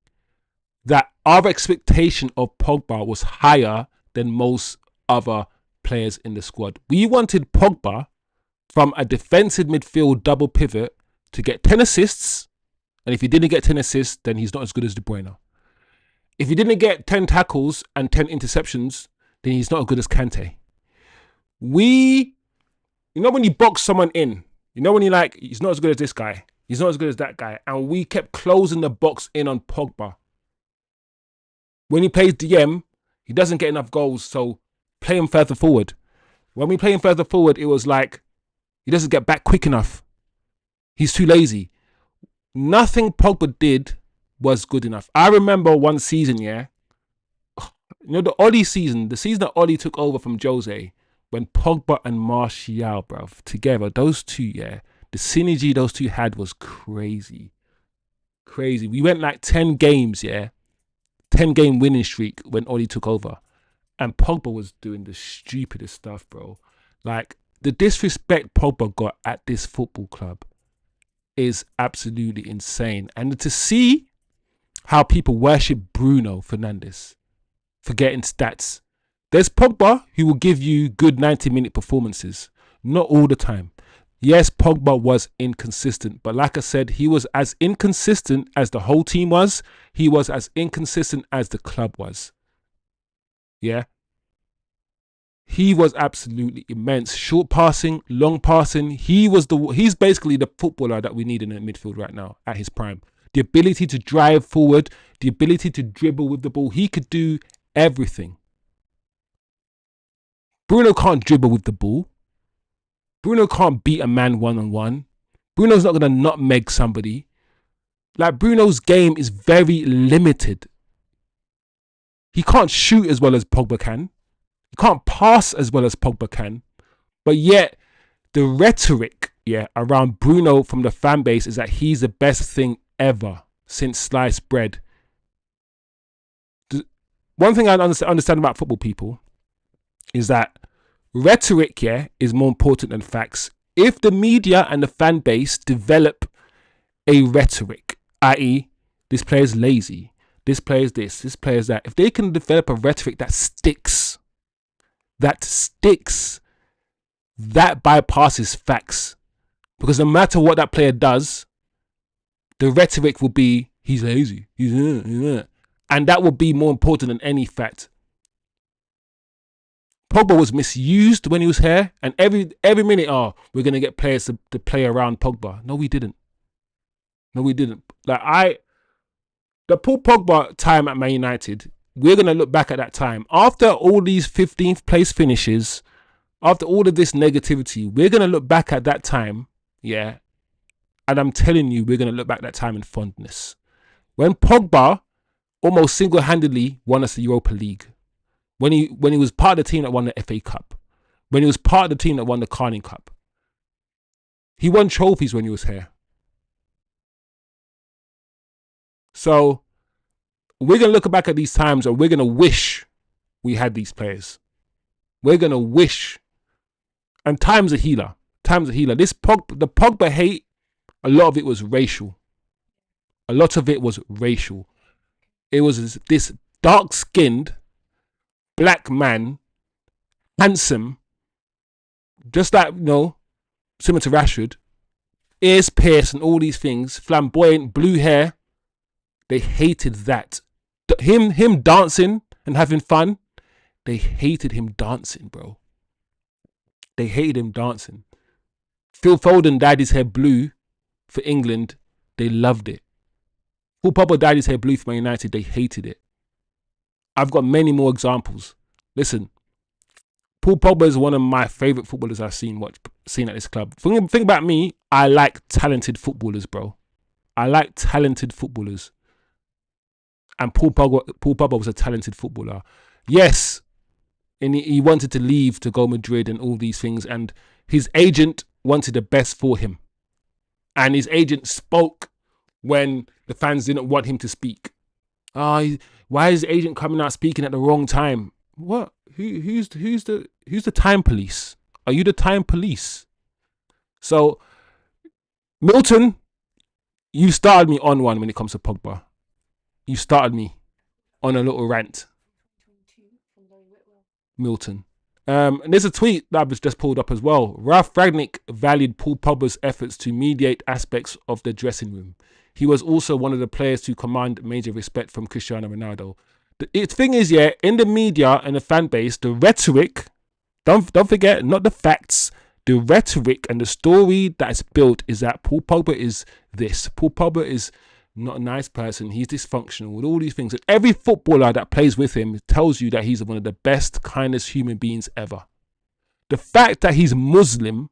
that our expectation of Pogba was higher than most other players in the squad. We wanted Pogba from a defensive midfield double pivot to get 10 assists, and if he didn't get 10 assists, then he's not as good as De Bruyne. If he didn't get 10 tackles and 10 interceptions, then he's not as good as Kante. You know when you box someone in, you know when you're like, he's not as good as this guy, he's not as good as that guy, and we kept closing the box in on Pogba. When he plays DM, he doesn't get enough goals, so play him further forward. When we play him further forward, it was like, he doesn't get back quick enough. He's too lazy. Nothing Pogba did was good enough. I remember one season, you know, the Oli season, the season that Oli took over from Jose, when Pogba and Martial, bruv, together, those two, the synergy those two had was crazy. Crazy. We went like 10 games, 10-game winning streak when Oli took over. And Pogba was doing the stupidest stuff, bro. Like, the disrespect Pogba got at this football club is absolutely insane. And to see how people worship Bruno Fernandes for getting stats. There's Pogba who will give you good 90-minute performances. Not all the time. Yes, Pogba was inconsistent. But like I said, he was as inconsistent as the whole team was. He was as inconsistent as the club was. Yeah? He was absolutely immense. Short passing, long passing. He's basically the footballer that we need in the midfield right now at his prime. The ability to drive forward, the ability to dribble with the ball. He could do everything. Bruno can't dribble with the ball. Bruno can't beat a man one-on-one. Bruno's not going to nutmeg somebody. Like, Bruno's game is very limited. He can't shoot as well as Pogba can. He can't pass as well as Pogba can. But yet, the rhetoric, around Bruno from the fan base is that he's the best thing ever since sliced bread. One thing I understand about football people is that rhetoric, is more important than facts. If the media and the fan base develop a rhetoric, i.e., this player's lazy, this player's this player's that, if they can develop a rhetoric that sticks, that bypasses facts. Because no matter what that player does, the rhetoric will be, he's lazy, and that will be more important than any fact. Pogba was misused when he was here, and every minute, we're going to get players to play around Pogba. No, we didn't. Like, the Paul Pogba time at Man United, we're going to look back at that time. After all these 15th place finishes, after all of this negativity, we're going to look back at that time, and I'm telling you, we're going to look back at that time in fondness. When Pogba almost single-handedly won us the Europa League. When he was part of the team that won the FA Cup. When he was part of the team that won the Carling Cup. He won trophies when he was here. So, we're going to look back at these times and we're going to wish we had these players. We're going to wish. And time's a healer. The Pogba hate, a lot of it was racial. It was this dark-skinned black man, handsome, just like, similar to Rasford, ears pierced and all these things, flamboyant, blue hair. They hated that. Him dancing and having fun, they hated him dancing, bro. They hated him dancing. Phil Foden dyed his hair blue for England. They loved it. Paul Pogba dyed his hair blue for Man United. They hated it. I've got many more examples. Listen, Paul Pogba is one of my favourite footballers I've seen at this club. Think about me, I like talented footballers, bro. I like talented footballers. And Paul Pogba was a talented footballer. Yes, and he wanted to leave to go Madrid and all these things. And his agent wanted the best for him. And his agent spoke when the fans didn't want him to speak. Why is the agent coming out speaking at the wrong time? What? Who's the time police? Are you the time police? So, Milton, you started me on one when it comes to Pogba. You started me on a little rant. Milton. And there's a tweet that was just pulled up as well. Ralph Rangnick valued Paul Pogba's efforts to mediate aspects of the dressing room. He was also one of the players to command major respect from Cristiano Ronaldo. The thing is, in the media and the fan base, the rhetoric, don't forget, not the facts, the rhetoric and the story that is built is that Paul Pogba is this. Paul Pogba is not a nice person. He's dysfunctional with all these things. And every footballer that plays with him tells you that he's one of the best, kindest human beings ever. The fact that he's Muslim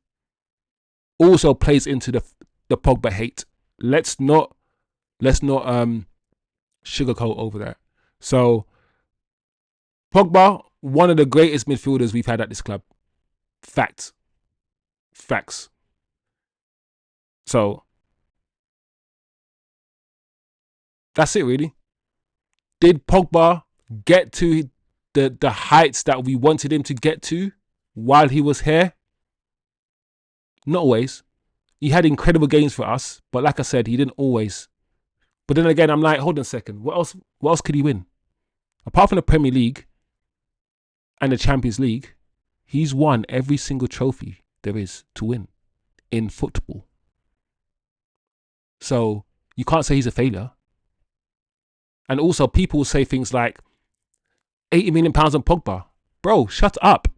also plays into the Pogba hate. Let's not sugarcoat over that. So, Pogba, one of the greatest midfielders we've had at this club. Facts. So, that's it really. Did Pogba get to the heights that we wanted him to get to while he was here? Not always. He had incredible games for us, but like I said, he didn't always. But then again, I'm like, hold on a second. What else could he win? Apart from the Premier League and the Champions League, he's won every single trophy there is to win in football. So you can't say he's a failure. And also, people will say things like £80 million on Pogba. Bro, shut up.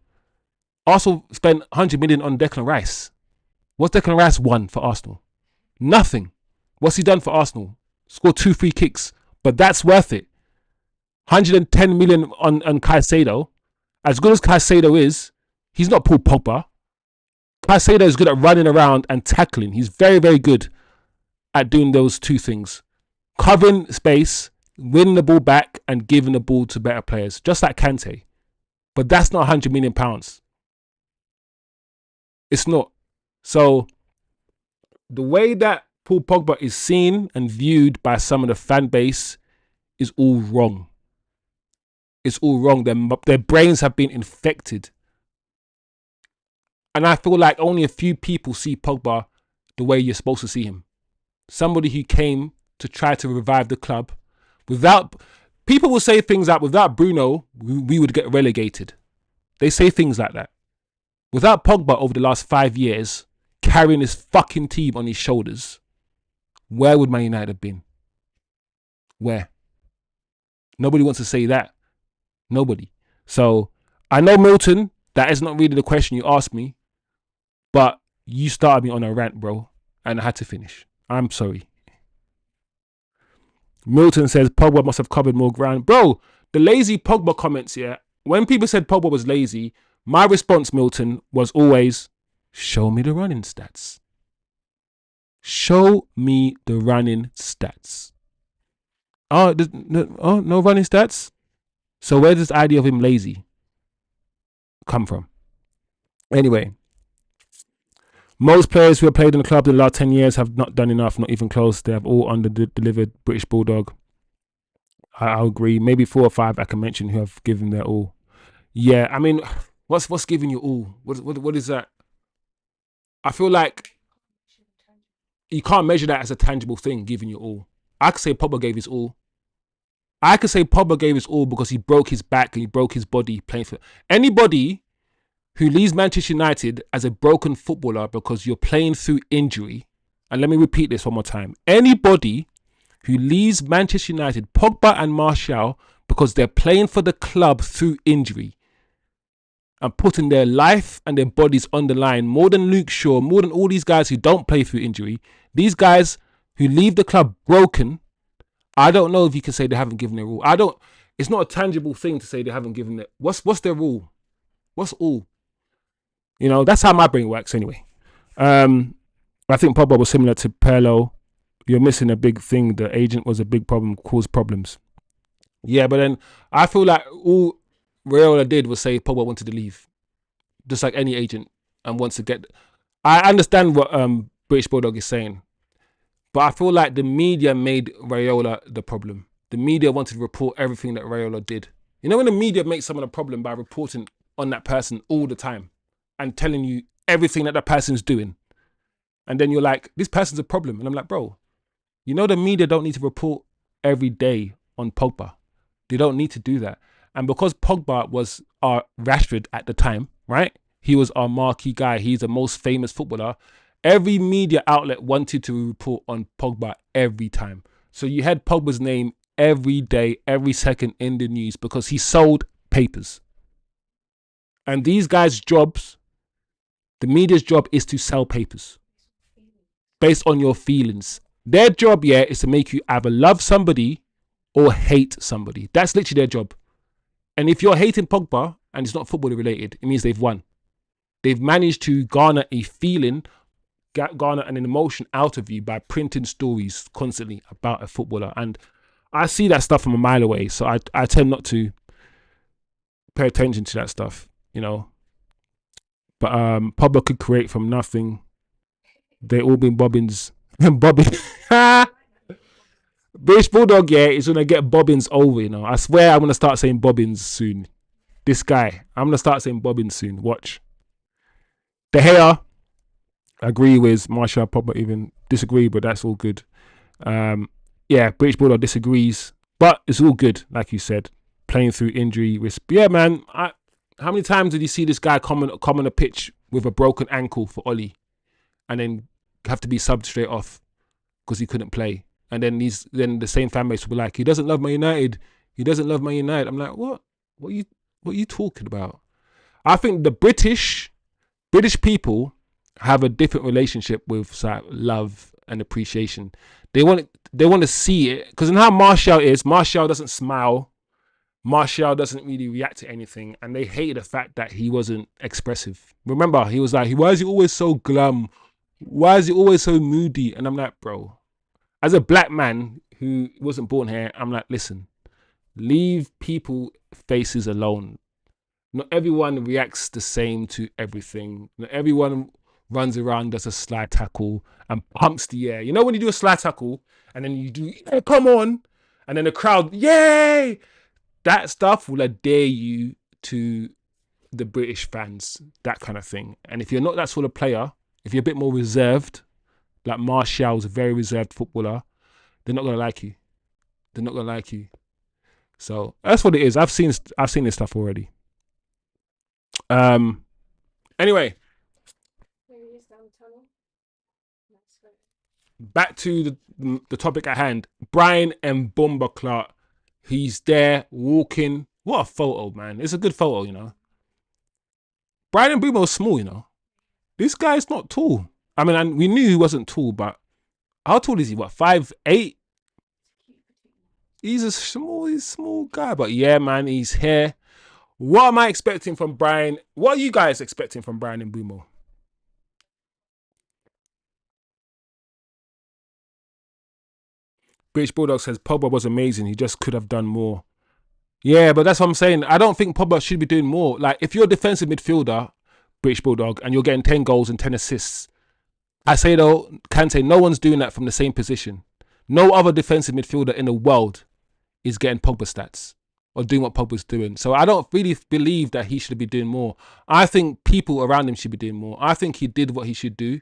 Arsenal spent 100 million on Declan Rice. What's Declan Rice won for Arsenal? Nothing. What's he done for Arsenal? Scored 2 free kicks. But that's worth it. 110 million on Caicedo. As good as Caicedo is, he's not Paul Pogba. Caicedo is good at running around and tackling. He's very, very good at doing those two things. Covering space, winning the ball back, and giving the ball to better players. Just like Kante. But that's not £100 million. It's not. So, the way that Paul Pogba is seen and viewed by some of the fan base is all wrong. It's all wrong. Their brains have been infected. And I feel like only a few people see Pogba the way you're supposed to see him. Somebody who came to try to revive the club. People will say things like, without Bruno, we would get relegated. They say things like that. Without Pogba over the last 5 years, carrying his fucking team on his shoulders, where would Man United have been? Where? Nobody wants to say that. Nobody. So, I know, Milton, that is not really the question you asked me, but you started me on a rant, bro, and I had to finish. I'm sorry. Milton says Pogba must have covered more ground. Bro, the lazy Pogba comments, yeah, when people said Pogba was lazy, my response, Milton, was always, show me the running stats. Show me the running stats. Oh, no running stats? So where does the idea of him lazy come from? Anyway, most players who have played in the club in the last 10 years have not done enough, not even close. They have all under-delivered. British Bulldog. I'll agree. Maybe 4 or 5 I can mention who have given their all. Yeah, I mean, what's giving you all? What is that? I feel like you can't measure that as a tangible thing, giving you all. I could say Pogba gave his all. I could say Pogba gave his all because he broke his back and he broke his body playing for anybody who leaves Manchester United as a broken footballer because you're playing through injury. And let me repeat this one more time. Anybody who leaves Manchester United, Pogba and Martial, because they're playing for the club through injury and putting their life and their bodies on the line, more than Luke Shaw, more than all these guys who don't play through injury, these guys who leave the club broken, I don't know if you can say they haven't given their all. It's not a tangible thing to say they haven't given it. What's their all? What's all? You know, that's how my brain works anyway. I think Pogba was similar to Pirlo. You're missing a big thing. The agent was a big problem, caused problems. Yeah, but then I feel like all Raiola did was say Pogba wanted to leave. Just like any agent and wants to get... I understand what British Bulldog is saying. But I feel like the media made Raiola the problem. The media wanted to report everything that Raiola did. You know when the media makes someone a problem by reporting on that person all the time and telling you everything that person's doing. And then you're like, this person's a problem. And I'm like, bro, you know the media don't need to report every day on Pogba. They don't need to do that. And because Pogba was our Rasford at the time, right? He was our marquee guy. He's the most famous footballer. Every media outlet wanted to report on Pogba every time. So you had Pogba's name every day, every second in the news because he sold papers. And these guys' jobs, the media's job is to sell papers based on your feelings. Their job, yeah, is to make you either love somebody or hate somebody. That's literally their job. And if you're hating Pogba and it's not football related, it means they've won. They've managed to garner a feeling, garner an emotion out of you by printing stories constantly about a footballer. And I see that stuff from a mile away. So I tend not to pay attention to that stuff, you know. But Pogba could create from nothing. They all been bobbins. Bobbins. British Bulldog, yeah, is going to get bobbins over, you know. I swear I'm going to start saying bobbins soon. This guy, I'm going to start saying bobbins soon. Watch. De Gea, agree with Martial. Pogba even disagree, but that's all good. Yeah, British Bulldog disagrees, but it's all good, like you said. Playing through injury risk. Yeah, man, how many times did you see this guy come on a pitch with a broken ankle for Ollie and then have to be subbed straight off because he couldn't play? And then the same fan base will be like, he doesn't love Man United. He doesn't love Man United. I'm like, what? What are you talking about? I think the British people have a different relationship with love and appreciation. They want to see it, because in how Martial is, Martial doesn't smile. Martial doesn't really react to anything, and they hated the fact that he wasn't expressive. Remember, he was like, why is he always so glum? Why is he always so moody? And I'm like, bro, as a black man who wasn't born here, I'm like, listen, leave people faces alone. Not everyone reacts the same to everything. Not everyone runs around, does a slide tackle and pumps the air. You know when you do a slide tackle and then you do, yeah, come on, and then the crowd, yay! That stuff will endear you to the British fans, that kind of thing. And if you're not that sort of player, if you're a bit more reserved, like Martial's a very reserved footballer, they're not gonna like you. They're not gonna like you. So that's what it is. I've seen this stuff already. Anyway, back to the topic at hand. Brian and Bomba Clark. He's there walking. What a photo, man. It's a good photo, you know. Brian Mbeumo's small, you know. This guy's not tall. I mean, and we knew he wasn't tall, but how tall is he? What, 5'8"? He's a small guy. But yeah, man, he's here. What am I expecting from Brian? What are you guys expecting from Brian Mbeumo? British Bulldog says Pogba was amazing. He just could have done more. Yeah, but that's what I'm saying. I don't think Pogba should be doing more. Like, if you're a defensive midfielder, British Bulldog, and you're getting 10 goals and 10 assists, I say though, can say no one's doing that from the same position. No other defensive midfielder in the world is getting Pogba stats or doing what Pogba's doing. So I don't really believe that he should be doing more. I think people around him should be doing more. I think he did what he should do.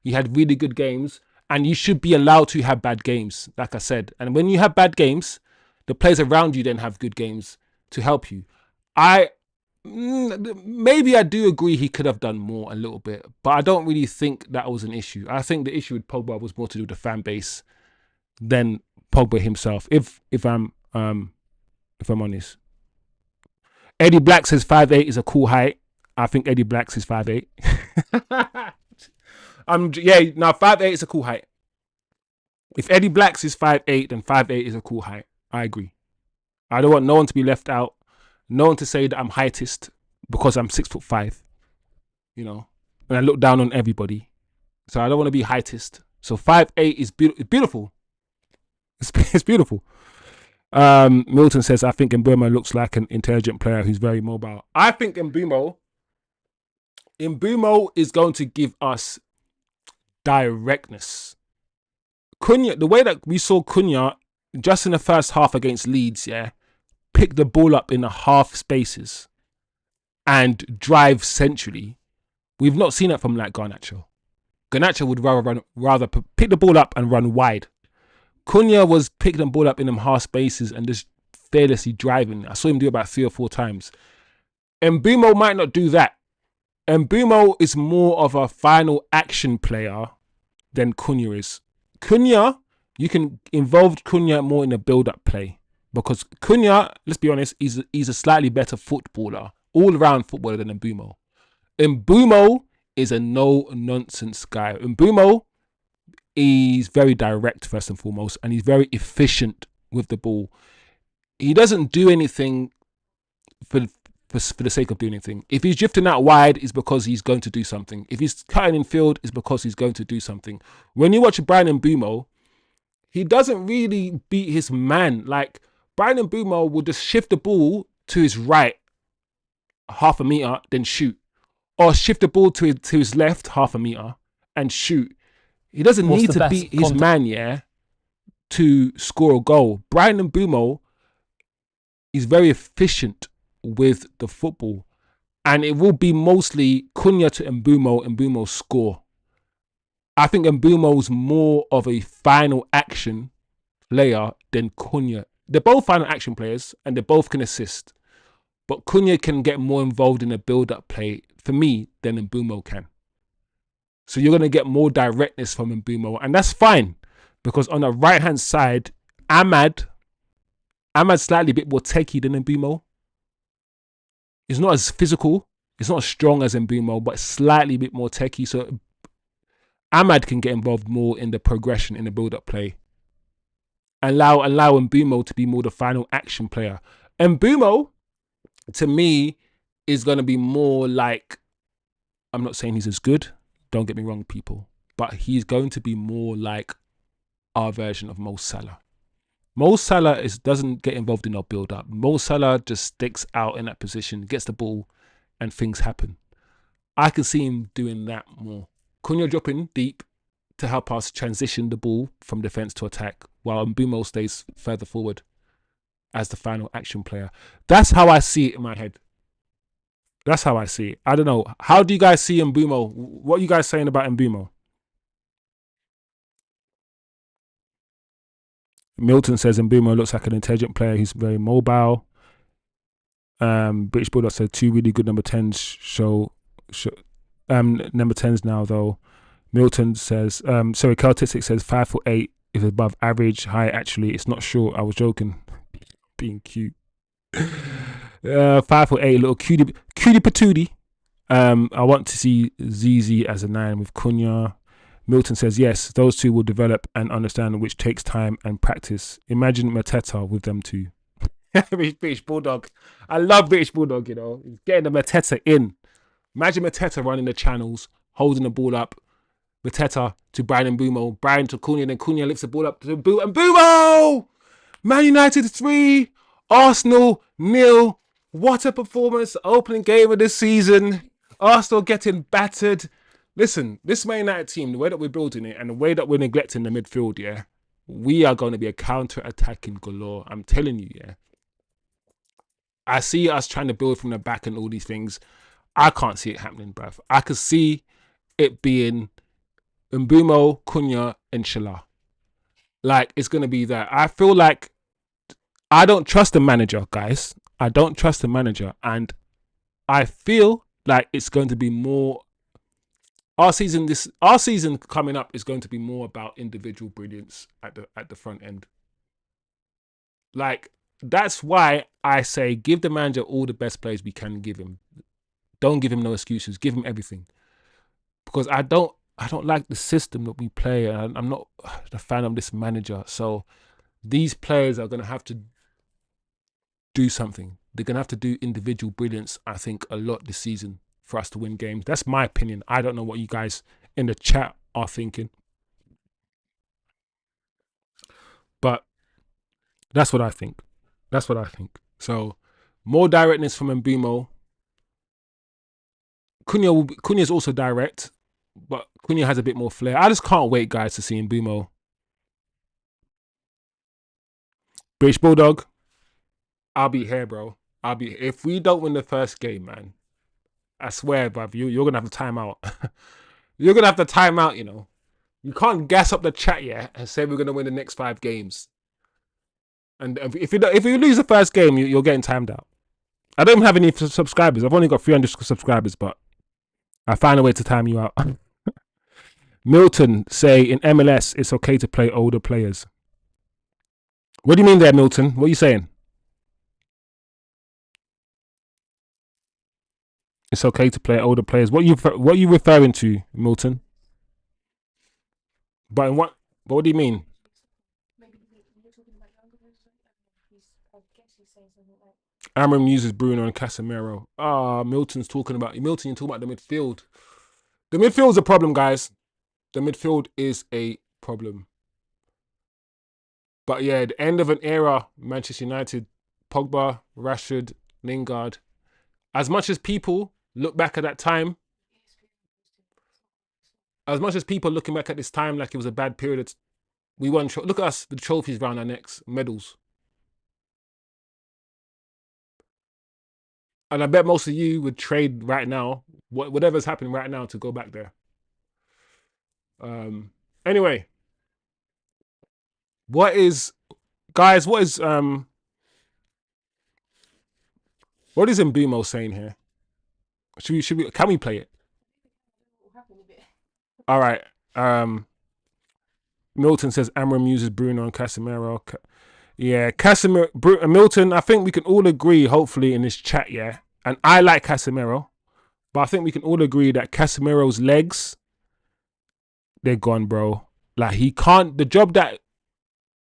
He had really good games, and you should be allowed to have bad games, like I said. And when you have bad games, the players around you then have good games to help you. Maybe I do agree he could have done more a little bit, but I don't really think that was an issue. I think the issue with Pogba was more to do with the fan base than Pogba himself. If I'm honest. Eddie Black says 5'8" is a cool height. I think Eddie Black says 5'8". Now 5'8" is a cool height. If Eddie Blacks is 5'8", then 5'8" is a cool height. I agree. I don't want no one to be left out. No one to say that I'm heightist because I'm 6'5". You know, and I look down on everybody. So I don't want to be heightist. So 5'8" is beautiful. It's beautiful. Milton says, I think Mbeumo looks like an intelligent player who's very mobile. I think Mbeumo is going to give us directness. Cunha, the way that we saw Cunha just in the first half against Leeds, pick the ball up in the half spaces and drive centrally. We've not seen it from like Garnacho. Garnacho would rather pick the ball up and run wide. Cunha was picking the ball up in them half spaces and just fearlessly driving. I saw him do it about 3 or 4 times. Mbeumo might not do that. Mbeumo is more of a final action player than Cunha is. Cunha, you can involve Cunha more in a build-up play, because Cunha, let's be honest, he's a slightly better footballer, all-round footballer than Mbeumo. Mbeumo is a no-nonsense guy. Mbeumo is very direct, first and foremost, and he's very efficient with the ball. He doesn't do anything for the sake of doing anything. If he's drifting out wide, it's because he's going to do something. If he's cutting in field, it's because he's going to do something. When you watch Brian Mbeumo, he doesn't really beat his man. Like, Brian Mbeumo will just shift the ball to his right half a meter, then shoot. Or shift the ball to his left half a meter and shoot. He doesn't need to beat his man, to score a goal. Brian Mbeumo is very efficient with the football, and it will be mostly Cunha to Mbeumo score. I think Mbeumo's more of a final action player than Cunha. They're both final action players and they both can assist, but Cunha can get more involved in a build-up play for me than Mbeumo can. So you're going to get more directness from Mbeumo, and that's fine, because on the right-hand side, Amad's slightly a bit more techie than Mbeumo. He's not as physical. It's not as strong as Mbeumo, but slightly a bit more techie. So Ahmad can get involved more in the progression, in the build-up play. Allow Mbeumo to be more the final action player. Mbeumo, to me, is going to be more like, I'm not saying he's as good, don't get me wrong, people, but he's going to be more like our version of Mo Salah. Mo Salah doesn't get involved in our build-up. Mo Salah just sticks out in that position, gets the ball, and things happen. I can see him doing that more. Cunha dropping deep to help us transition the ball from defence to attack, while Mbeumo stays further forward as the final action player. That's how I see it in my head. That's how I see it. I don't know. How do you guys see Mbeumo? What are you guys saying about Mbeumo? Milton says Mbeumo looks like an intelligent player. He's very mobile. British Bulldog said 2 really good number 10s show number 10s now though. Milton says, Celtic says 5'8" is above average height. Actually, it's not short. I was joking. Being cute. 5'8", little cutie patootie. I want to see ZZ as a 9 with Cunha. Milton says yes, those two will develop and understand, which takes time and practice. Imagine Mateta with them two. British Bulldog. I love British Bulldog, you know. He's getting the Mateta in. Imagine Mateta running the channels, holding the ball up. Mateta to Brian Mbeumo. Brian to Cunha, and then Cunha lifts the ball up to Mbeumo! Man United 3, Arsenal 0. What a performance. Opening game of this season. Arsenal getting battered. Listen, this Man United team, the way that we're building it and the way that we're neglecting the midfield, yeah, we are going to be a counter-attacking galore. I'm telling you, yeah. I see us trying to build from the back and all these things. I can't see it happening, bruv. I could see it being Mbeumo, Cunha, and Salah. Like, it's going to be that. I feel like I don't trust the manager, guys. I don't trust the manager. And I feel like it's going to be more... Our season coming up is going to be more about individual brilliance at the front end. Like, that's why I say give the manager all the best players we can give him. Don't give him no excuses. Give him everything. Because I don't like the system that we play. And I'm not a fan of this manager. So these players are going to have to do something. They're going to have to do individual brilliance, I think, a lot this season for us to win games. That's my opinion. I don't know what you guys in the chat are thinking. But that's what I think. That's what I think. So more directness from Mbeumo. Cunha is also direct, but Cunha has a bit more flair. I just can't wait, guys, to see Mbeumo. British Bulldog, I'll be here, bro. If we don't win the first game, man, I swear, bruv, you're going to have to time out. You're going to have to time out, you know. You can't gas up the chat yet and say we're going to win the next 5 games. And if you lose the first game, you're getting timed out. I don't even have any subscribers. I've only got 300 subscribers, but I found a way to time you out. Milton say in MLS it's okay to play older players. What do you mean there, Milton? What are you saying? It's okay to play older players. What are you referring to, Milton? But what do you mean? Amram uses Bruno and Casemiro. Milton's talking about you're talking about the midfield. The midfield's a problem, guys. The midfield is a problem. But yeah, the end of an era, Manchester United, Pogba, Rashford, Lingard. As much as people look back at that time, as much as people looking back at this time like it was a bad period, we won. Look at us, the trophies around our necks, medals. And I bet most of you would trade right now, whatever's happening right now, to go back there. Anyway, what is Mbeumo saying here? Can we play it? All right. Milton says Amram uses Bruno and Casemiro. Yeah, Milton, I think we can all agree, hopefully, in this chat, yeah. And I like Casemiro, But I think we can all agree that Casemiro's legs, they're gone, bro. Like, he can't, the job that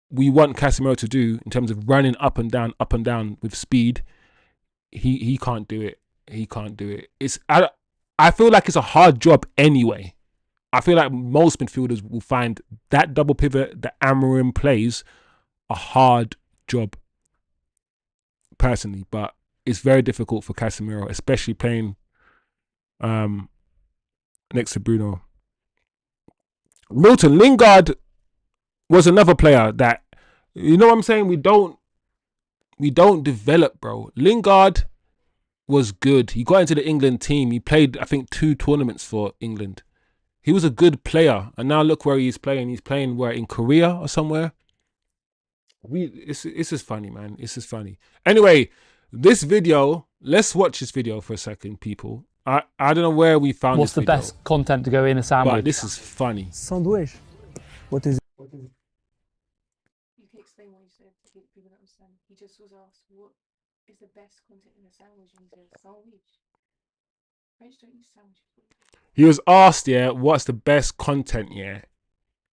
we want Casemiro to do in terms of running up and down with speed, he can't do it. He can't do it. I feel like it's a hard job anyway. I feel like most midfielders will find that double pivot that Amorim plays a hard job, personally. But it's very difficult for Casemiro, especially playing next to Bruno. Milton Lingard was another player that, you know what I'm saying, we don't develop, bro. Lingard was good. He got into the England team. He played, I think, 2 tournaments for England. He was a good player, and now look where he's playing. He's playing where, in Korea or somewhere. It's just funny, man. It's just funny. Anyway, this video. Let's watch this video for a second, people. I don't know where we found What's this video. What's the best content to go in a sandwich? But this is funny. Sandwich. What is it? You can explain what you said to people that understand. He just was asked, what is the best content in a sandwich? And he said, sandwich. French don't use sandwiches. He was asked, yeah, what's the best content, yeah,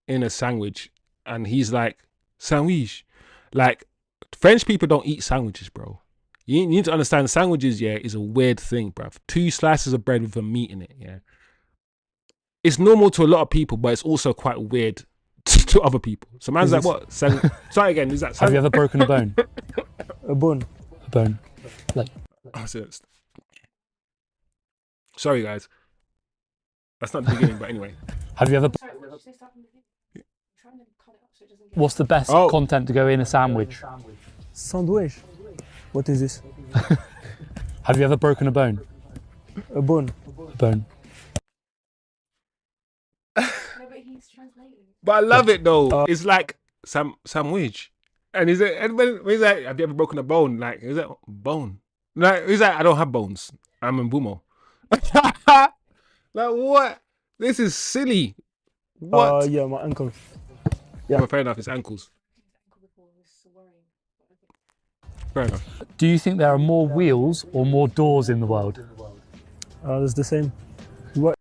in a sandwich? And he's like, sandwich. Like, French people don't eat sandwiches, bro. You need to understand, sandwiches, yeah, is a weird thing, bruv. 2 slices of bread with a meat in it, yeah. It's normal to a lot of people, but it's also quite weird to other people. So man's like, what? Sorry again, is that Have you ever broken a bone? A bone. A bone. Like, oh, sorry, guys. That's not the beginning, but anyway. have you ever... Sorry, what did you say? Start from the beginning. I'm trying to cut it up so it doesn't get... What's the best content to go in a sandwich? Sandwich. What is this? Have you ever broken a bone? A bone. A bone. No, but he's translating. But I love it though. It's like sandwich. And he's like, have you ever broken a bone? Like, is that bone? Like, he's like, I don't have bones. I'm in Bumo. Like, what? This is silly. What? Yeah, my ankle. Well, fair enough, it's ankles. Fair enough. Do you think there are more wheels or more doors in the world? It's the same. What?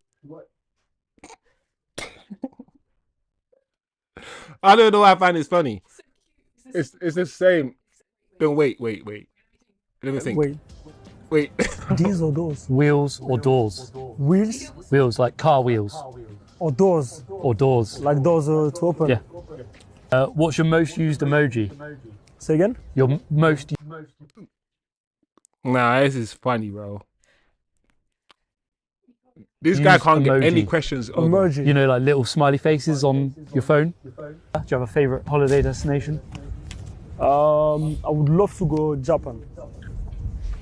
I don't know why I find this funny. It's the same. Don't wait. Let me think. Wait. These or doors? Wheels or doors? Wheels Wheels, like car wheels. or doors? Or doors. Like doors to open? Yeah. What's your most used emoji? Say again? Your most... Nah, this is funny, bro. This guy can't get any questions over. Emoji. You know, like little smiley faces on your phone? Do you have a favourite holiday destination? I would love to go Japan.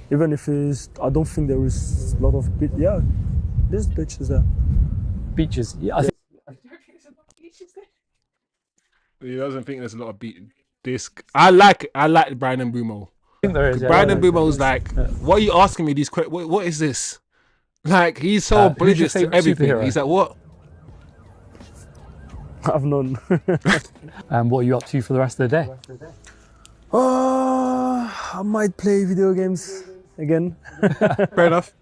Even if I don't think there is a lot of beach. Yeah, there's beaches there. Beaches? Yeah, I think... He doesn't think there's a lot of beat. I like Brian and Brumo. I think there is. Brian and Brumo's like, what are you asking me these questions? What is this? Like, he's so oblivious to everything. Superhero? He's like, what? I've known. And what are you up to for the rest of the day? I might play video games again. Fair enough.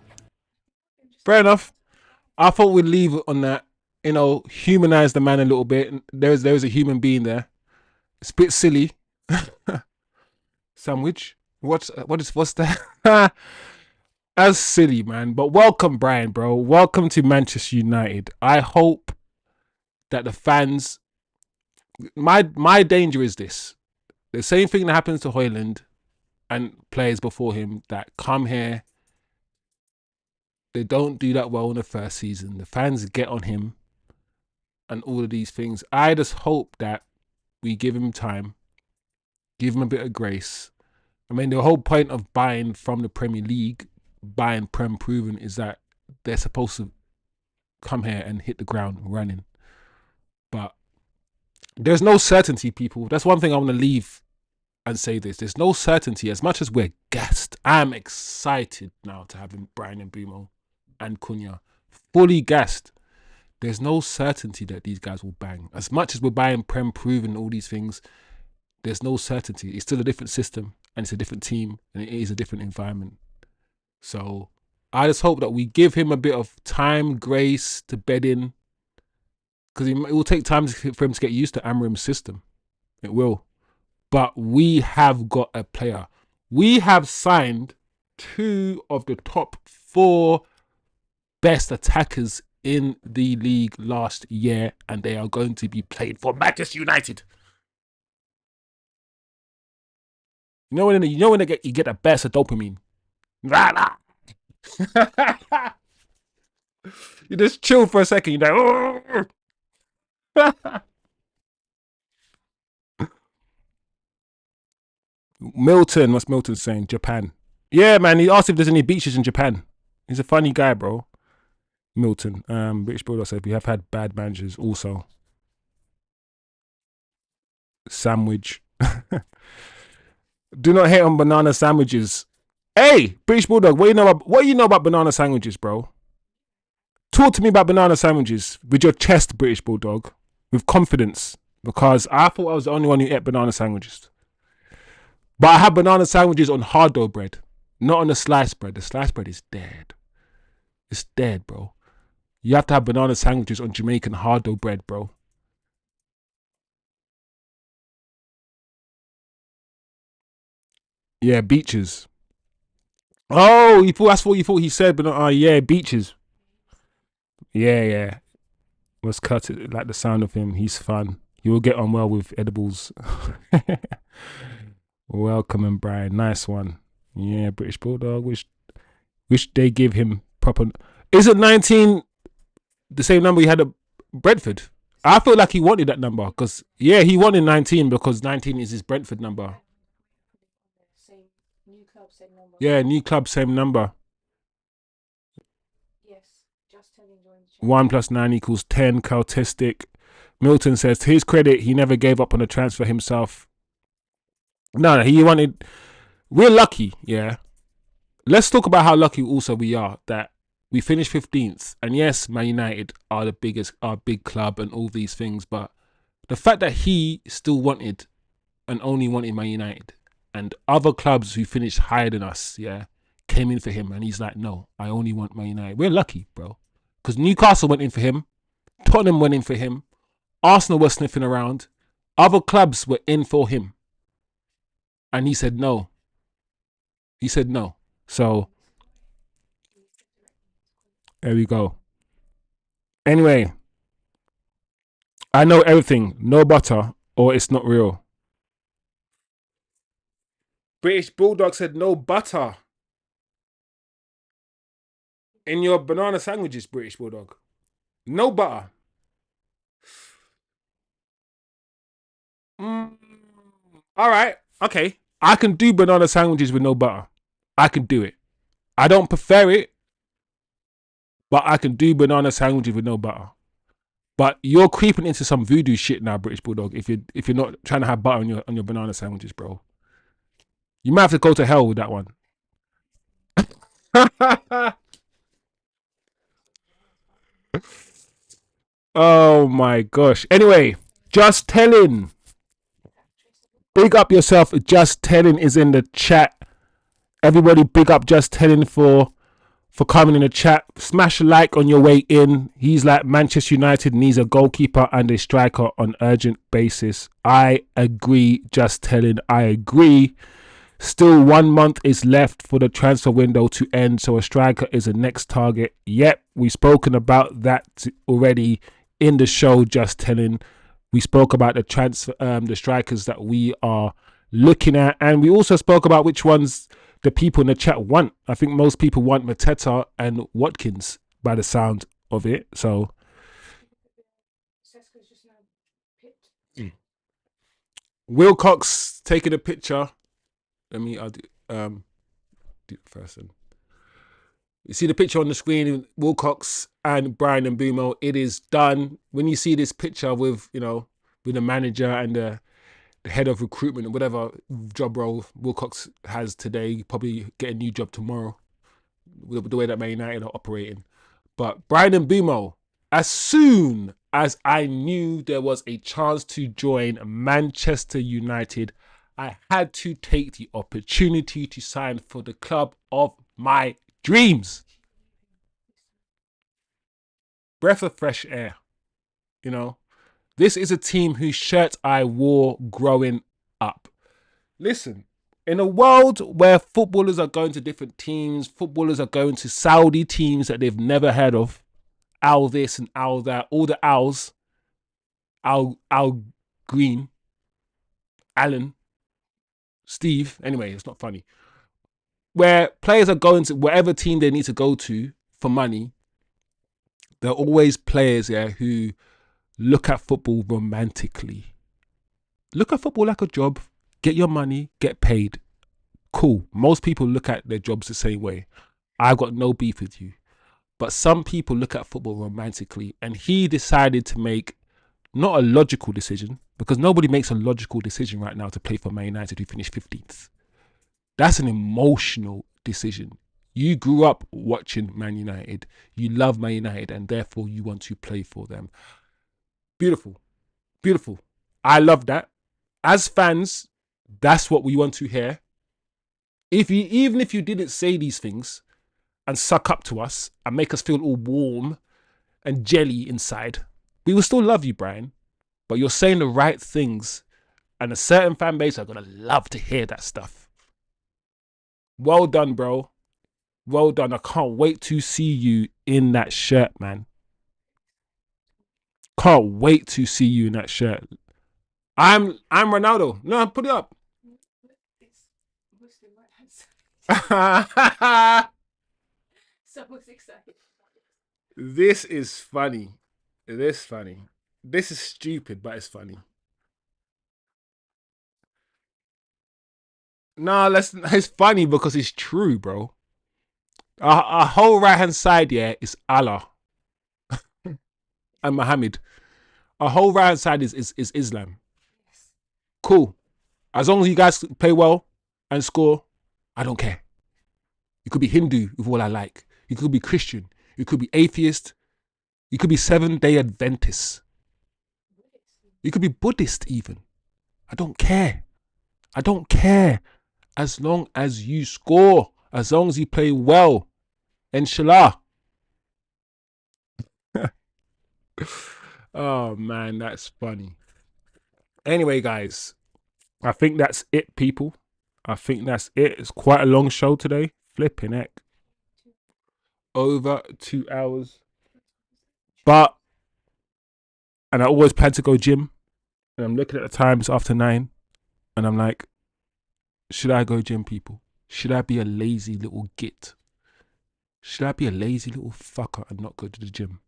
I thought we'd leave it on that. You know, humanize the man a little bit. There's a human being there. It's a bit silly. Sandwich. What's that? That's silly, man. But welcome, Brian, bro. Welcome to Manchester United. I hope that the fans... My danger is this. The same thing that happens to Højlund and players before him that come here, they don't do that well in the first season. The fans get on him and all of these things. I just hope that we give him time, give him a bit of grace. I mean, the whole point of buying from the Premier League, buying Prem Proven, is that they're supposed to come here and hit the ground running. But there's no certainty, people. That's one thing I want to leave and say this. There's no certainty. As much as we're gassed, I'm excited now to have Brian and Bumo and Cunha fully gassed. There's no certainty that these guys will bang. As much as we're buying Prem Proven, all these things, there's no certainty. It's still a different system and it's a different team and it is a different environment. So I just hope that we give him a bit of time, grace to bed in, because it will take time for him to get used to Amorim's system. It will. But we have got a player. We have signed 2 of the top 4 best attackers in the league last year, and they are going to be played for Manchester United. You know when you get a burst of dopamine. You just chill for a second. You're like, Milton, what's Milton saying? Japan. Yeah, man. He asked if there's any beaches in Japan. He's a funny guy, bro. Milton. British Bulldog said we have had bad managers also. Sandwich. Do not hate on banana sandwiches. Hey, British Bulldog, what do you know about banana sandwiches, bro? Talk to me about banana sandwiches with your chest, British Bulldog, with confidence, because I thought I was the only one who ate banana sandwiches. But I have banana sandwiches on hard dough bread, not on the sliced bread. The sliced bread is dead. It's dead, bro. You have to have banana sandwiches on Jamaican hard dough bread, bro. Yeah, beaches. Oh, that's what you thought he said, but yeah, beaches. Yeah. Let's cut it. Like the sound of him. He's fun. He will get on well with edibles. Welcome and Brian. Nice one. Yeah, British Bulldog. Wish they give him proper. Is it 19 the same number he had at Brentford? I feel like he wanted that number because he wanted 19 because 19 is his Brentford number. New club, same number. Yeah, new club, same number. Yes, just telling join the chat. 1 + 9 = 10. Cultistic. Milton says, to his credit, he never gave up on the transfer himself. No, he wanted. We're lucky, yeah. Let's talk about how lucky also we are that we finished 15th. And yes, Man United are our big club and all these things. But the fact that he still wanted and only wanted Man United, and other clubs who finished higher than us, came in for him. And he's like, no, I only want Man United. We're lucky, bro. Because Newcastle went in for him. Tottenham went in for him. Arsenal were sniffing around. Other clubs were in for him. And he said no. So, there we go. Anyway, I know everything. No butter or it's not real. British Bulldog said no butter in your banana sandwiches, British Bulldog. No butter. All right. Okay. I can do banana sandwiches with no butter. I can do it. I don't prefer it, but I can do banana sandwiches with no butter. But you're creeping into some voodoo shit now, British Bulldog. If you're not trying to have butter on your banana sandwiches, bro, you might have to go to hell with that one. Oh my gosh. Anyway, just telling. Big up yourself. Just telling is in the chat. Everybody, big up Just telling for coming in the chat. Smash a like on your way in. He's like, Manchester United needs a goalkeeper and a striker on urgent basis. I agree, Just telling. I agree. Still 1 month is left for the transfer window to end, so a striker is the next target. Yep, we've spoken about that already in the show, Just telling. We spoke about the strikers that we are looking at, and we also spoke about which ones the people in the chat want. I think most people want Mateta and Watkins by the sound of it. So Wilcox taking a picture. I'll do it first. You see the picture on the screen, Wilcox and Brian and Bumo. It is done. When you see this picture with the manager and the head of recruitment and whatever job role Wilcox has today, you probably get a new job tomorrow with the way that Man United are operating. But Brian and Bumo, as soon as I knew there was a chance to join Manchester United, I had to take the opportunity to sign for the club of my dreams. breath of fresh air. You know, this is a team whose shirt I wore growing up. Listen, in a world where footballers are going to different teams, footballers are going to Saudi teams that they've never heard of, Al this and Al that, all the Al's, Al Green, Alan, Steve. Anyway, it's not funny. Where players are going to whatever team they need to go to for money, there are always players there who look at football romantically. Look at football like a job. Get your money, get paid. Cool. Most people look at their jobs the same way. I've got no beef with you. But some people look at football romantically, and he decided to make not a logical decision, because nobody makes a logical decision right now to play for Man United who finished 15th. That's an emotional decision. You grew up watching Man United. You love Man United, and therefore you want to play for them. Beautiful. Beautiful. I love that. As fans, that's what we want to hear. Even if you didn't say these things and suck up to us and make us feel all warm and jelly inside, we will still love you, Brian. But you're saying the right things, and a certain fan base are going to love to hear that stuff. Well done, bro. Well done. I can't wait to see you in that shirt, man. Can't wait to see you in that shirt. I'm Ronaldo. No, put it up. It's Muslim right hand. So I was excited. This is funny. This is funny. This is stupid, but it's funny. Nah, it's funny because it's true, bro. Our whole right hand side, yeah, is Allah and Muhammad. Our whole right hand side is Islam. Yes. Cool. As long as you guys play well and score, I don't care. You could be Hindu with all I like. You could be Christian. You could be atheist. You could be 7-day Adventist. You could be Buddhist even. I don't care. I don't care. As long as you score. As long as you play well. Inshallah. Oh man, that's funny. Anyway, guys, I think that's it, people. I think that's it. It's quite a long show today. Flipping heck. Over 2 hours. But, and I always plan to go gym. And I'm looking at the times after 9. And I'm like, should I go gym, people? Should I be a lazy little git? Should I be a lazy little fucker and not go to the gym?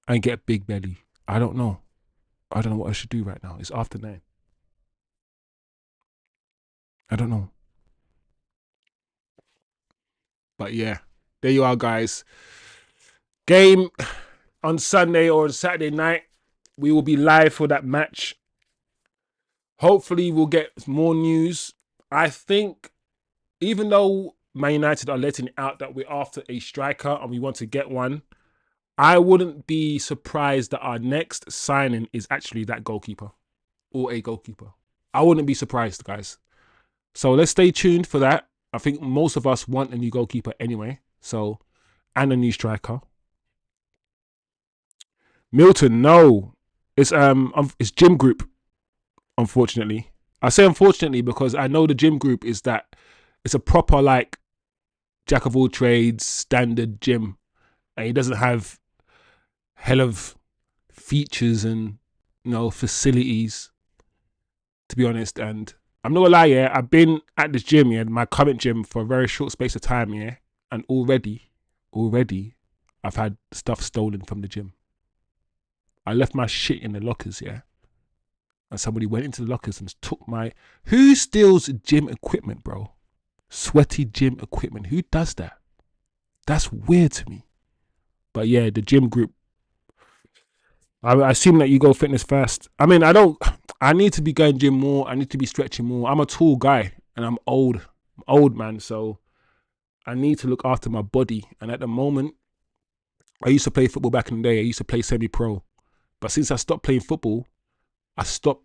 And get a big belly? I don't know. I don't know what I should do right now. It's after 9. I don't know. But yeah, there you are, guys. Game on Sunday or on Saturday night. We will be live for that match. Hopefully we'll get more news. I think even though Man United are letting it out that we're after a striker and we want to get one, I wouldn't be surprised that our next signing is actually that goalkeeper or a goalkeeper. I wouldn't be surprised, guys. So let's stay tuned for that. I think most of us want a new goalkeeper anyway. So, and a new striker. Milton, no. It's Gym Group, unfortunately. I say unfortunately because I know the Gym Group is that it's a proper like jack of all trades standard gym. And he doesn't have hell of features and, you know, facilities, to be honest. And I'm not gonna lie, yeah, I've been at this gym, yeah, my current gym, for a very short space of time, yeah, and already I've had stuff stolen from the gym. I left my shit in the lockers, yeah, and somebody went into the lockers and took my... Who steals gym equipment, bro? Sweaty gym equipment. Who does that? That's weird to me. But yeah, the Gym Group. I assume that you go fitness first. I mean, I need to be going gym more. I need to be stretching more. I'm a tall guy and I'm old. I'm old, man. So I need to look after my body. And at the moment, I used to play football back in the day. I used to play semi-pro. But since I stopped playing football, I stopped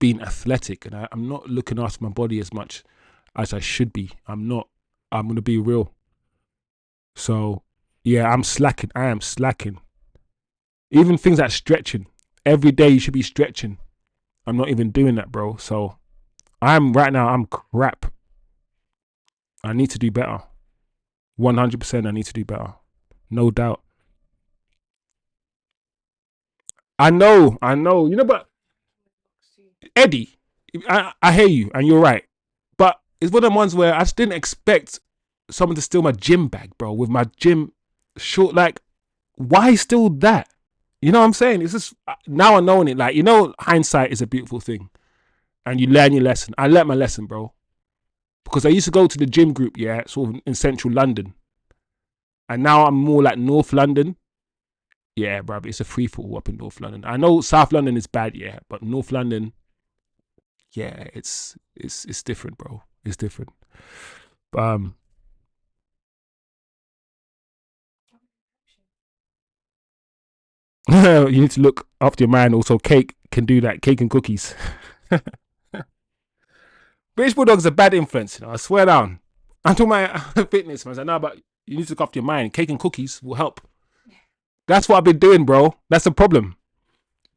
being athletic. And I'm not looking after my body as much as I should be. I'm not. I'm going to be real. So Yeah, I'm slacking. I am slacking. Even things like stretching. Every day you should be stretching. I'm not even doing that, bro. So I'm crap. I need to do better. 100% I need to do better. No doubt. I know. You know, but Eddie, I hear you and you're right. But it's one of the ones where I just didn't expect someone to steal my gym bag, bro, with my gym short. Like, why steal that? You know what I'm saying? It's just, now I know it. Like, you know, hindsight is a beautiful thing. And you learn your lesson. I learned my lesson, bro. Because I used to go to the gym group, yeah, sort of in central London. And now I'm more like North London. Yeah, bro, it's a free for all up in North London. I know South London is bad, yeah, but North London, yeah, it's different, bro. It's different. You need to look after your man. Also, cake can do that. Cake and cookies. British Bulldog's a bad influence, you know, I swear down. I'm talking about fitness, man. I know, but you need to look after your mind. Cake and cookies will help. That's what I've been doing, bro. That's the problem.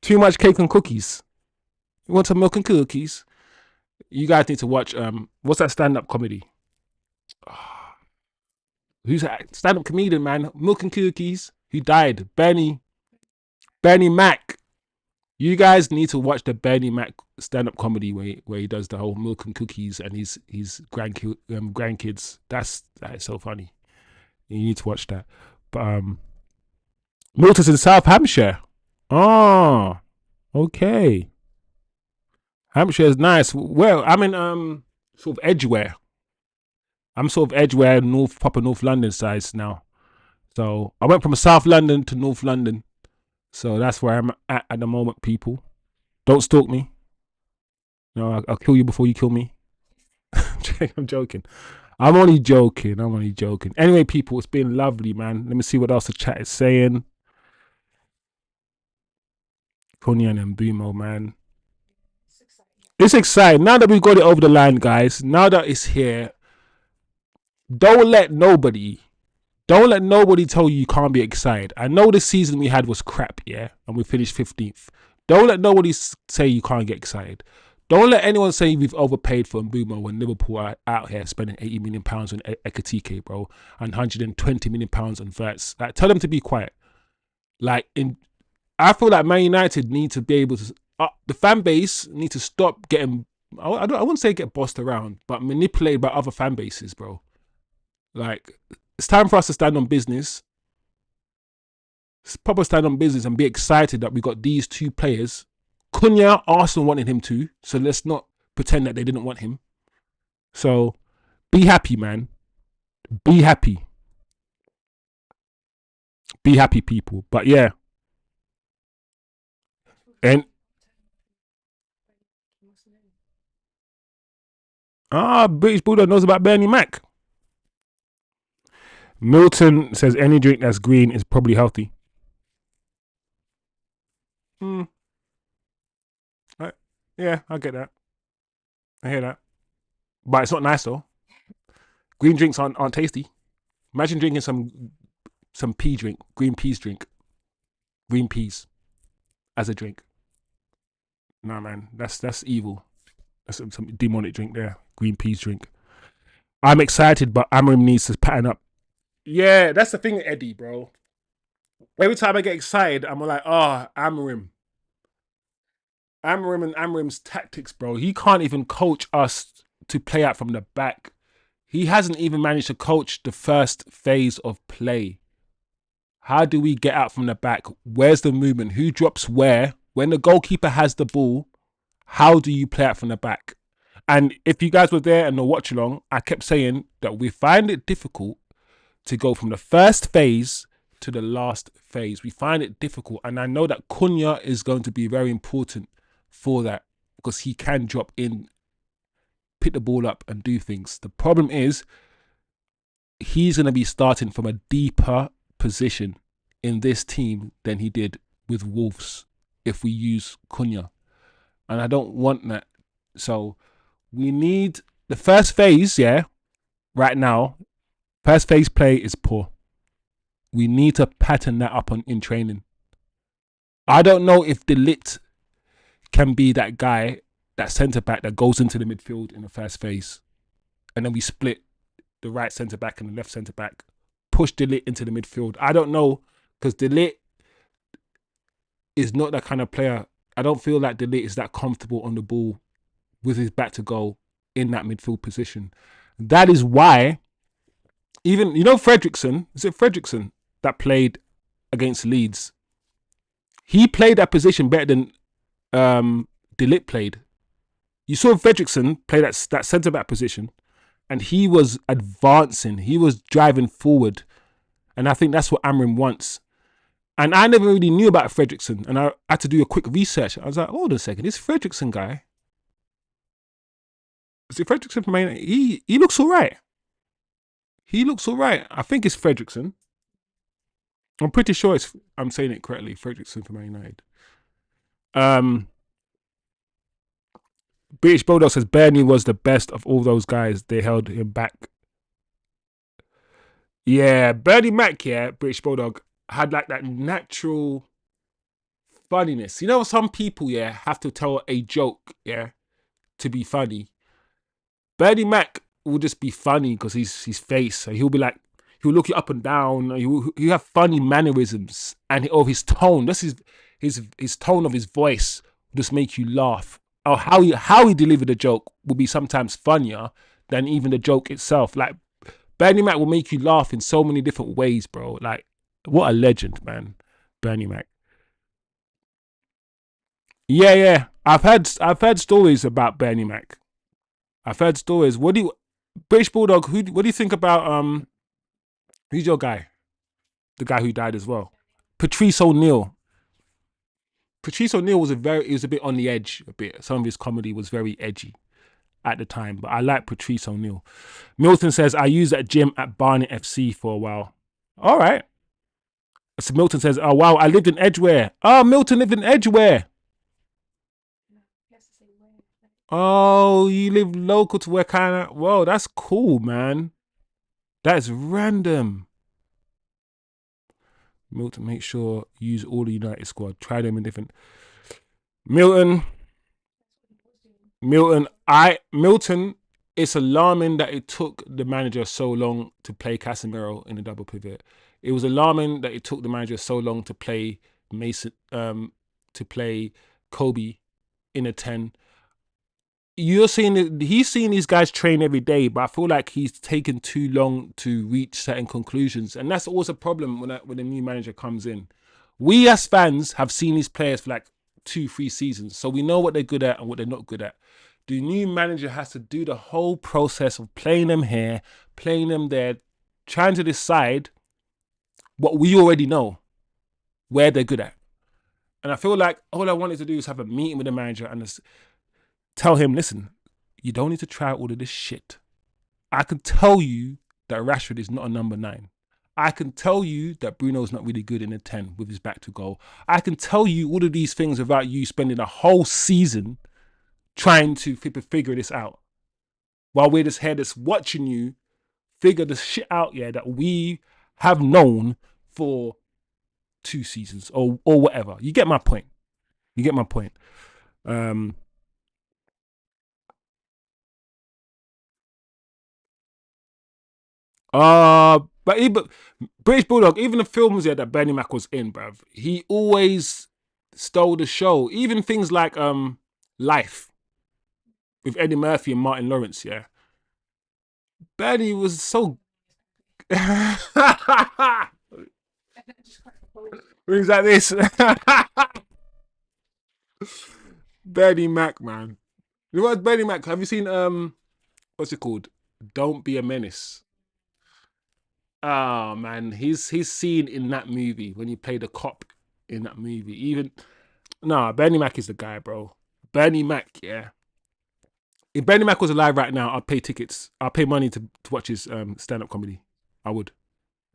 Too much cake and cookies. You want some milk and cookies? You guys need to watch what's that stand-up comedy? Who's that stand-up comedian, man? Milk and cookies. Who died? Bernie Mac. You guys need to watch the Bernie Mac stand-up comedy where he does the whole milk and cookies and his grandkids. That is so funny. You need to watch that. But Milton's in South Hampshire. Oh, okay. Hampshire is nice. Well, I'm in sort of Edgware. I'm sort of Edgware, proper North London sides now. So I went from South London to North London. So that's where I'm at the moment, people. Don't stalk me. No, I'll kill you before you kill me. I'm joking. I'm only joking. Anyway, people, it's been lovely, man. Let me see what else the chat is saying. Kunyan and Bumo, man. It's exciting. Now that we got it over the line, guys. Now that it's here, don't let nobody tell you can't be excited. I know the season we had was crap, yeah, and we finished 15th. Don't let nobody say you can't get excited. Don't let anyone say we've overpaid for Mbumo when Liverpool are out here spending £80 million on Ekatike, bro, and £120 million on Verts. Like, tell them to be quiet. Like, I feel like Man United need to be able to. The fan base need to stop getting. I wouldn't say get bossed around, but manipulated by other fan bases, bro. Like, it's time for us to stand on business. It's proper stand on business and be excited that we got these two players. Cunha, Arsenal wanted him too, so let's not pretend that they didn't want him. So be happy, man. Be happy. Be happy, people. But yeah. And British Bulldog knows about Bernie Mac. Milton says any drink that's green is probably healthy. Yeah, I get that. I hear that. But it's not nice though. Green drinks aren't tasty. Imagine drinking some pea drink, green peas drink. Green peas as a drink. Nah, man, that's evil. That's some demonic drink there. Green peas drink. I'm excited, but Amram needs to pattern up. Yeah, that's the thing, Eddie, bro. Every time I get excited, I'm like, Amram and Amram's tactics, bro. He can't even coach us to play out from the back. He hasn't even managed to coach the first phase of play. How do we get out from the back? Where's the movement? Who drops where? When the goalkeeper has the ball, how do you play out from the back? And if you guys were there and the watch along, I kept saying that we find it difficult to go from the first phase to the last phase. We find it difficult. And I know that Cunha is going to be very important for that because he can drop in, pick the ball up and do things. The problem is he's going to be starting from a deeper position in this team than he did with Wolves if we use Cunha. And I don't want that. So we need the first phase, yeah, right now. First phase play is poor. We need to pattern that up in training. I don't know if De Ligt can be that guy, that centre back that goes into the midfield in the first phase, and then we split the right centre back and the left centre back, push De Ligt into the midfield. I don't know, because De Ligt is not that kind of player. I don't feel like De Ligt is that comfortable on the ball with his back to goal in that midfield position. That is why, even, you know, Fredrickson, is it Fredrickson that played against Leeds? He played that position better than De Ligt played. You saw Fredrickson play that centre back position, and he was advancing. He was driving forward, and I think that's what Amrin wants. And I never really knew about Fredrickson, and I had to do a quick research. I was like, hold on a second, this Fredrickson guy, is it Fredrickson from Man? He looks all right. He looks all right. I think it's Fredrickson. I'm pretty sure I'm saying it correctly. Fredrickson from Man United. British Bulldog says Bernie was the best of all those guys. They held him back. Yeah, Bernie Mac, yeah, British Bulldog, had like that natural funniness. You know, some people, yeah, have to tell a joke, yeah, to be funny. Bernie Mac will just be funny because his face. So he'll be like, he'll look you up and down. He'll have funny mannerisms, and of his tone. That's his tone of his voice will just make you laugh. Or how he delivered the joke will be sometimes funnier than even the joke itself. Like, Bernie Mac will make you laugh in so many different ways, bro. Like, what a legend, man, Bernie Mac. Yeah. I've heard stories about Bernie Mac. I've heard stories. British Bulldog? What do you think about who's your guy? The guy who died as well, Patrice O'Neill. Patrice O'Neill was a bit on the edge a bit. Some of his comedy was very edgy at the time, but I like Patrice O'Neill. Milton says, I used that gym at Barnet FC for a while. All right. So Milton says, oh, wow, I lived in Edgware. Oh, Milton lived in Edgware. Oh, you live local to where kind of... Whoa, that's cool, man. That's random. Milton, make sure you use all the United squad. Try them in different... Milton, it's alarming that it took the manager so long to play Casemiro in a double pivot. It was alarming that it took the manager so long to play Mason, to play Kobe in a 10. He's seeing these guys train every day, but I feel like he's taken too long to reach certain conclusions, and that's always a problem when a new manager comes in. We as fans have seen these players for like 2-3 seasons, so we know what they're good at and what they're not good at. The new manager has to do the whole process of playing them here, playing them there, trying to decide what we already know, where they're good at. And I feel like all I wanted to do is have a meeting with the manager and just tell him, listen, you don't need to try all of this shit. I can tell you that Rasford is not a number 9. I can tell you that Bruno's not really good in a 10 with his back to goal. I can tell you all of these things without you spending a whole season trying to figure this out. While we're just here just watching you figure the shit out, yeah, that we have known for 2 seasons or whatever. You get my point. But British Bulldog, even the films that Bernie Mac was in, bruv, he always stole the show. Even things like Life with Eddie Murphy and Martin Lawrence, yeah. Bernie was so... Things like this. Bernie Mac, man. You know what, Bernie Mac? Have you seen what's it called? Don't Be a Menace. Oh man, he's seen in that movie when he played a cop in that movie. Bernie Mac is the guy, bro. Bernie Mac, yeah. If Bernie Mac was alive right now, I'd pay tickets. I'd pay money to watch his stand-up comedy. I would.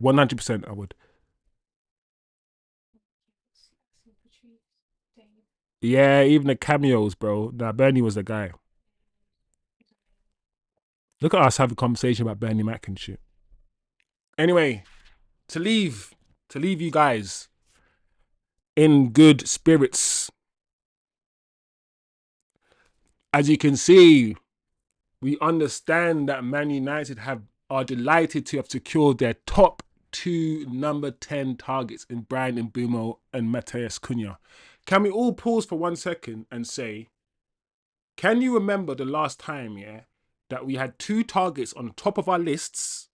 100% I would. Yeah, even the cameos, bro. Nah, Bernie was the guy. Look at us having a conversation about Bernie Mac and shit. Anyway, to leave to leave you guys in good spirits. As you can see, we understand that Man United are delighted to have secured their top 2 number 10 targets in Brian Mbeumo and Matheus Cunha. Can we all pause for 1 second and say, can you remember the last time, that we had 2 targets on the top of our lists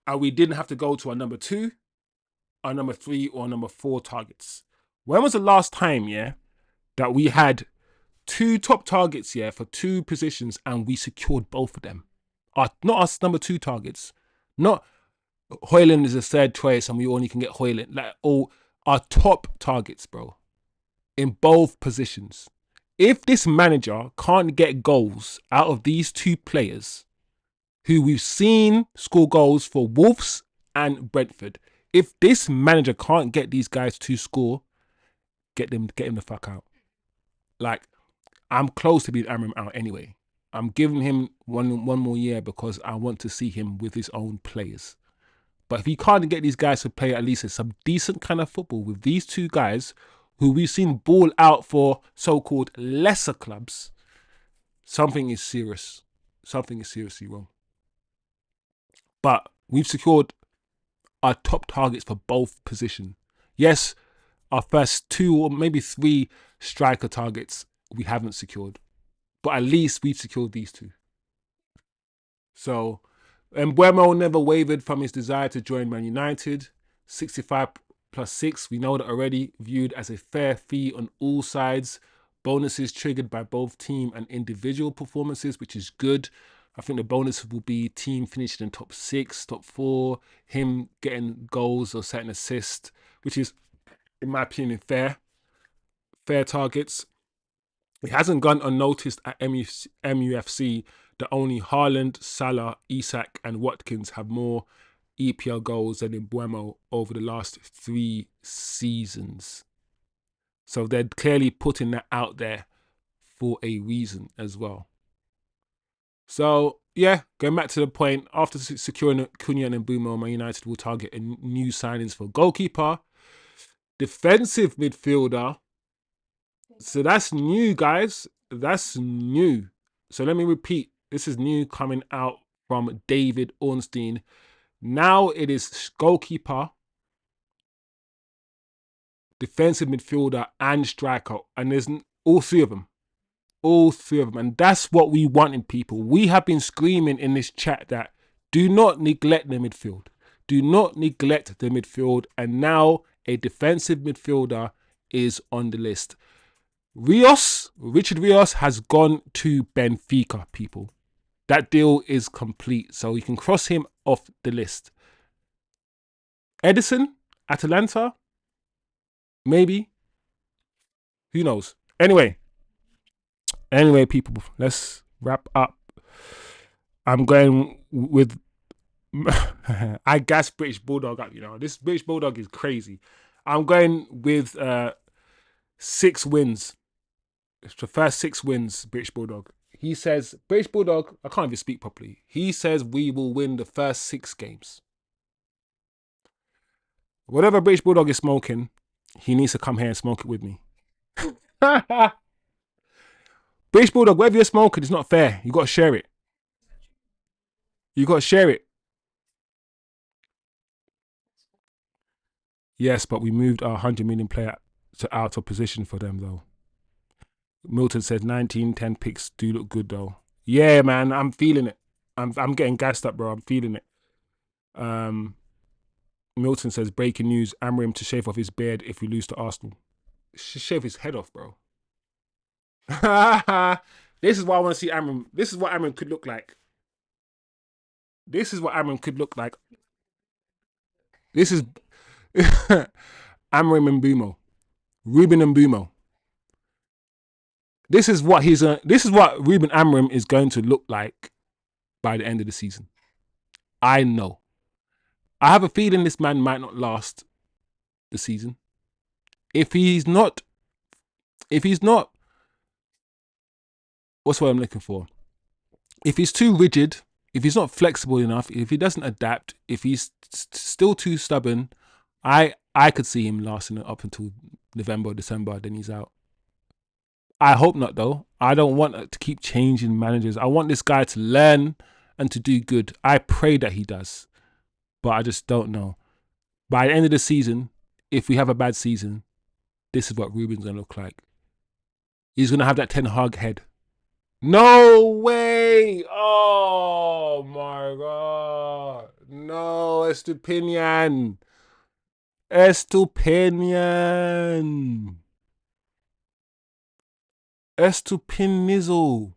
and we didn't have to go to our number 2, our number 3, or number 4 targets? When was the last time, that we had 2 top targets, for 2 positions and we secured both of them? Not our number 2 targets. Not Højlund is a 3rd choice and we only can get Højlund. Like, all our top targets, bro. In both positions. If this manager can't get goals out of these 2 players who we've seen score goals for Wolves and Brentford, if this manager can't get these guys to score, get him the fuck out. Like, I'm close to being Amram out anyway. I'm giving him one more year because I want to see him with his own players. But if he can't get these guys to play at least some decent kind of football with these 2 guys who we've seen ball out for so-called lesser clubs, something is serious. Something is seriously wrong. But we've secured our top targets for both positions. Yes, our first 2 or maybe 3 striker targets we haven't secured. But at least we've secured these 2. So, Mbeumo never wavered from his desire to join Man United. 65 plus 6, we know that already, viewed as a fair fee on all sides. Bonuses triggered by both team and individual performances, which is good. I think the bonus will be team finishing in top 6, top 4, him getting goals or setting assists, which is, in my opinion, fair. Fair targets. It hasn't gone unnoticed at MUFC that only Haaland, Salah, Isak and Watkins have more EPL goals than Mbeumo over the last 3 seasons. So they're clearly putting that out there for a reason as well. So, going back to the point, after securing Cunha and Mbeumo, Man United will target new signings for goalkeeper, defensive midfielder. So that's new, guys. That's new. So let me repeat. This is new coming out from David Ornstein. Now it is goalkeeper, defensive midfielder, and striker. And there's all 3 of them. All 3 of them. And that's what we want in people. We have been screaming in this chat that do not neglect the midfield. Do not neglect the midfield. And now a defensive midfielder is on the list. Richard Rios has gone to Benfica, people. That deal is complete. So you can cross him off the list. Edison, Atalanta, maybe. Who knows? Anyway, people, let's wrap up. I'm going with... I gas British Bulldog up, This British Bulldog is crazy. I'm going with 6 wins. It's the first 6 wins, British Bulldog. He says, British Bulldog, I can't even speak properly. He says we will win the first 6 games. Whatever British Bulldog is smoking, he needs to come here and smoke it with me. British Bulldog, whatever you're smoking, it's not fair. You got to share it. You got to share it. Yes, but we moved our 100 million player to out of position for them, though. Milton said 19-10 picks do look good, though. Yeah, man, I'm feeling it. I'm getting gassed up, bro. I'm feeling it. Milton says, breaking news, Amram to shave off his beard if we lose to Arsenal. Shave his head off, bro. This is what I want to see Amram. This is what Amram could look like. This is what Amram could look like. This is Amram Mbeumo. Ruben Mbeumo. This is what Ruben Amram is going to look like by the end of the season. I know. I have a feeling this man might not last the season. If he's not, what's what I'm looking for? If he's too rigid, if he's not flexible enough, if he doesn't adapt, if he's still too stubborn, I could see him lasting up until November, December, then he's out. I hope not though. I don't want to keep changing managers. I want this guy to learn and to do good. I pray that he does, but I just don't know. By the end of the season, if we have a bad season, this is what Ruben's gonna look like. He's gonna have that Ten Hag head. No way! Oh my god! No, Estupinian. Estupinizo.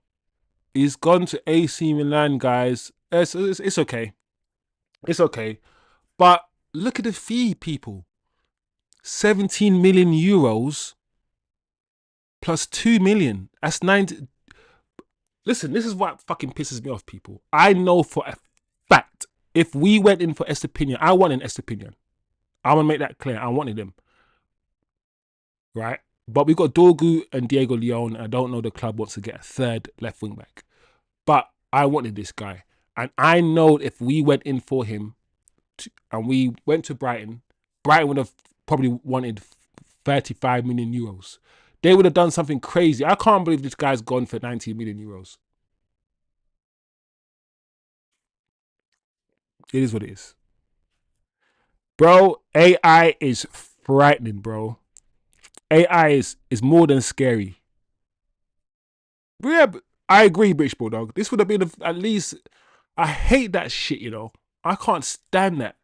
He's gone to AC Milan, guys. It's okay. It's okay. But look at the fee, people. 17 million euros plus 2 million. That's 90. Listen, this is what fucking pisses me off, people. I know for a fact, if we went in for Estupinian, I wanted Estupinian. I want to make that clear. I wanted him. Right? But we got Dorgu and Diego Leon. I don't know the club wants to get a third left wing back. But I wanted this guy. And I know if we went in for him and we went to Brighton, Brighton would have probably wanted 35 million euros. They would have done something crazy. I can't believe this guy's gone for 90 million euros. It is what it is. Bro, AI is frightening, bro. AI is more than scary. But yeah, I agree, British Bulldog. This would have been at least... I hate that shit, you know. I can't stand that.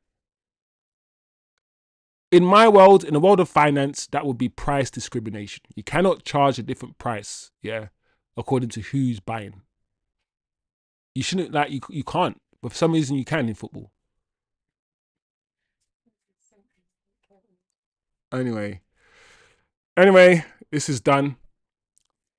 In my world, in the world of finance, that would be price discrimination. You cannot charge a different price, yeah, according to who's buying. You shouldn't, like, you can't. But for some reason, you can in football. Anyway, this is done.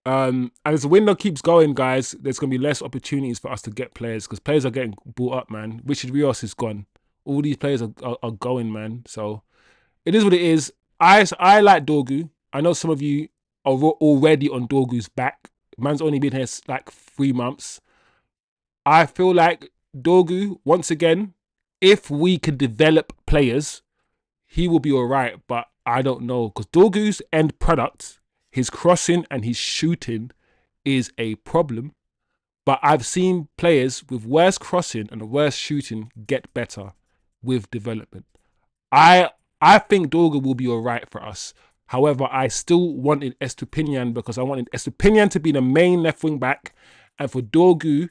And as the window keeps going, guys, there's going to be less opportunities for us to get players because players are getting bought up, man. Richard Rios is gone. All these players are going, man. So it is what it is. I like Dorgu. I know some of you are already on Dorgu's back. Man's only been here like 3 months. I feel like Dorgu, once again, if we could develop players, he will be all right. But I don't know because Dorgu's end product, his crossing and his shooting is a problem. But I've seen players with worse crossing and worse shooting get better with development. I think Dorgu will be all right for us. However, I still wanted Estupinian because I wanted Estupinian to be the main left wing back and for Dorgu,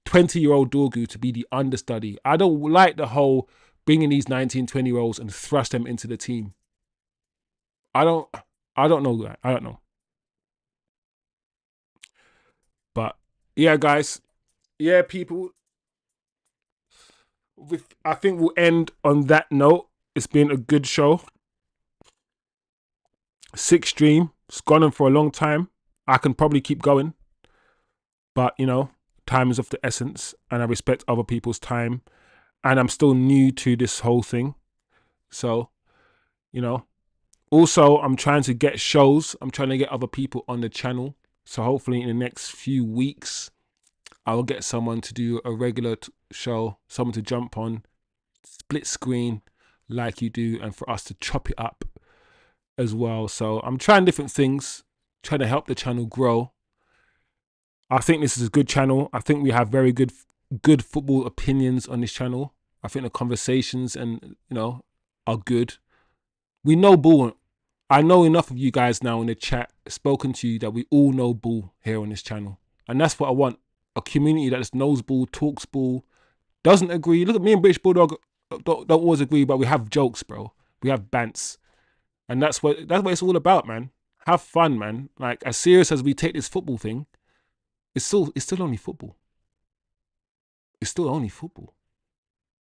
20-year-old Dorgu, to be the understudy. I don't like the whole bringing these 19, 20-year-olds and thrust them into the team. I don't know that. I don't know. But yeah, guys. Yeah, people. I think we'll end on that note. It's been a good show. 6 stream. It's gone on for a long time. I can probably keep going. But, you know, time is of the essence. And I respect other people's time. And I'm still new to this whole thing. So, you know. Also, I'm trying to get shows. I'm trying to get other people on the channel. So hopefully in the next few weeks, I will get someone to do a regular show. Someone to jump on. Split screen like you do. And for us to chop it up as well. So I'm trying different things. Trying to help the channel grow. I think this is a good channel. I think we have very good football opinions on this channel. I think the conversations and, you know, are good. We know ball. I know enough of you guys now in the chat, spoken to you, that we all know ball here on this channel. And that's what I want. A community that just knows ball, talks ball, doesn't agree. Look at me and British Bulldog don't always agree, but we have jokes, bro. We have bants. And that's what it's all about, man. Have fun, man. Like, as serious as we take this football thing, it's still only football. It's still only football.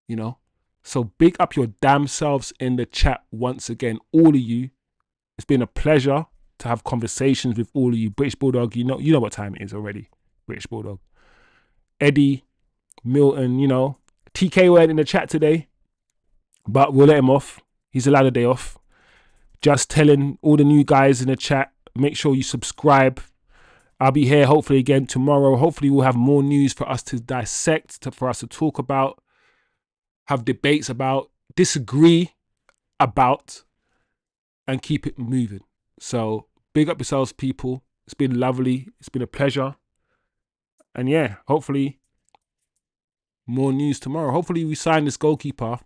You know? So big up your damn selves in the chat once again, all of you. It's been a pleasure to have conversations with all of you. British Bulldog, you know what time it is already. British Bulldog. Eddie, Milton, you know. TK weren't in the chat today, but we'll let him off. He's allowed a day off. Just telling all the new guys in the chat, make sure you subscribe. I'll be here hopefully again tomorrow. Hopefully we'll have more news for us to dissect, for us to talk about, have debates about, disagree. about and keep it moving. So big up yourselves, people. It's been lovely. It's been a pleasure. And yeah, hopefully more news tomorrow. Hopefully we sign this goalkeeper.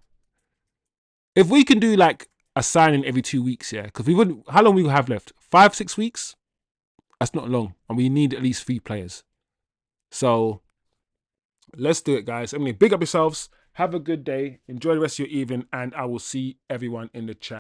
If we can do like a signing every 2 weeks, yeah, because we wouldn't. How long we have left? 5-6 weeks. That's not long, and we need at least 3 players. So let's do it, guys. I mean, big up yourselves. Have a good day. Enjoy the rest of your evening, and I will see everyone in the chat.